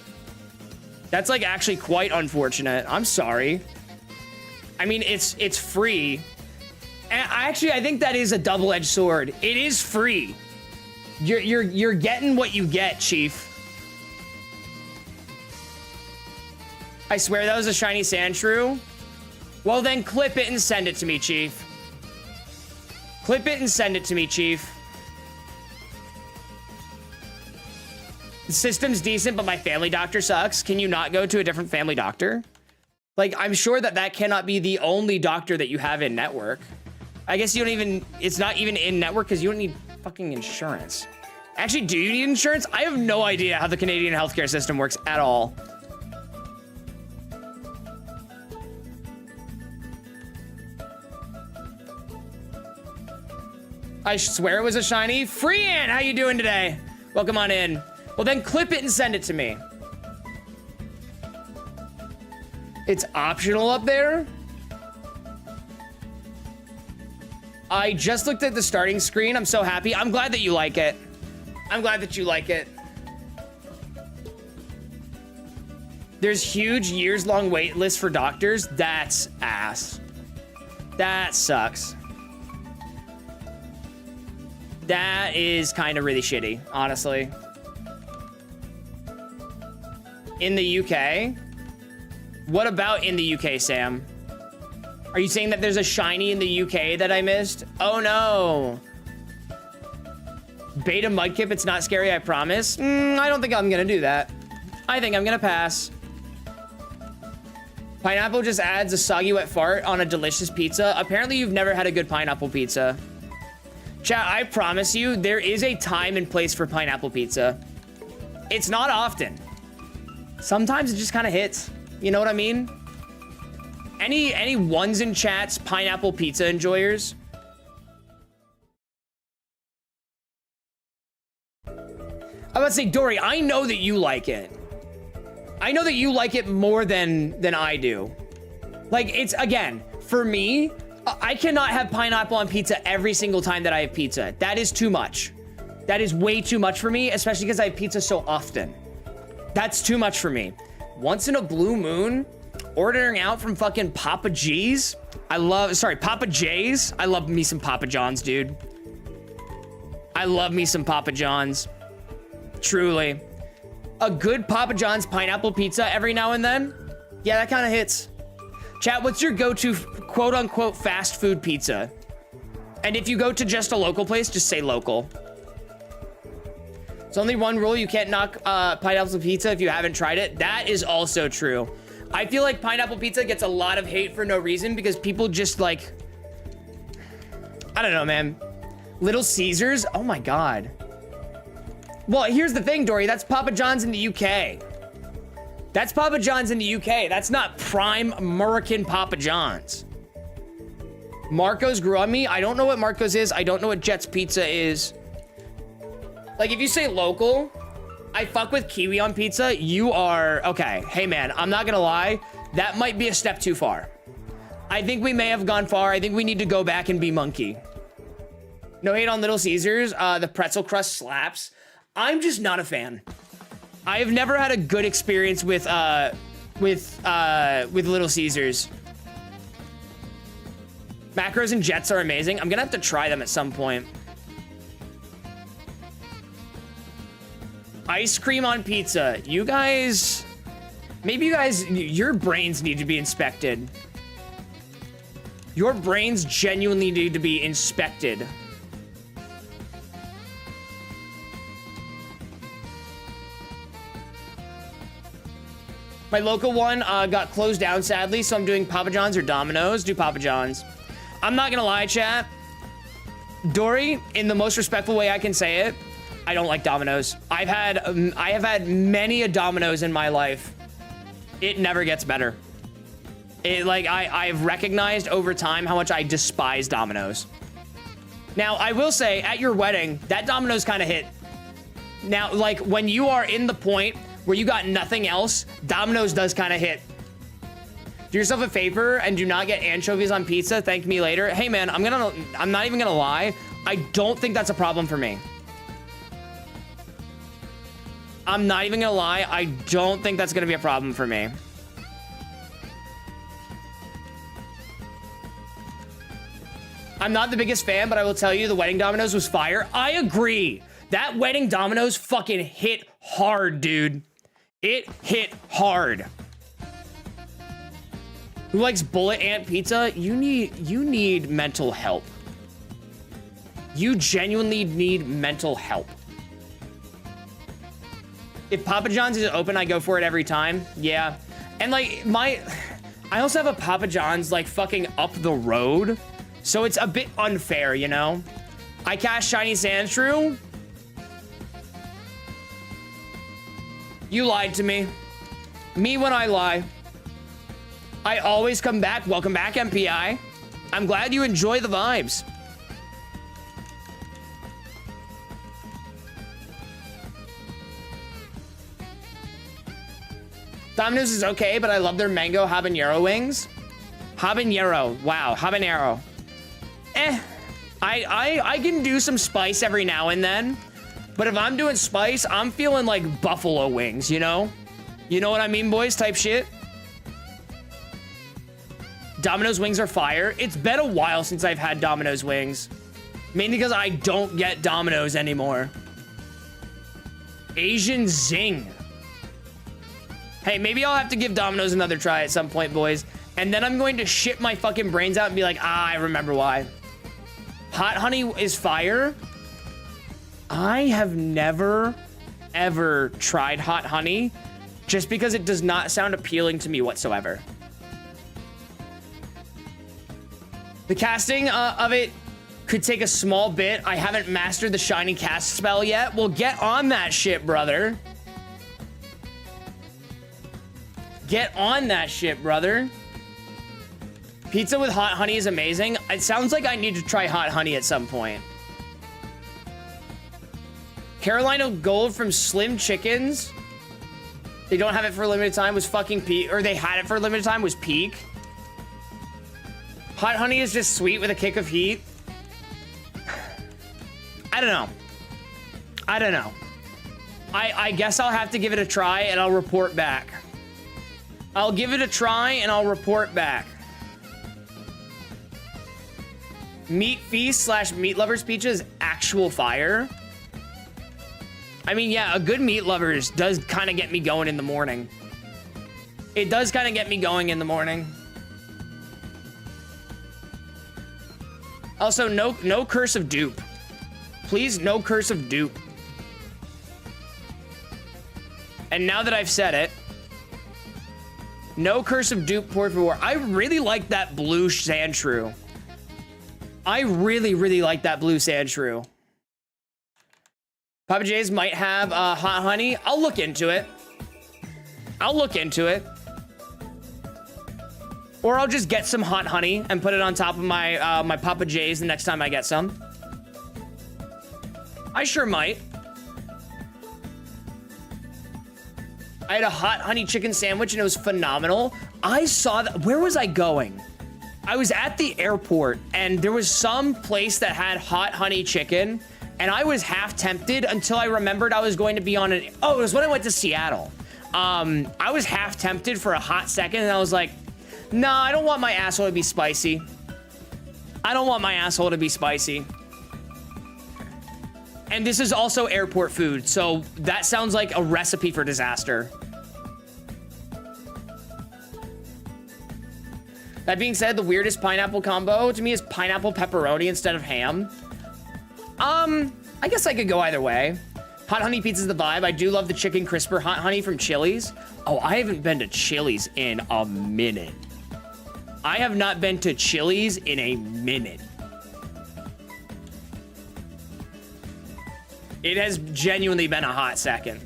That's like actually quite unfortunate. I'm sorry. I mean, it's free. And I think that is a double-edged sword. It is free. You're getting what you get, Chief. I swear that was a shiny Sandshrew. Well, then clip it and send it to me, Chief. Clip it and send it to me, Chief. The system's decent, but my family doctor sucks. Can you not go to a different family doctor? Like, I'm sure that cannot be the only doctor that you have in network. I guess you don't even, it's not even in network because you don't need fucking insurance. Actually, do you need insurance? I have no idea how the Canadian healthcare system works at all. I swear it was a shiny. Freean, how you doing today? Welcome on in. Well, then clip it and send it to me. It's optional up there. I just looked at the starting screen. I'm so happy. I'm glad that you like it. I'm glad that you like it. There's huge years-long wait lists for doctors. That's ass. That sucks. That is kind of really shitty, honestly. In the UK? What about in the UK, Sam? Are you saying that there's a shiny in the UK that I missed? Oh no. Beta Mudkip, it's not scary, I promise. I don't think I'm gonna do that. I think I'm gonna pass. Pineapple just adds a soggy wet fart on a delicious pizza. Apparently you've never had a good pineapple pizza. Chat, I promise you, there is a time and place for pineapple pizza. It's not often. Sometimes it just kind of hits. You know what I mean? Any ones in chats, pineapple pizza enjoyers? I'm about to say, Dory, I know that you like it. I know that you like it more than I do. Like, it's, again, for me, I cannot have pineapple on pizza every single time that I have pizza. That is too much. That is way too much for me, especially because I have pizza so often. That's too much for me. Once in a blue moon, ordering out from fucking Papa G's. Papa J's. I love me some Papa John's, dude. I love me some Papa John's. Truly. A good Papa John's pineapple pizza every now and then. Yeah, that kind of hits. Chat, what's your go-to quote unquote fast food pizza? And if you go to just a local place, just say local. It's only one rule, you can't knock pineapple pizza if you haven't tried it. That is also true. I feel like pineapple pizza gets a lot of hate for no reason because people just like, I don't know, man. Little Caesars, oh my God. Well, here's the thing, Dory, that's Papa John's in the UK. That's Papa John's in the UK. That's not prime American Papa John's. Marco's grew on me. I don't know what Marco's is. I don't know what Jet's Pizza is. Like, if you say local, I fuck with kiwi on pizza. You are, okay. Hey, man, I'm not gonna lie. That might be a step too far. I think we may have gone far. I think we need to go back and be monkey. No hate on Little Caesars. The pretzel crust slaps. I'm just not a fan. I have never had a good experience with Little Caesars. Macros and Jets are amazing. I'm gonna have to try them at some point. Ice cream on pizza. You guys, maybe you guys, your brains need to be inspected. Your brains genuinely need to be inspected. My local one got closed down, sadly, so I'm doing Papa John's or Domino's. Do Papa John's. I'm not gonna lie, chat. Dory, in the most respectful way I can say it, I don't like Domino's. I have had many a Domino's in my life. It never gets better. I've recognized over time how much I despise Domino's. Now, I will say, at your wedding, that Domino's kind of hit. Now, like, when you are in the point where you got nothing else, Domino's does kind of hit. Do yourself a favor and do not get anchovies on pizza. Thank me later. Hey man, I'm not even gonna lie. I don't think that's a problem for me. I'm not even gonna lie. I don't think that's gonna be a problem for me. I'm not the biggest fan, but I will tell you the wedding Domino's was fire. I agree. That wedding Domino's fucking hit hard, dude. It hit hard. Who likes bullet ant pizza? You need mental help. You genuinely need mental help. If Papa John's is open, I go for it every time. Yeah. And like I also have a Papa John's like fucking up the road. So it's a bit unfair, you know? I cast Shiny Sandshrew. You lied to me. Me when I lie. I always come back. Welcome back, MPI. I'm glad you enjoy the vibes. Domino's is okay, but I love their mango habanero wings. Habanero. Wow, habanero. I can do some spice every now and then. But if I'm doing spice, I'm feeling like buffalo wings, you know? You know what I mean, boys? Type shit. Domino's wings are fire. It's been a while since I've had Domino's wings. Mainly because I don't get Domino's anymore. Asian Zing. Hey, maybe I'll have to give Domino's another try at some point, boys. And then I'm going to shit my fucking brains out and be like, I remember why. Hot honey is fire. I have never, ever tried hot honey just because it does not sound appealing to me whatsoever. The casting of it could take a small bit. I haven't mastered the shiny cast spell yet. Well, get on that shit, brother. Get on that shit, brother. Pizza with hot honey is amazing. It sounds like I need to try hot honey at some point. Carolina Gold from Slim Chickens. They don't have it for a limited time. Was fucking peak, or they had it for a limited time. Was peak. Hot honey is just sweet with a kick of heat. I don't know. I don't know. I guess I'll have to give it a try and I'll report back. I'll give it a try and I'll report back. Meat Feast / Meat Lovers Pizza is actual fire. I mean, yeah, a good Meat Lovers does kind of get me going in the morning. It does kind of get me going in the morning. Also, no curse of dupe. Please, no curse of dupe. And now that I've said it, no curse of dupe, por favor. I really like that blue sand shrew. I really, really like that blue sand shrew. Papa J's might have hot honey. I'll look into it. I'll look into it. Or I'll just get some hot honey and put it on top of my my Papa J's the next time I get some. I sure might. I had a hot honey chicken sandwich and it was phenomenal. I saw that. Where was I going? I was at the airport and there was some place that had hot honey chicken and I was half tempted until I remembered I was going to be on an... Oh, it was when I went to Seattle. I was half tempted for a hot second and I was like, nah, I don't want my asshole to be spicy. I don't want my asshole to be spicy. And this is also airport food, so that sounds like a recipe for disaster. That being said, the weirdest pineapple combo to me is pineapple pepperoni instead of ham. I guess I could go either way. Hot honey pizza's the vibe. I do love the chicken crisper hot honey from Chili's. Oh, I haven't been to Chili's in a minute. I have not been to Chili's in a minute. It has genuinely been a hot second.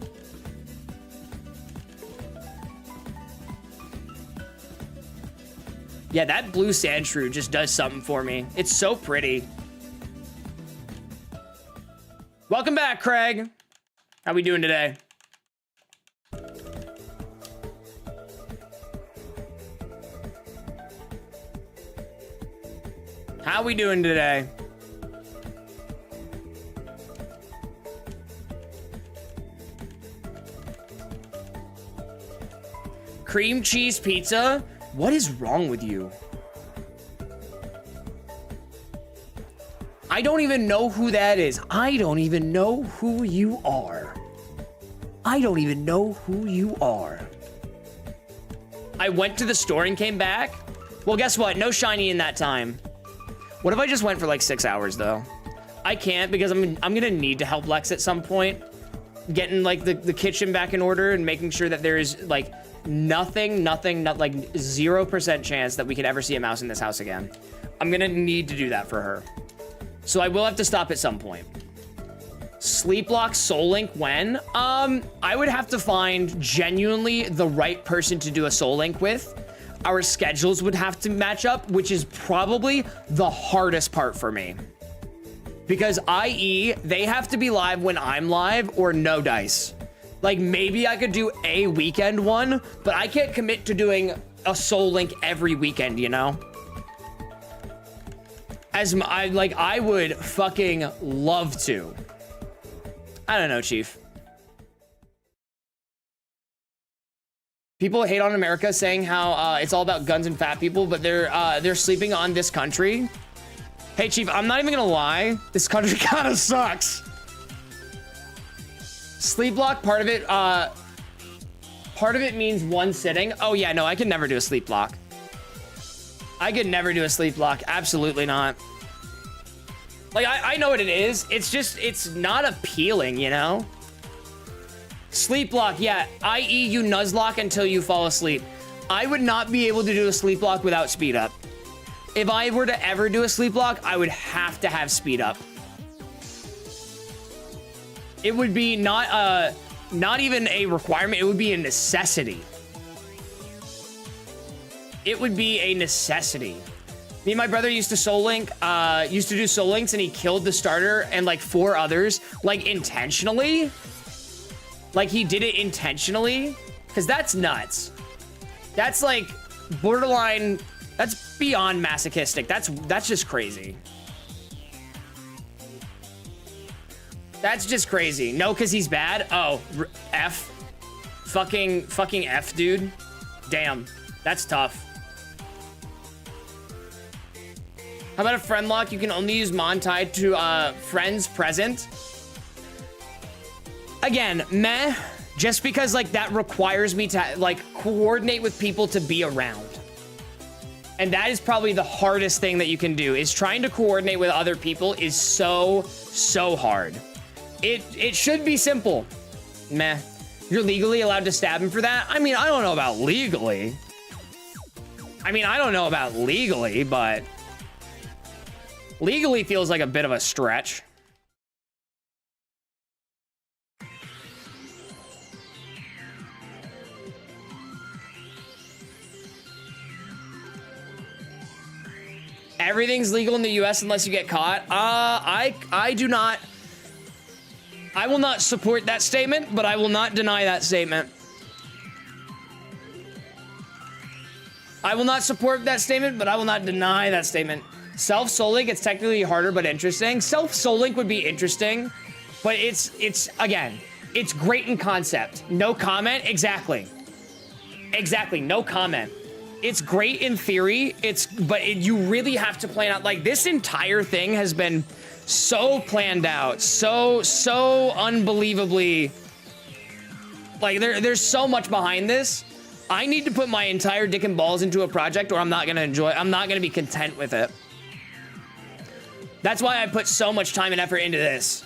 Yeah, that blue sand shrew just does something for me. It's so pretty. Welcome back, Craig. How we doing today? How we doing today? Cream cheese pizza? What is wrong with you? I don't even know who that is. I don't even know who you are. I don't even know who you are. I went to the store and came back. Well, guess what? No shiny in that time. What if I just went for like 6 hours though? I can't because I'm gonna need to help Lex at some point. Getting like the kitchen back in order and making sure that there is like nothing, not like 0% chance that we can ever see a mouse in this house again. I'm gonna need to do that for her. So I will have to stop at some point. Sleep Lock Soul Link when? I would have to find genuinely the right person to do a Soul Link with. Our schedules would have to match up, which is probably the hardest part for me. Because i.e., they have to be live when I'm live or no dice. Like maybe I could do a weekend one, but I can't commit to doing a Soul Link every weekend, you know? I would fucking love to. I don't know, Chief. People hate on America saying how it's all about guns and fat people, but they're sleeping on this country. Hey, Chief, I'm not even gonna lie. This country kind of sucks. Sleep block, part of it means one sitting. Oh yeah, no, I could never do a sleep block. I could never do a sleep block. Absolutely not. Like, I know what it is. It's just, it's not appealing, you know? Sleep block, yeah. I.e. you nuzlocke until you fall asleep. I would not be able to do a sleep block without speed up. If I were to ever do a sleep block, I would have to have speed up. It would be not even a requirement. It would be a necessity. It would be a necessity. Me and my brother used to do Soul Links, and he killed the starter and like 4 others, like intentionally. Like he did it intentionally, because that's nuts. That's like borderline. That's beyond masochistic. That's just crazy. That's just crazy. No, because he's bad. Oh, F. Fucking F, dude. Damn, that's tough. How about a friend lock? You can only use Mon tied to friends present. Again, meh. Just because like that requires me to like coordinate with people to be around. And that is probably the hardest thing that you can do, is trying to coordinate with other people is so hard. It should be simple. Meh. You're legally allowed to stab him for that? I mean, I don't know about legally. But legally feels like a bit of a stretch. Everything's legal in the US unless you get caught. I do not. I will not support that statement, but I will not deny that statement. I will not support that statement, but I will not deny that statement. Self-soul link, it's technically harder, but interesting. Self-soul link would be interesting, but it's again, it's great in concept. No comment, exactly. Exactly, no comment. It's great in theory, you really have to plan out, like, this entire thing has been so planned out, so unbelievably, like, there's so much behind this. I need to put my entire dick and balls into a project or I'm not gonna be content with it. That's why I put so much time and effort into this.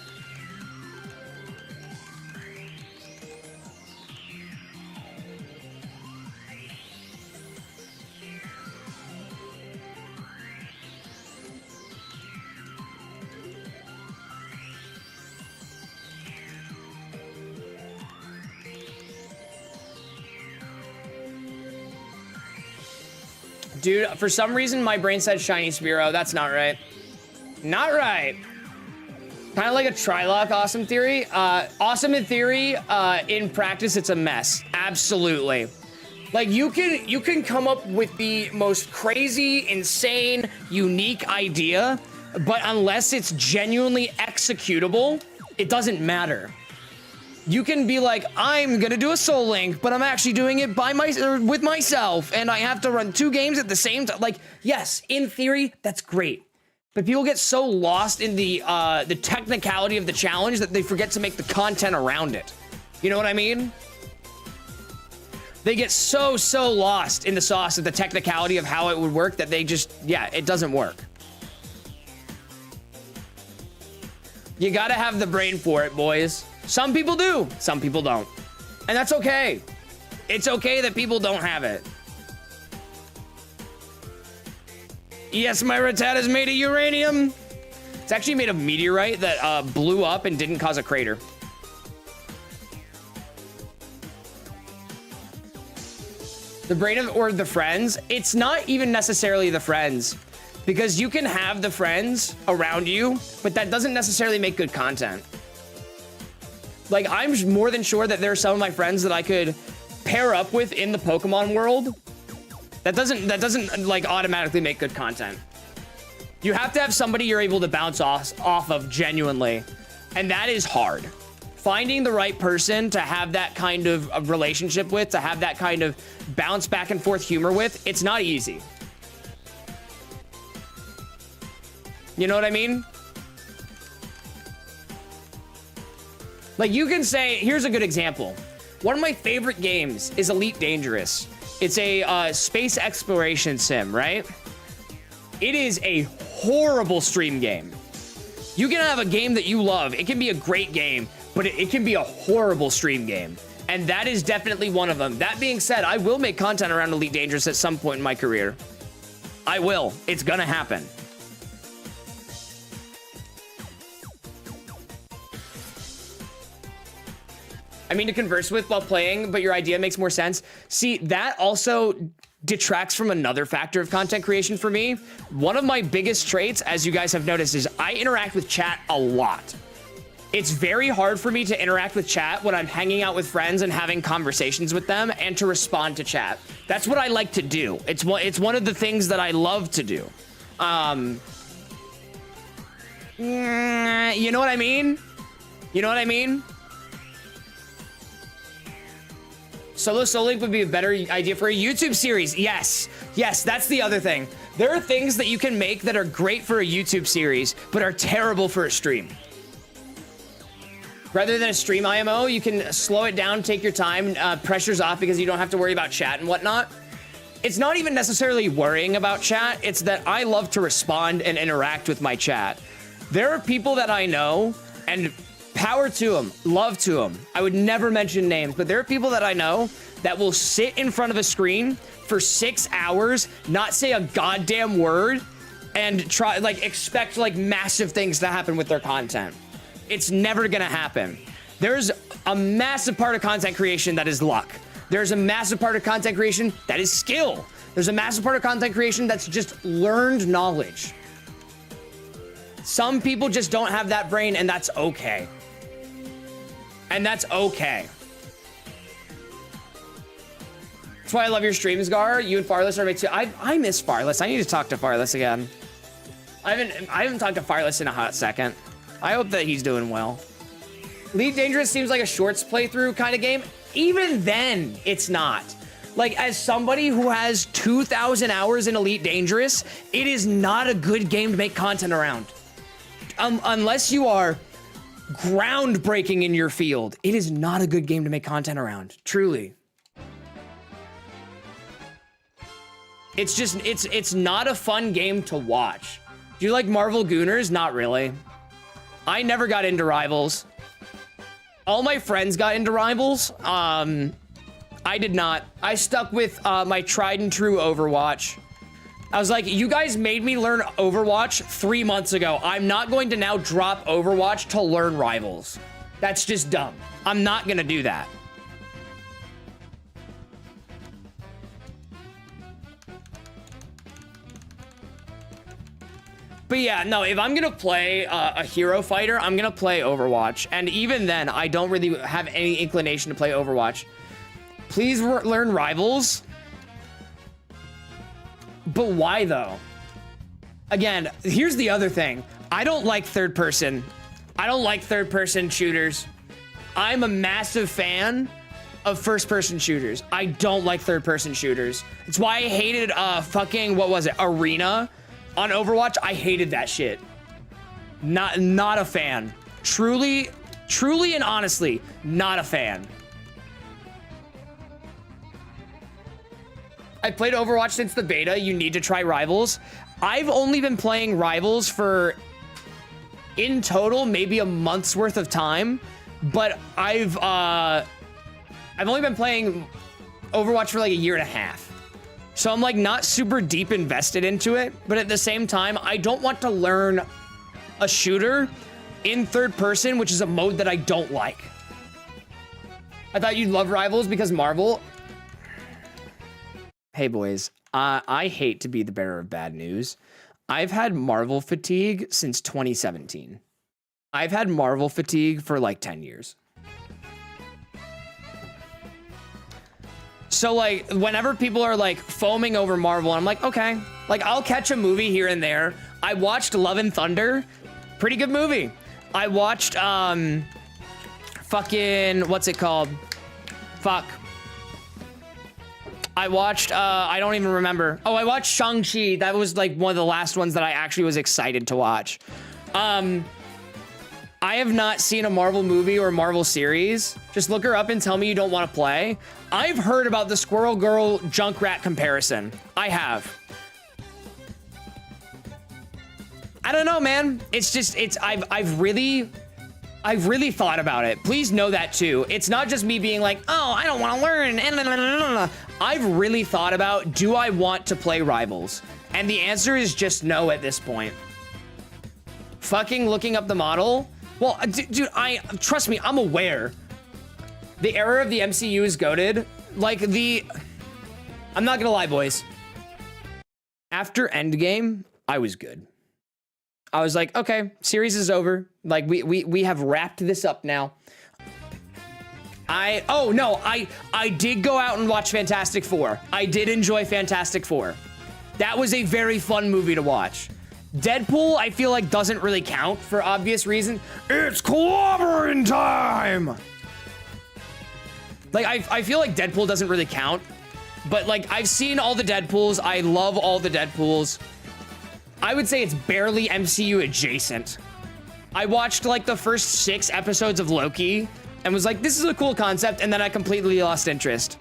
Dude, for some reason, my brain said Shiny Spearow. That's not right. Not right. Kind of like a Trilock awesome theory. Awesome in theory, in practice, it's a mess. Absolutely. Like, you can come up with the most crazy, insane, unique idea, but unless it's genuinely executable, it doesn't matter. You can be like, I'm gonna do a Soul Link, but I'm actually doing it with myself, and I have to run 2 games at the same time. Like, yes, in theory, that's great. But people get so lost in the technicality of the challenge that they forget to make the content around it. You know what I mean? They get so lost in the sauce of the technicality of how it would work that they just, yeah, it doesn't work. You gotta have the brain for it, boys. Some people do, some people don't. And that's okay. It's okay that people don't have it. Yes, my Rattata is made of uranium. It's actually made of meteorite that blew up and didn't cause a crater. The brain of, or the friends, it's not even necessarily the friends, because you can have the friends around you, but that doesn't necessarily make good content. Like, I'm more than sure that there are some of my friends that I could pair up with in the Pokemon world. That doesn't like automatically make good content. You have to have somebody you're able to bounce off of genuinely, and that is hard. Finding the right person to have that kind of relationship with, to have that kind of bounce back and forth humor with, it's not easy. You know what I mean? Like, you can say, here's a good example. One of my favorite games is Elite Dangerous. It's a space exploration sim, right? It is a horrible stream game. You can have a game that you love. It can be a great game, but it can be a horrible stream game. And that is definitely one of them. That being said, I will make content around Elite Dangerous at some point in my career. I will. It's gonna happen. I mean, to converse with while playing, but your idea makes more sense. See, that also detracts from another factor of content creation for me. One of my biggest traits, as you guys have noticed, is I interact with chat a lot. It's very hard for me to interact with chat when I'm hanging out with friends and having conversations with them and to respond to chat. That's what I like to do. It's one of the things that I love to do. You know what I mean? You know what I mean? Solo soloing would be a better idea for a YouTube series. Yes, yes, that's the other thing. There are things that you can make that are great for a YouTube series, but are terrible for a stream. Rather than a stream IMO, you can slow it down, take your time, pressure's off because you don't have to worry about chat and whatnot. It's not even necessarily worrying about chat, it's that I love to respond and interact with my chat. There are people that I know, and power to them, love to them. I would never mention names, but there are people that I know that will sit in front of a screen for 6 hours, not say a goddamn word, and try, like, expect, like, massive things to happen with their content. It's never gonna happen. There's a massive part of content creation that is luck. There's a massive part of content creation that is skill. There's a massive part of content creation that's just learned knowledge. Some people just don't have that brain, and that's okay. And that's okay. That's why I love your streams, Gar. You and Farless are too. I miss Farless. I need to talk to Farless again. I haven't talked to Farless in a hot second. I hope that he's doing well. Elite Dangerous seems like a shorts playthrough kind of game. Even then, it's not. Like, as somebody who has 2,000 hours in Elite Dangerous, it is not a good game to make content around. Unless you are groundbreaking in your field, it is not a good game to make content around. Truly. It's just, it's not a fun game to watch. Do you like Marvel Gooners? Not really. I never got into Rivals. All my friends got into Rivals. I did not. I stuck with my tried and true Overwatch. I was like, you guys made me learn Overwatch 3 months ago. I'm not going to now drop Overwatch to learn Rivals. That's just dumb. I'm not gonna do that. But yeah, no, if I'm gonna play a hero fighter, I'm gonna play Overwatch. And even then, I don't really have any inclination to play Overwatch. Please learn Rivals. But why though? Again, here's the other thing. I don't like third person. I don't like third person shooters. I'm a massive fan of first person shooters. I don't like third person shooters. It's why I hated fucking, what was it, Arena on Overwatch. I hated that shit. Not a fan. Truly and honestly, not a fan. I played Overwatch since the beta. You need to try Rivals. I've only been playing Rivals for, in total, maybe a month's worth of time. But I've only been playing Overwatch for like a year and a half. So I'm like not super deep invested into it. But at the same time, I don't want to learn a shooter in third person, which is a mode that I don't like. I thought you'd love Rivals because Marvel. Hey boys, I hate to be the bearer of bad news. I've had Marvel fatigue since 2017. I've had Marvel fatigue for like 10 years. So like, whenever people are like foaming over Marvel, I'm like, okay. Like, I'll catch a movie here and there. I watched Love and Thunder. Pretty good movie. I watched, fucking, what's it called? Fuck. I watched, I don't even remember. Oh, I watched Shang-Chi. That was like one of the last ones that I actually was excited to watch. I have not seen a Marvel movie or Marvel series. Just look her up and tell me you don't want to play. I've heard about the Squirrel Girl Junkrat comparison. I have. I don't know, man. It's just, I've really thought about it. Please know that too. It's not just me being like, oh, I don't want to learn. I've really thought about, do I want to play Rivals? And the answer is just no at this point. Fucking looking up the model. Well, dude, trust me, I'm aware. The era of the MCU is goated. Like I'm not gonna lie, boys. After Endgame, I was good. I was like, okay, series is over. Like we have wrapped this up now. I did go out and watch Fantastic Four. I did enjoy Fantastic Four. That was a very fun movie to watch. Deadpool, I feel like doesn't really count for obvious reasons. It's clobbering time! Like, I feel like Deadpool doesn't really count, but like, I've seen all the Deadpools. I love all the Deadpools. I would say it's barely MCU adjacent. I watched like the first 6 episodes of Loki and was like, this is a cool concept, and then I completely lost interest.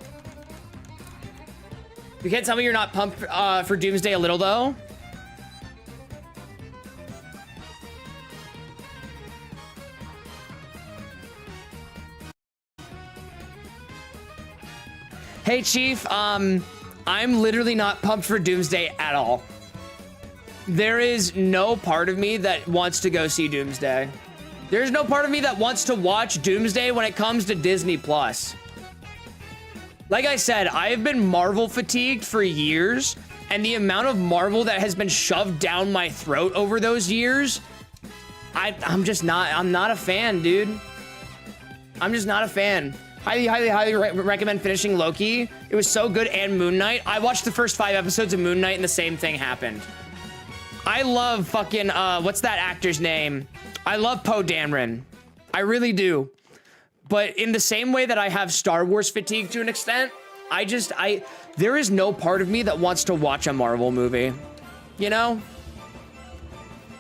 You can't tell me you're not pumped for Doomsday a little, though? Hey, Chief, I'm literally not pumped for Doomsday at all. There is no part of me that wants to go see Doomsday. There's no part of me that wants to watch Doomsday when it comes to Disney Plus. Like I said, I have been Marvel fatigued for years, and the amount of Marvel that has been shoved down my throat over those years, I'm not a fan, dude. I'm just not a fan. Highly recommend finishing Loki. It was so good, and Moon Knight. I watched the first 5 episodes of Moon Knight, and the same thing happened. I love fucking, what's that actor's name? I love Poe Dameron. I really do. But in the same way that I have Star Wars fatigue to an extent, there is no part of me that wants to watch a Marvel movie. You know?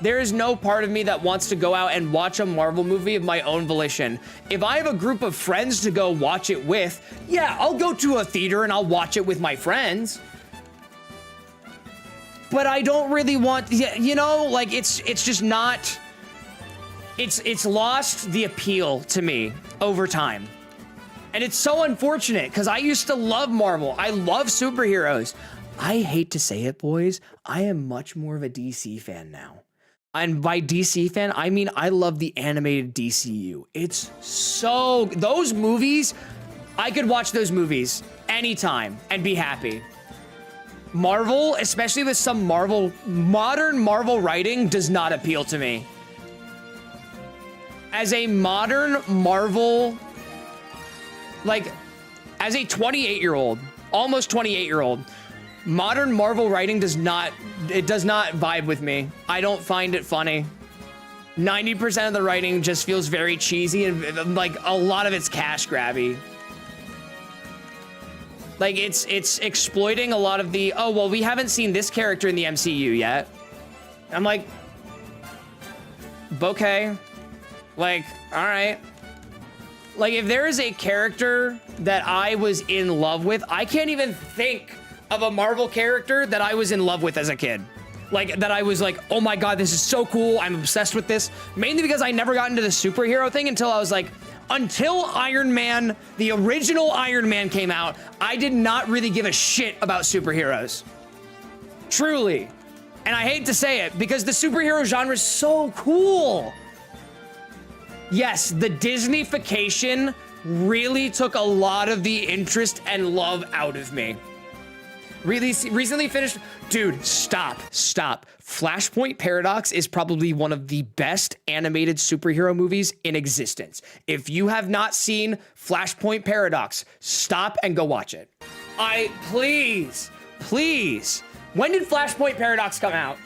There is no part of me that wants to go out and watch a Marvel movie of my own volition. If I have a group of friends to go watch it with, yeah, I'll go to a theater and I'll watch it with my friends. But I don't really want, you know, like it's just not, it's lost the appeal to me over time. And it's so unfortunate because I used to love Marvel. I love superheroes. I hate to say it, boys. I am much more of a DC fan now. And by DC fan, I mean I love the animated DCU. It's so, those movies, I could watch those movies anytime and be happy. Marvel, especially with some modern Marvel writing, does not appeal to me. As a modern Marvel, like, as a 28-year-old, almost 28-year-old, modern Marvel writing does not vibe with me. I don't find it funny. 90% of the writing just feels very cheesy, and like a lot of it's cash grabby. Like it's exploiting a lot of the, oh, well, we haven't seen this character in the MCU yet. I'm like, okay, like, all right. Like if there is a character that I was in love with, I can't even think of a Marvel character that I was in love with as a kid. Like that I was like, oh my God, this is so cool. I'm obsessed with this. Mainly because I never got into the superhero thing until I was like, until Iron Man, the original Iron Man came out, I did not really give a shit about superheroes. Truly. And I hate to say it because the superhero genre is so cool. Yes, the Disneyfication really took a lot of the interest and love out of me. Really recently finished, dude, stop. Flashpoint Paradox is probably one of the best animated superhero movies in existence. If you have not seen Flashpoint Paradox, stop and go watch it. Please. When did Flashpoint Paradox come out?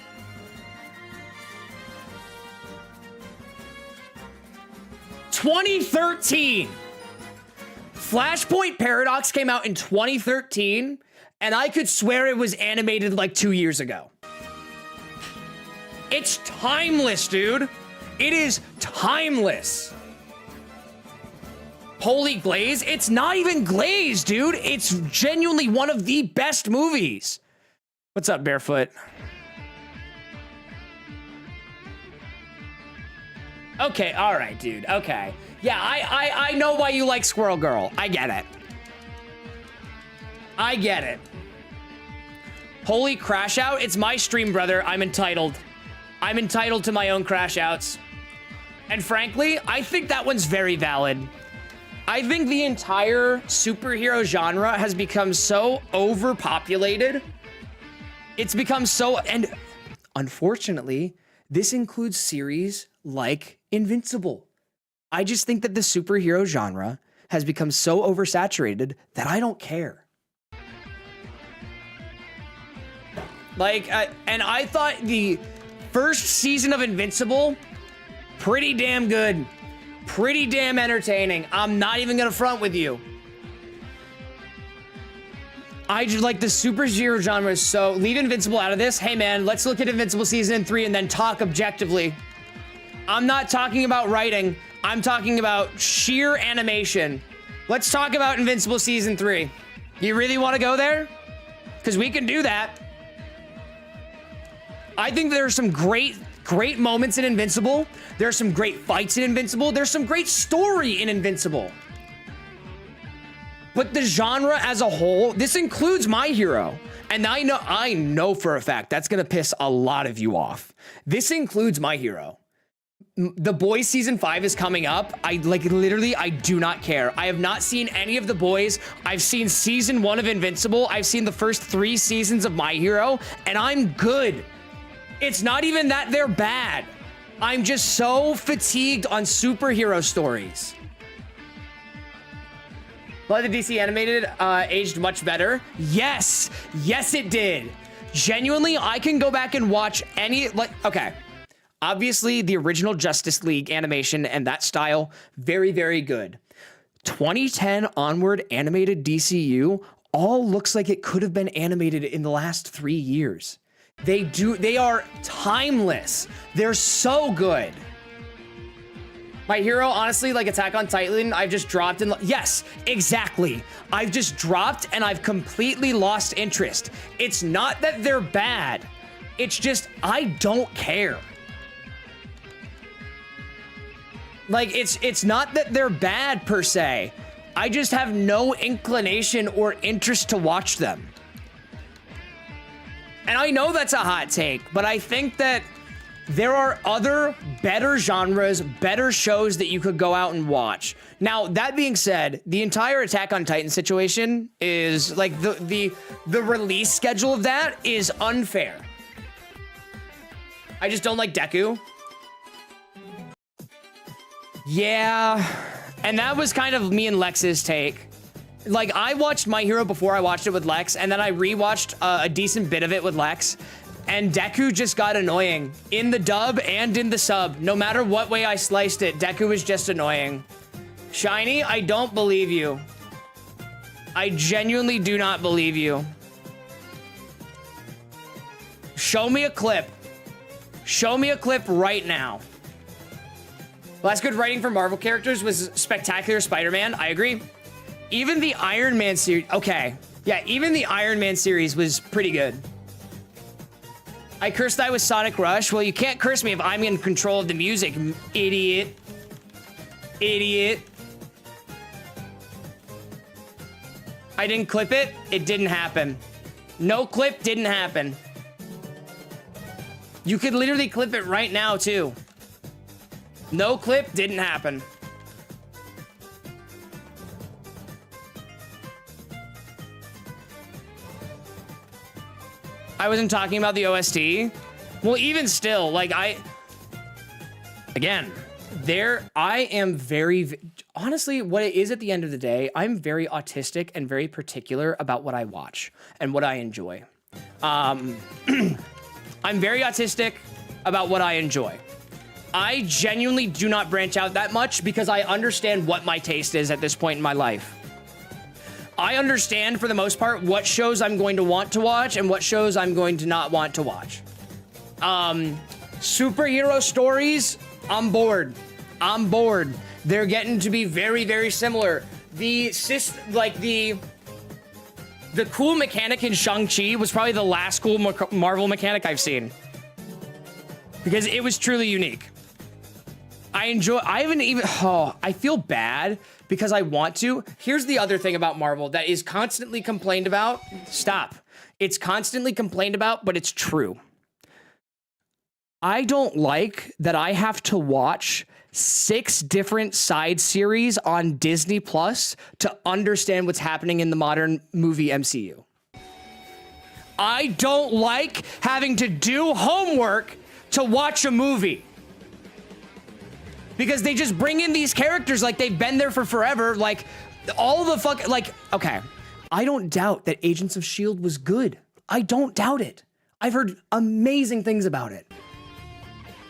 '13. Flashpoint Paradox came out in 2013. And I could swear it was animated like 2 years ago. It's timeless, dude. It is timeless. Holy glaze? It's not even glaze, dude. It's genuinely one of the best movies. What's up, Barefoot? Okay, all right, dude. Okay. Yeah, I know why you like Squirrel Girl. I get it. Holy crash out. It's my stream, brother. I'm entitled to my own crash outs. And frankly, I think that one's very valid. I think the entire superhero genre has become so overpopulated. It's become so, and unfortunately, this includes series like Invincible. I just think that the superhero genre has become so oversaturated that I don't care. Like, and I thought the first season of Invincible, pretty damn good. Pretty damn entertaining. I'm not even gonna front with you. I just like the superhero genre is so, leave Invincible out of this. Hey man, let's look at Invincible season 3 and then talk objectively. I'm not talking about writing. I'm talking about sheer animation. Let's talk about Invincible season 3. You really want to go there? Because we can do that. I think there are some great moments in Invincible. There are some great fights in Invincible. There's some great story in Invincible. But the genre as a whole, this includes My Hero. And I know for a fact that's gonna piss a lot of you off. This includes My Hero. The Boys season 5 is coming up. I do not care. I have not seen any of The Boys. I've seen season 1 of Invincible. I've seen the first 3 seasons of My Hero, and I'm good. It's not even that they're bad. I'm just so fatigued on superhero stories. Blood of the DC animated aged much better. Yes, it did. Genuinely, I can go back and watch any, okay. Obviously, the original Justice League animation and that style, very, very good. 2010 onward animated DCU all looks like it could have been animated in the last 3 years. They are timeless. They're so good. My Hero, honestly, like Attack on Titan, I've just dropped in. Yes, exactly. I've just dropped and I've completely lost interest. It's not that they're bad. It's just, I don't care. Like, it's not that they're bad per se. I just have no inclination or interest to watch them. And I know that's a hot take, but I think that there are other better genres, better shows that you could go out and watch. Now, that being said, the entire Attack on Titan situation is like the release schedule of that is unfair. I just don't like Deku. Yeah, and that was kind of me and Lex's take. Like, I watched My Hero before I watched it with Lex, and then I rewatched a decent bit of it with Lex. And Deku just got annoying in the dub and in the sub. No matter what way I sliced it, Deku was just annoying. Shiny, I don't believe you. I genuinely do not believe you. Show me a clip. Show me a clip right now. Last good writing for Marvel characters was Spectacular Spider-Man. I agree. Even the Iron Man series. Okay. Yeah, even the Iron Man series was pretty good. I cursed I was Sonic Rush. Well, you can't curse me if I'm in control of the music, idiot. Idiot. I didn't clip it. It didn't happen. No clip didn't happen. You could literally clip it right now, too. No clip didn't happen. I wasn't talking about the OST. Well, even still, like I am very, honestly, what it is at the end of the day, I'm very autistic and very particular about what I watch and what I enjoy. I'm very autistic about what I enjoy. I genuinely do not branch out that much because I understand what my taste is at this point in my life. I understand, for the most part, what shows I'm going to want to watch and what shows I'm going to not want to watch. Superhero stories, I'm bored. I'm bored. They're getting to be very, very similar. The cool mechanic in Shang-Chi was probably the last cool Marvel mechanic I've seen. Because it was truly unique. I feel bad because I want to. Here's the other thing about Marvel that is constantly complained about. Stop. It's constantly complained about, but it's true. I don't like that I have to watch 6 different side series on Disney Plus to understand what's happening in the modern movie MCU. I don't like having to do homework to watch a movie. Because they just bring in these characters like they've been there for forever. Like, all the okay. I don't doubt that Agents of S.H.I.E.L.D. was good. I don't doubt it. I've heard amazing things about it.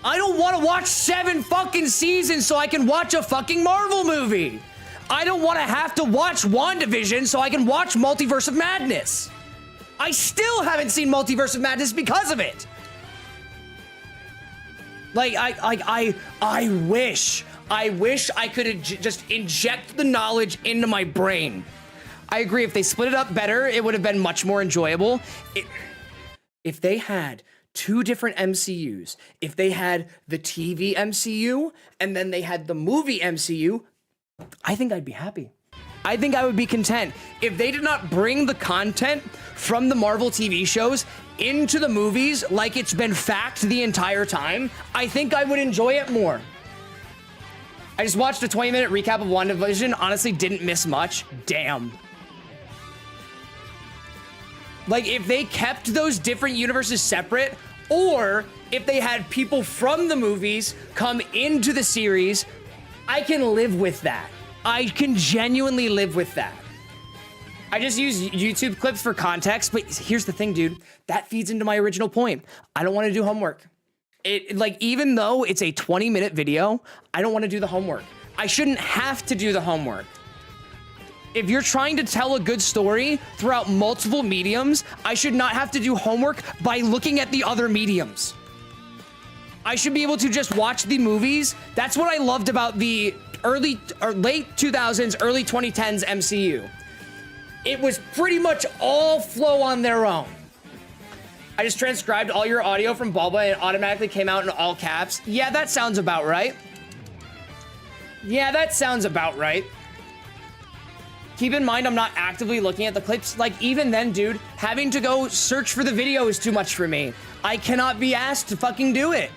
I don't want to watch 7 fucking seasons so I can watch a fucking Marvel movie. I don't want to have to watch WandaVision so I can watch Multiverse of Madness. I still haven't seen Multiverse of Madness because of it. Like, I wish I could just inject the knowledge into my brain. I agree, if they split it up better, it would have been much more enjoyable. If they had 2 different MCUs, if they had the TV MCU, and then they had the movie MCU, I think I'd be happy. I think I would be content. If they did not bring the content from the Marvel TV shows into the movies like it's been fact the entire time, I think I would enjoy it more. I just watched a 20-minute recap of WandaVision. Honestly, didn't miss much. Damn. Like, if they kept those different universes separate, or if they had people from the movies come into the series, I can live with that. I can genuinely live with that. I just use YouTube clips for context, but here's the thing, dude. That feeds into my original point. I don't want to do homework. Like, even though it's a 20-minute video, I don't want to do the homework. I shouldn't have to do the homework. If you're trying to tell a good story throughout multiple mediums, I should not have to do homework by looking at the other mediums. I should be able to just watch the movies. That's what I loved about the early or late 2000s, early 2010s MCU. It was pretty much all flow on their own. I just transcribed all your audio from Bulba and it automatically came out in all caps. Yeah, that sounds about right. Yeah, that sounds about right. Keep in mind, I'm not actively looking at the clips. Like, even then, dude, having to go search for the video is too much for me. I cannot be asked to fucking do it.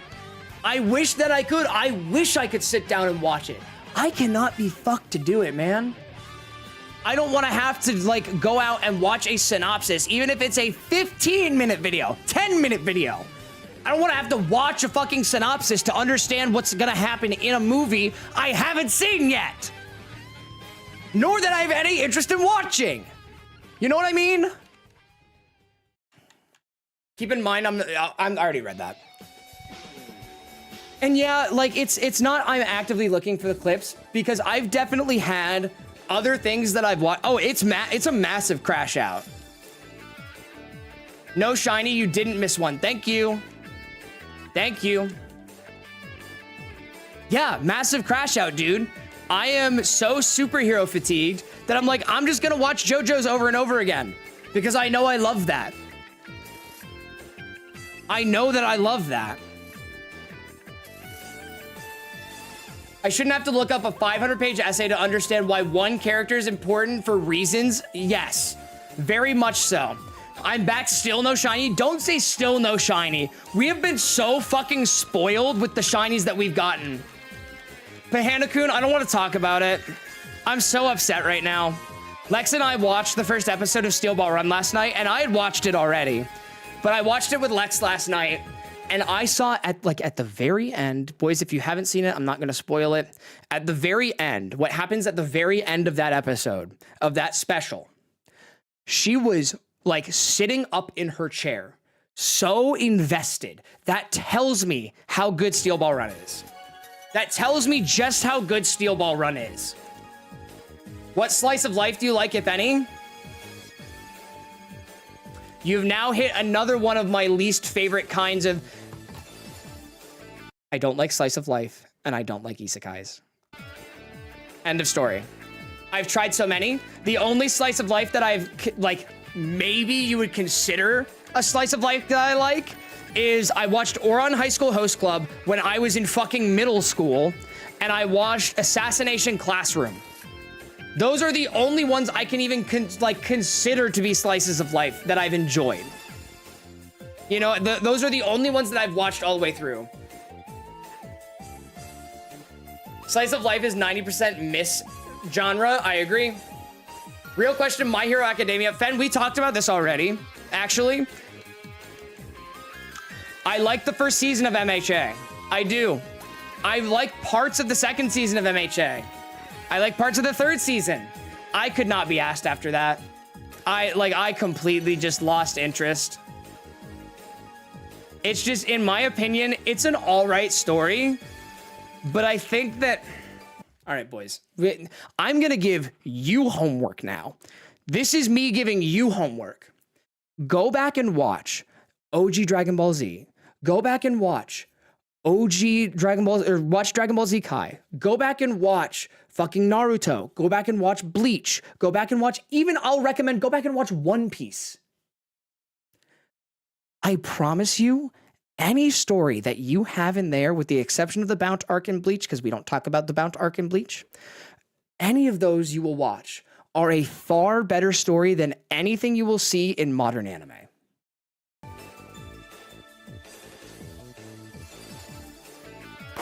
I wish that I could. I wish I could sit down and watch it. I cannot be fucked to do it, man. I don't want to have to, like, go out and watch a synopsis, even if it's a 15-minute video, 10-minute video. I don't want to have to watch a fucking synopsis to understand what's gonna happen in a movie I haven't seen yet. Nor that I have any interest in watching. You know what I mean? Keep in mind, I already read that. And yeah, like, it's not I'm actively looking for the clips, because I've definitely had other things that I've watched. Oh, it's a massive crash out. No shiny, you didn't miss one. Thank you. Thank you. Yeah, massive crash out, dude. I am so superhero fatigued that I'm like, I'm just gonna watch JoJo's over and over again because I know I love that. I know that I love that. I shouldn't have to look up a 500-page essay to understand why one character is important for reasons. Yes, very much so. I'm back, still no shiny. Don't say still no shiny. We have been so fucking spoiled with the shinies that we've gotten. But Hannah-kun, I don't want to talk about it. I'm so upset right now. Lex and I watched the first episode of Steel Ball Run last night, and I had watched it already. But I watched it with Lex last night, and I saw at the very end, boys, if you haven't seen it, I'm not going to spoil it. At the very end, what happens at the very end of that episode, of that special, she was like sitting up in her chair, so invested. That tells me how good Steel Ball Run is. That tells me just how good Steel Ball Run is. What slice of life do you like, if any? You've now hit another one of my least favorite kinds of... I don't like slice of life, and I don't like isekais. End of story. I've tried so many. The only slice of life that I've, like, maybe you would consider a slice of life that I like is I watched Ouran High School Host Club when I was in fucking middle school, and I watched Assassination Classroom. Those are the only ones I can even consider to be slices of life that I've enjoyed. You know, those are the only ones that I've watched all the way through. Slice of life is 90% miss genre. I agree. Real question, My Hero Academia. Fen, we talked about this already, actually. I like the first season of MHA. I do. I like parts of the second season of MHA. I like parts of the third season. I could not be asked after that. I completely just lost interest. It's just, in my opinion, it's an all right story, but I think that All right, boys. I'm going to give you homework now. This is me giving you homework. Go back and watch OG Dragon Ball Z. Go back and watch OG Dragon Ball, or watch Dragon Ball Z Kai. Go back and watch fucking Naruto. Go back and watch Bleach. Go back and watch, even I'll recommend, go back and watch One Piece. I promise you, any story that you have in there, with the exception of the Bount arc in Bleach, because we don't talk about the Bount arc in Bleach, any of those you will watch are a far better story than anything you will see in modern anime.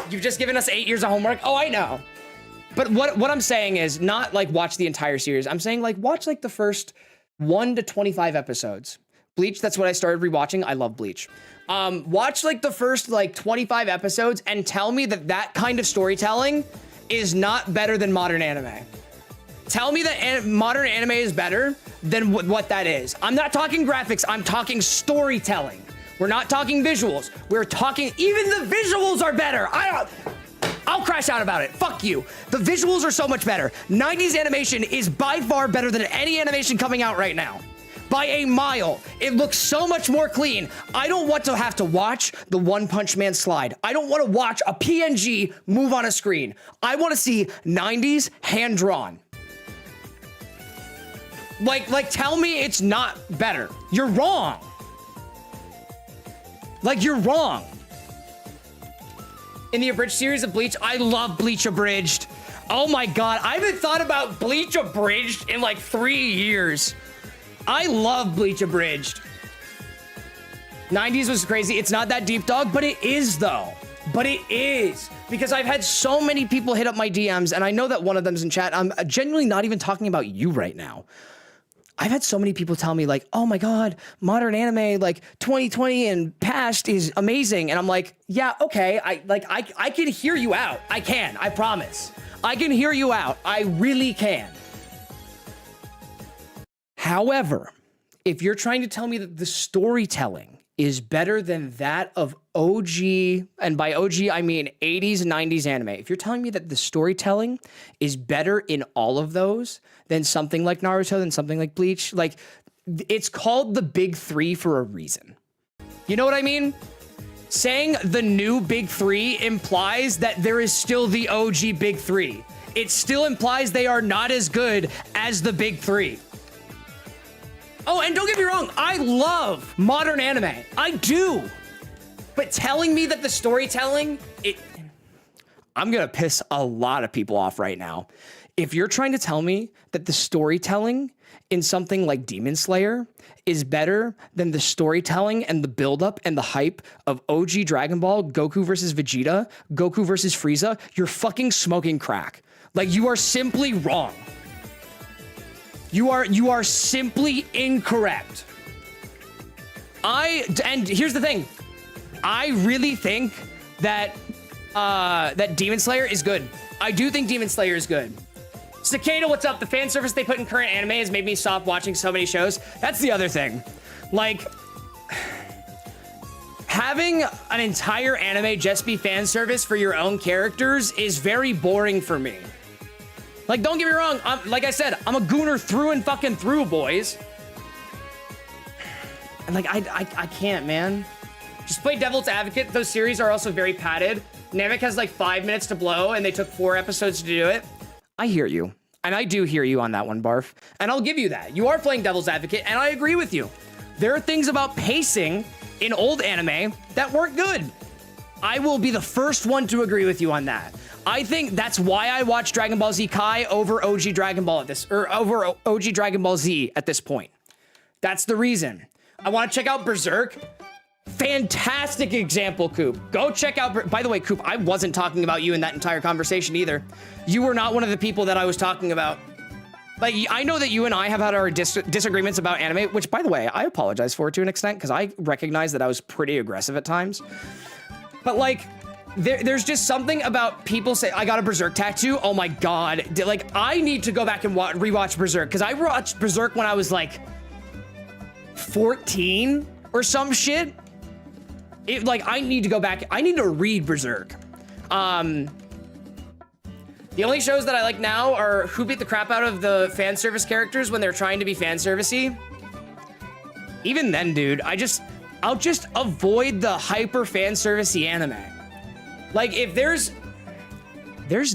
You've just given us 8 years of homework. Oh, I know. But what I'm saying is not like watch the entire series. I'm saying like watch like the first 1 to 25 episodes. Bleach, that's what I started rewatching. I love Bleach. Watch like the first like 25 episodes and tell me that that kind of storytelling is not better than modern anime. Tell me that modern anime is better than what that is. I'm not talking graphics. I'm talking storytelling. We're not talking visuals. We're talking, even the visuals are better. I'll crash out about it. Fuck you. The visuals are so much better. 90s animation is by far better than any animation coming out right now. By a mile. It looks so much more clean. I don't want to have to watch the One Punch Man slide. I don't want to watch a PNG move on a screen. I want to see 90s hand drawn. Like tell me it's not better. You're wrong. Like, you're wrong. In the abridged series of Bleach, I love Bleach Abridged. Oh my God, I haven't thought about Bleach Abridged in like 3 years. I love Bleach Abridged. 90s was crazy. It's not that deep, dog, but it is though. But it is. Because I've had so many people hit up my DMs, and I know that one of them's in chat. I'm genuinely not even talking about you right now. I've had so many people tell me like, oh my God, modern anime, like 2020 and past is amazing. And I'm like, yeah, okay. I can hear you out. I can, I promise. I can hear you out. I really can. However, if you're trying to tell me that the storytelling is better than that of OG, and by OG, I mean 80s and 90s anime. If you're telling me that the storytelling is better in all of those than something like Naruto, than something like Bleach, like it's called the big three for a reason. You know what I mean? Saying the new big three implies that there is still the OG big three. It still implies they are not as good as the big three. Oh, and don't get me wrong, I love modern anime. I do. But telling me that the storytelling, I'm gonna piss a lot of people off right now. If you're trying to tell me that the storytelling in something like Demon Slayer is better than the storytelling and the buildup and the hype of OG Dragon Ball, Goku versus Vegeta, Goku versus Frieza, you're fucking smoking crack. Like, you are simply wrong. You are simply incorrect. And here's the thing. I really think that that Demon Slayer is good. I do think Demon Slayer is good. Cicada, what's up? The fan service they put in current anime has made me stop watching so many shows. That's the other thing. Like, having an entire anime just be fan service for your own characters is very boring for me. Like, don't get me wrong. Like I said, I'm a gooner through and fucking through, boys. And like, I can't, man. Just play Devil's Advocate. Those series are also very padded. Namek has like 5 minutes to blow, and they took 4 episodes to do it. I hear you. And I do hear you on that one, Barf. And I'll give you that. You are playing Devil's Advocate, and I agree with you. There are things about pacing in old anime that weren't good. I will be the first one to agree with you on that. I think that's why I watch Dragon Ball Z Kai over OG Dragon Ball at this, or over OG Dragon Ball Z at this point. That's the reason. I want to check out Berserk. Fantastic example, Coop. Go check out, by the way, Coop, I wasn't talking about you in that entire conversation either. You were not one of the people that I was talking about. Like, I know that you and I have had our disagreements about anime, which, by the way, I apologize for to an extent, because I recognize that I was pretty aggressive at times. But like, there's just something about people say, I got a Berserk tattoo. Oh my God. Like, I need to go back and rewatch Berserk, because I watched Berserk when I was like 14 or some shit. Like, I need to go back. I need to read Berserk. The only shows that I like now are who beat the crap out of the fan service characters when they're trying to be fan servicey. Even then, dude, I'll just avoid the hyper fan servicey anime. Like, if there's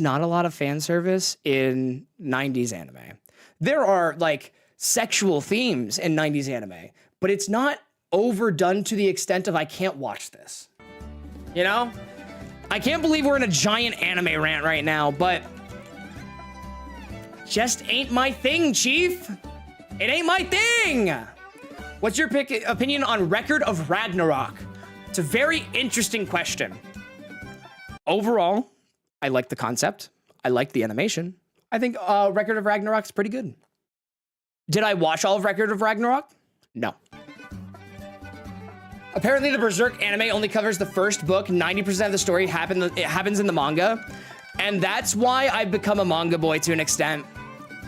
not a lot of fan service in 90s anime. There are like sexual themes in 90s anime, but it's not overdone to the extent of I can't watch this. You know? I can't believe we're in a giant anime rant right now, but just ain't my thing, Chief. It ain't my thing. What's your opinion on Record of Ragnarok? It's a very interesting question. Overall, I like the concept. I like the animation. I think Record of Ragnarok's pretty good. Did I watch all of Record of Ragnarok? No. Apparently, the Berserk anime only covers the first book. 90% of the story happens in the manga. And that's why I've become a manga boy to an extent.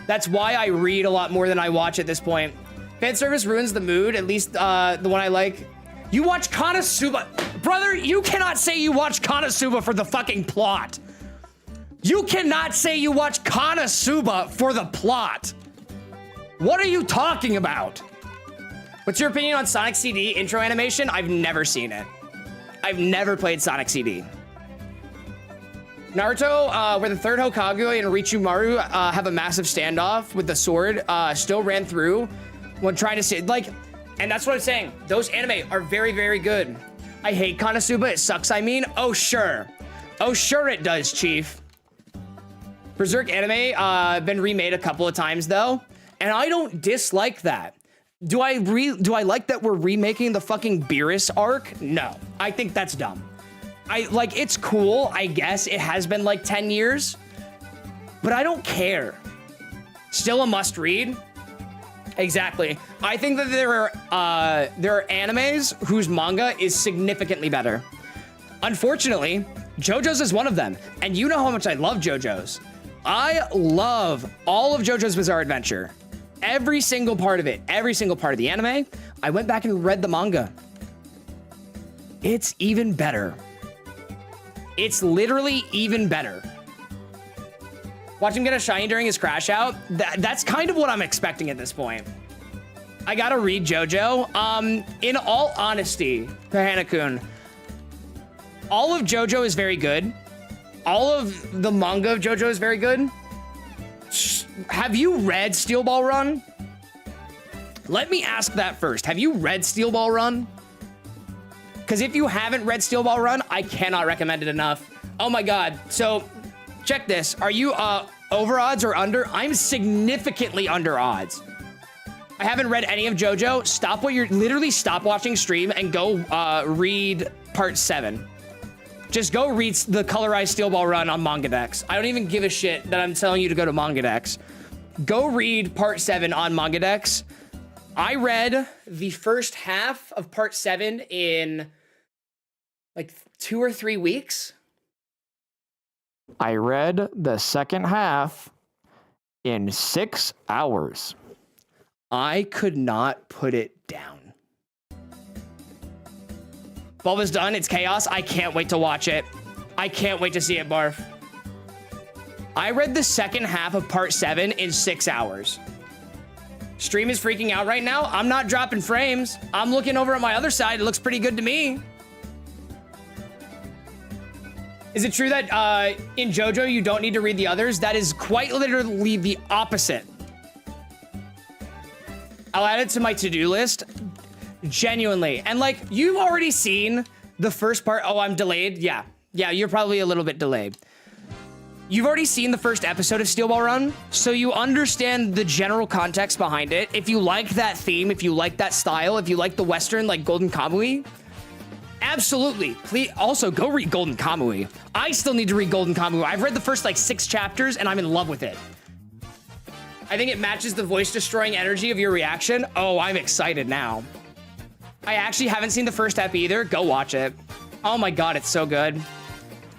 That's why I read a lot more than I watch at this point. Fan service ruins the mood, at least the one I like. You watch Konosuba. Brother, you cannot say you watch Konosuba for the fucking plot. You cannot say you watch Konosuba for the plot. What are you talking about? What's your opinion on Sonic CD intro animation? I've never seen it. I've never played Sonic CD. Naruto, where the third Hokage and Orochimaru have a massive standoff with the sword, still ran through when trying to say, like, and that's what I'm saying. Those anime are very, very good. I hate Konosuba. It sucks, I mean. Oh, sure. Oh, sure it does, Chief. Berserk anime, been remade a couple of times, though, and I don't dislike that. Do I like that we're remaking the fucking Beerus arc? No, I think that's dumb. It's cool, I guess. It has been like 10 years, but I don't care. Still a must read. Exactly. I think that there are animes whose manga is significantly better. Unfortunately, JoJo's is one of them, and you know how much I love JoJo's. I love all of JoJo's Bizarre Adventure. Every single part of it, every single part of the anime. I went back and read the manga. It's even better. It's literally even better. Watch him get a shiny during his crash out. That's kind of what I'm expecting at this point. I gotta read JoJo. In all honesty, Kahana-kun, all of JoJo is very good. All of the manga of JoJo is very good. Have you read Steel Ball Run? Let me ask that first. Have you read Steel Ball Run? Because if you haven't read Steel Ball Run, I cannot recommend it enough. Oh my God. So check this. Are you over odds or under? I'm significantly under odds. I haven't read any of JoJo. Stop what you're literally stop watching stream and go read part 7. Just go read the colorized Steel Ball Run on Mangadex. I don't even give a shit that I'm telling you to go to Mangadex. Go read part 7 on Mangadex. I read the first half of part 7 in like 2 or 3 weeks. I read the second half in 6 hours. I could not put it down. Bulba's done. It's chaos. I can't wait to watch it. I can't wait to see it, Barf. I read the second half of part 7 in 6 hours. Stream is freaking out right now. I'm not dropping frames. I'm looking over at my other side. It looks pretty good to me. Is it true that in JoJo you don't need to read the others? That is quite literally the opposite. I'll add it to my to-do list. Genuinely. And like, you've already seen the first part. Oh, I'm delayed. Yeah, you're probably a little bit delayed. You've already seen the first episode of Steel Ball Run, so you understand the general context behind it. If you like that theme, if you like that style, if you like the Western, like Golden Kamui, absolutely. Please also go read Golden Kamui. I still need to read Golden Kamui. I've read the first like 6 chapters and I'm in love with it. I think it matches the voice destroying energy of your reaction. Oh, I'm excited now. I actually haven't seen the first ep either. Go watch it. Oh my God, it's so good.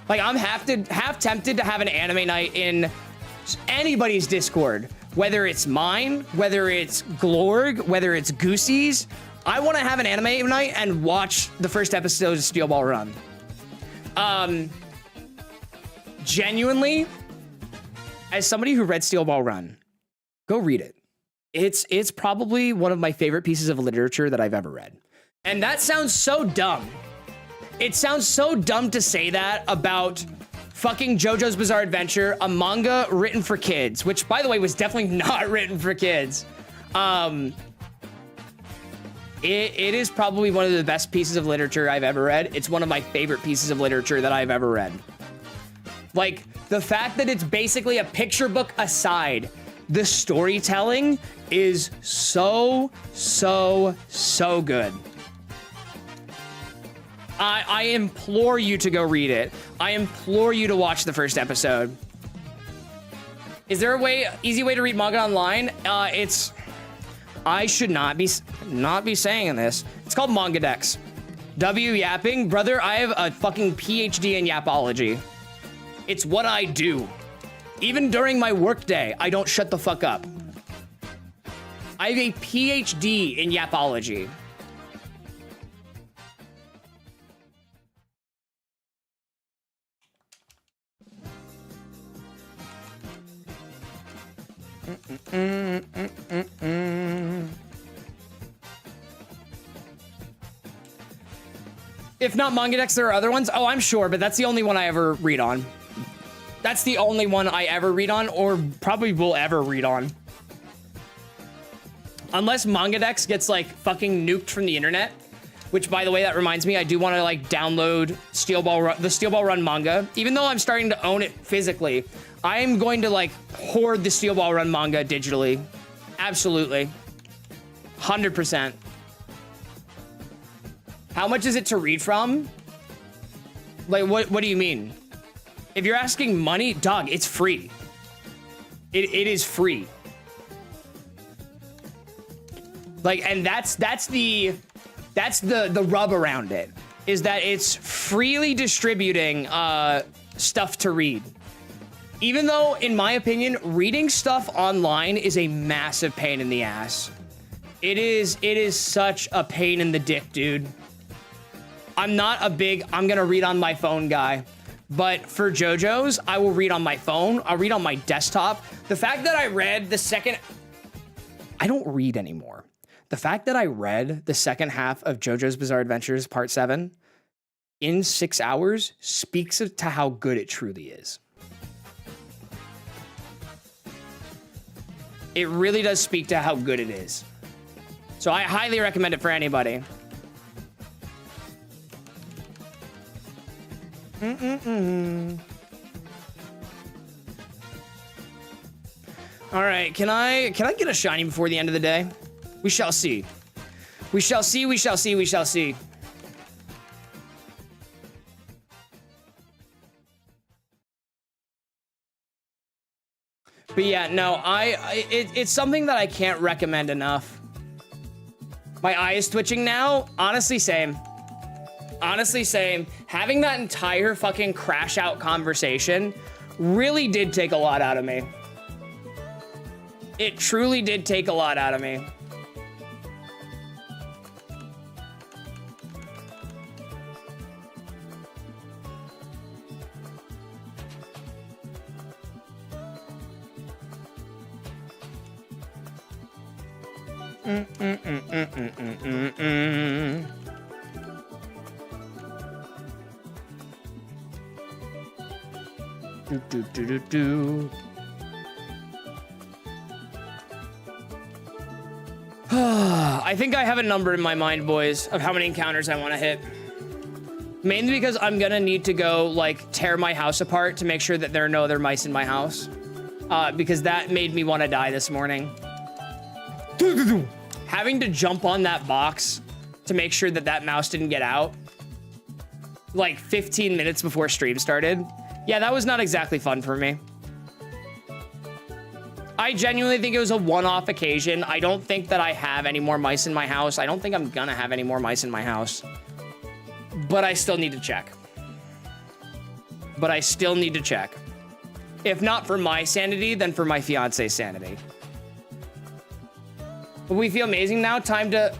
Like, I'm half tempted to have an anime night in anybody's Discord, whether it's mine, whether it's Glorg, whether it's Goosey's. I want to have an anime night and watch the first episode of Steel Ball Run. Genuinely, as somebody who read Steel Ball Run, go read it. It's probably one of my favorite pieces of literature that I've ever read. And that sounds so dumb. It sounds so dumb to say that about fucking JoJo's Bizarre Adventure, a manga written for kids, which, by the way, was definitely not written for kids. It is probably one of the best pieces of literature I've ever read. It's one of my favorite pieces of literature that I've ever read. Like, the fact that it's basically a picture book aside, the storytelling is so good. I implore you to go read it. I implore you to watch the first episode. Is there a easy way to read manga online? I should not be saying this. It's called Manga Dex. W yapping, brother. I have a fucking PhD in yapology. It's what I do. Even during my workday, I don't shut the fuck up. I have a PhD in yapology. If not Manga Dex, there are other ones. Oh, I'm sure, but that's the only one I ever read on. That's the only one I ever read on, or probably will ever read on. Unless Manga Dex gets like fucking nuked from the internet, which, by the way, that reminds me, I do want to like download the Steel Ball Run manga. Even though I'm starting to own it physically, I am going to like hoard the Steel Ball Run manga digitally. Absolutely. 100%. How much is it to read from? Like, what do you mean? If you're asking money, dog, it's free. It is free. Like, and that's the rub around it, is that it's freely distributing stuff to read. Even though, in my opinion, reading stuff online is a massive pain in the ass. It is such a pain in the dick, dude. I'm not a big, I'm gonna read on my phone guy. But for JoJo's, I will read on my phone. I'll read on my desktop. The fact that I read the second... I don't read anymore. The fact that I read the second half of JoJo's Bizarre Adventures Part 7 in 6 hours speaks to how good it truly is. It really does speak to how good it is. So I highly recommend it for anybody. All right, can I get a shiny before the end of the day? We shall see. We shall see, we shall see, we shall see. But yeah, no, it's something that I can't recommend enough. My eye is twitching now. Honestly, same. Honestly, same. Having that entire fucking crash out conversation really did take a lot out of me. It truly did take a lot out of me. I think I have a number in my mind, boys, of how many encounters I want to hit. Mainly because I'm gonna need to go, like, tear my house apart to make sure that there are no other mice in my house. Because that made me want to die this morning. Having to jump on that box to make sure that that mouse didn't get out, like 15 minutes before stream started. Yeah, that was not exactly fun for me. I genuinely think it was a one-off occasion. I don't think that I have any more mice in my house. I don't think I'm gonna have any more mice in my house. But I still need to check. But I still need to check. If not for my sanity, then for my fiance's sanity. But we feel amazing now. Time to...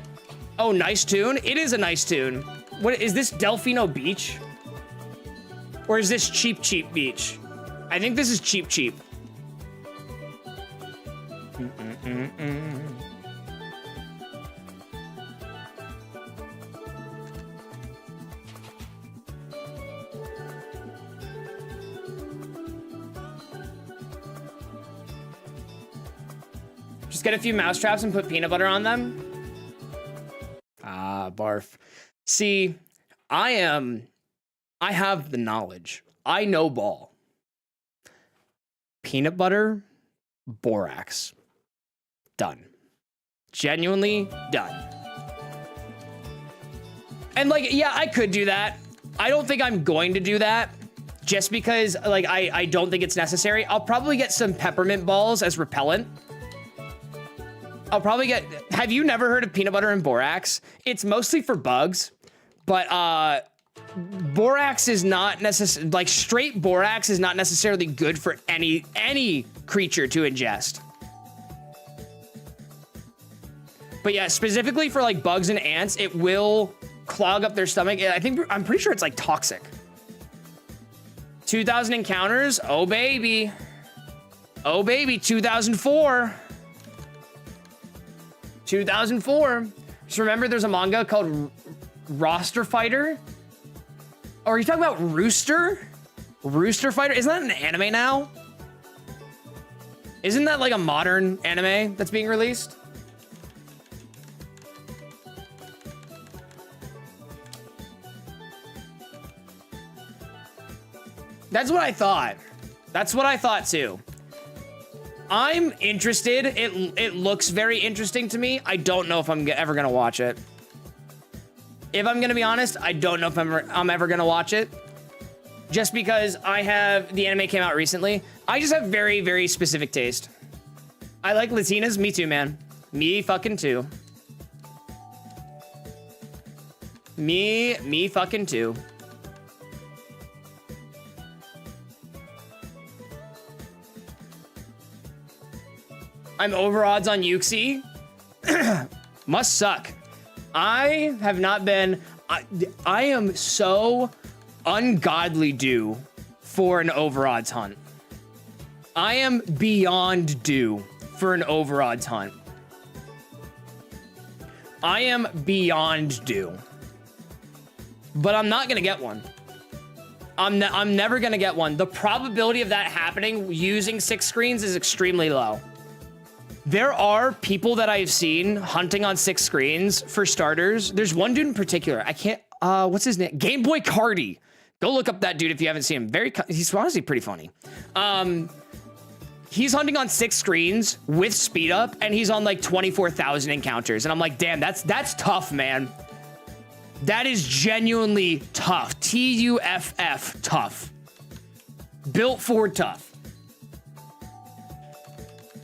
Oh, nice tune. It is a nice tune. What is this, Delfino Beach? Or is this Cheap Cheap Beach? I think this is Cheap Cheap. Just get a few mouse traps and put peanut butter on them. Ah, barf. See, I have the knowledge. I know ball. Peanut butter, borax. Done. Genuinely done. And like, yeah, I could do that. I don't think I'm going to do that just because like I don't think it's necessary. I'll probably get some peppermint balls as repellent. I'll probably get, have you never heard of peanut butter and borax? It's mostly for bugs, but borax is not necessarily, like straight borax is not necessarily good for any creature to ingest. But yeah, specifically for like bugs and ants, it will clog up their stomach. I'm pretty sure it's like toxic. 2,000 encounters, oh baby. Oh baby, 2004. 2004. Just remember there's a manga called Roster Fighter. Oh, are you talking about Rooster? Rooster Fighter? Isn't that an anime now? Isn't that like a modern anime that's being released? That's what I thought. That's what I thought too. I'm interested. It looks very interesting to me. I don't know if I'm ever gonna watch it. If I'm gonna be honest, I don't know if I'm ever gonna watch it. Just because the anime came out recently. I just have very, very specific taste. I like Latinas. Me too, man. Me fucking too. Me fucking too. I'm over odds on Yuxi. Must suck. I have not been. I am so ungodly due for an over odds hunt. I am beyond due for an over odds hunt. I am beyond due. But I'm not gonna get one. I'm never gonna get one. The probability of that happening using 6 screens is extremely low. There are people that I've seen hunting on 6 screens for starters. There's one dude in particular. I can't, what's his name? Game Boy Cardi. Go look up that dude if you haven't seen him. He's honestly pretty funny. He's hunting on 6 screens with speed up and he's on like 24,000 encounters. And I'm like, damn, that's tough, man. That is genuinely tough. T-U-F-F, tough. Built for tough.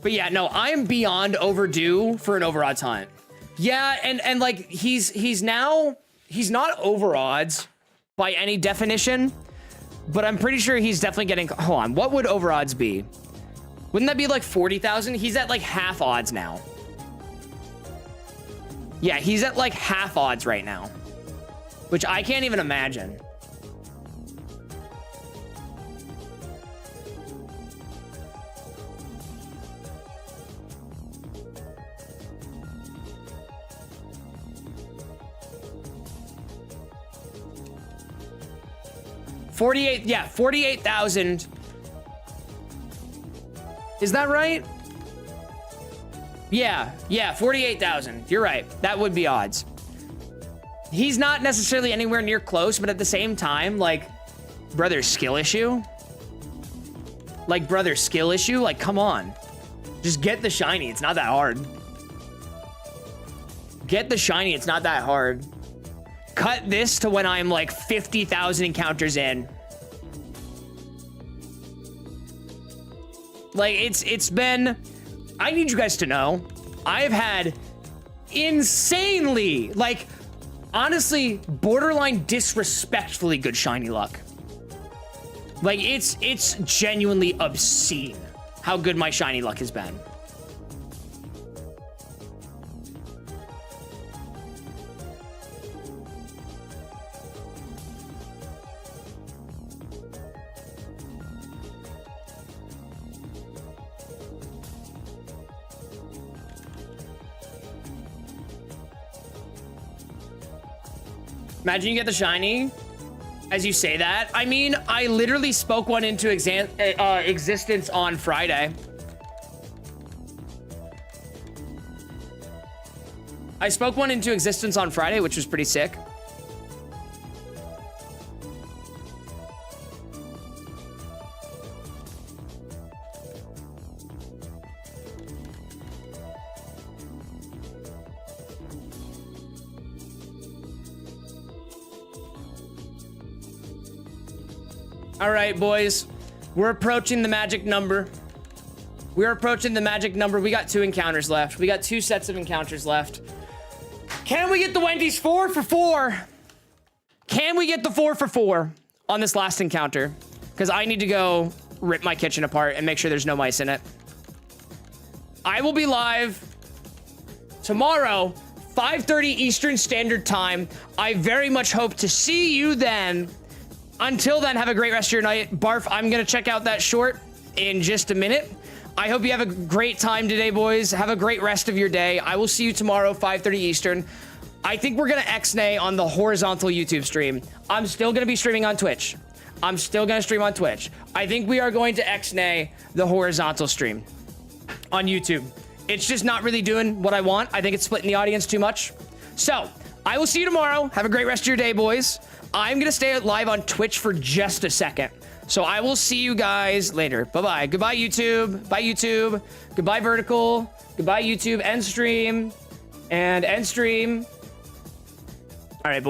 But yeah, no, I am beyond overdue for an over odds hunt. Yeah, and like he's not over odds by any definition, but I'm pretty sure he's definitely getting, hold on, what would over odds be? Wouldn't that be like 40,000? He's at like half odds now. Yeah, he's at like half odds right now, which I can't even imagine. Yeah, 48,000. Is that right? Yeah, 48,000. You're right. That would be odds. He's not necessarily anywhere near close, but at the same time, like, brother, skill issue? Like, brother, skill issue? Like, come on. Just get the shiny. It's not that hard. Get the shiny. It's not that hard. Cut this to when I'm like 50,000 encounters in. Like it's been, I need you guys to know, I've had insanely, like honestly, borderline disrespectfully good shiny luck. Like it's genuinely obscene how good my shiny luck has been. Imagine you get the shiny as you say that. I mean, I literally spoke one into existence on Friday. I spoke one into existence on Friday, which was pretty sick. All right, boys, we're approaching the magic number. We're approaching the magic number. We got 2 encounters left. We got 2 sets of encounters left. Can we get the Wendy's 4 for 4? Can we get the 4 for 4 on this last encounter? Because I need to go rip my kitchen apart and make sure there's no mice in it. I will be live tomorrow, 5:30 Eastern Standard Time. I very much hope to see you then. Until then, have a great rest of your night. Barf, I'm going to check out that short in just a minute. I hope you have a great time today, boys. Have a great rest of your day. I will see you tomorrow, 5:30 Eastern. I think we're going to X-nay on the horizontal YouTube stream. I'm still going to be streaming on Twitch. I'm still going to stream on Twitch. I think we are going to X-nay the horizontal stream on YouTube. It's just not really doing what I want. I think it's splitting the audience too much. So, I will see you tomorrow. Have a great rest of your day, boys. I'm going to stay live on Twitch for just a second. So I will see you guys later. Bye-bye. Goodbye, YouTube. Bye, YouTube. Goodbye, Vertical. Goodbye, YouTube. End stream. And end stream. All right, boys.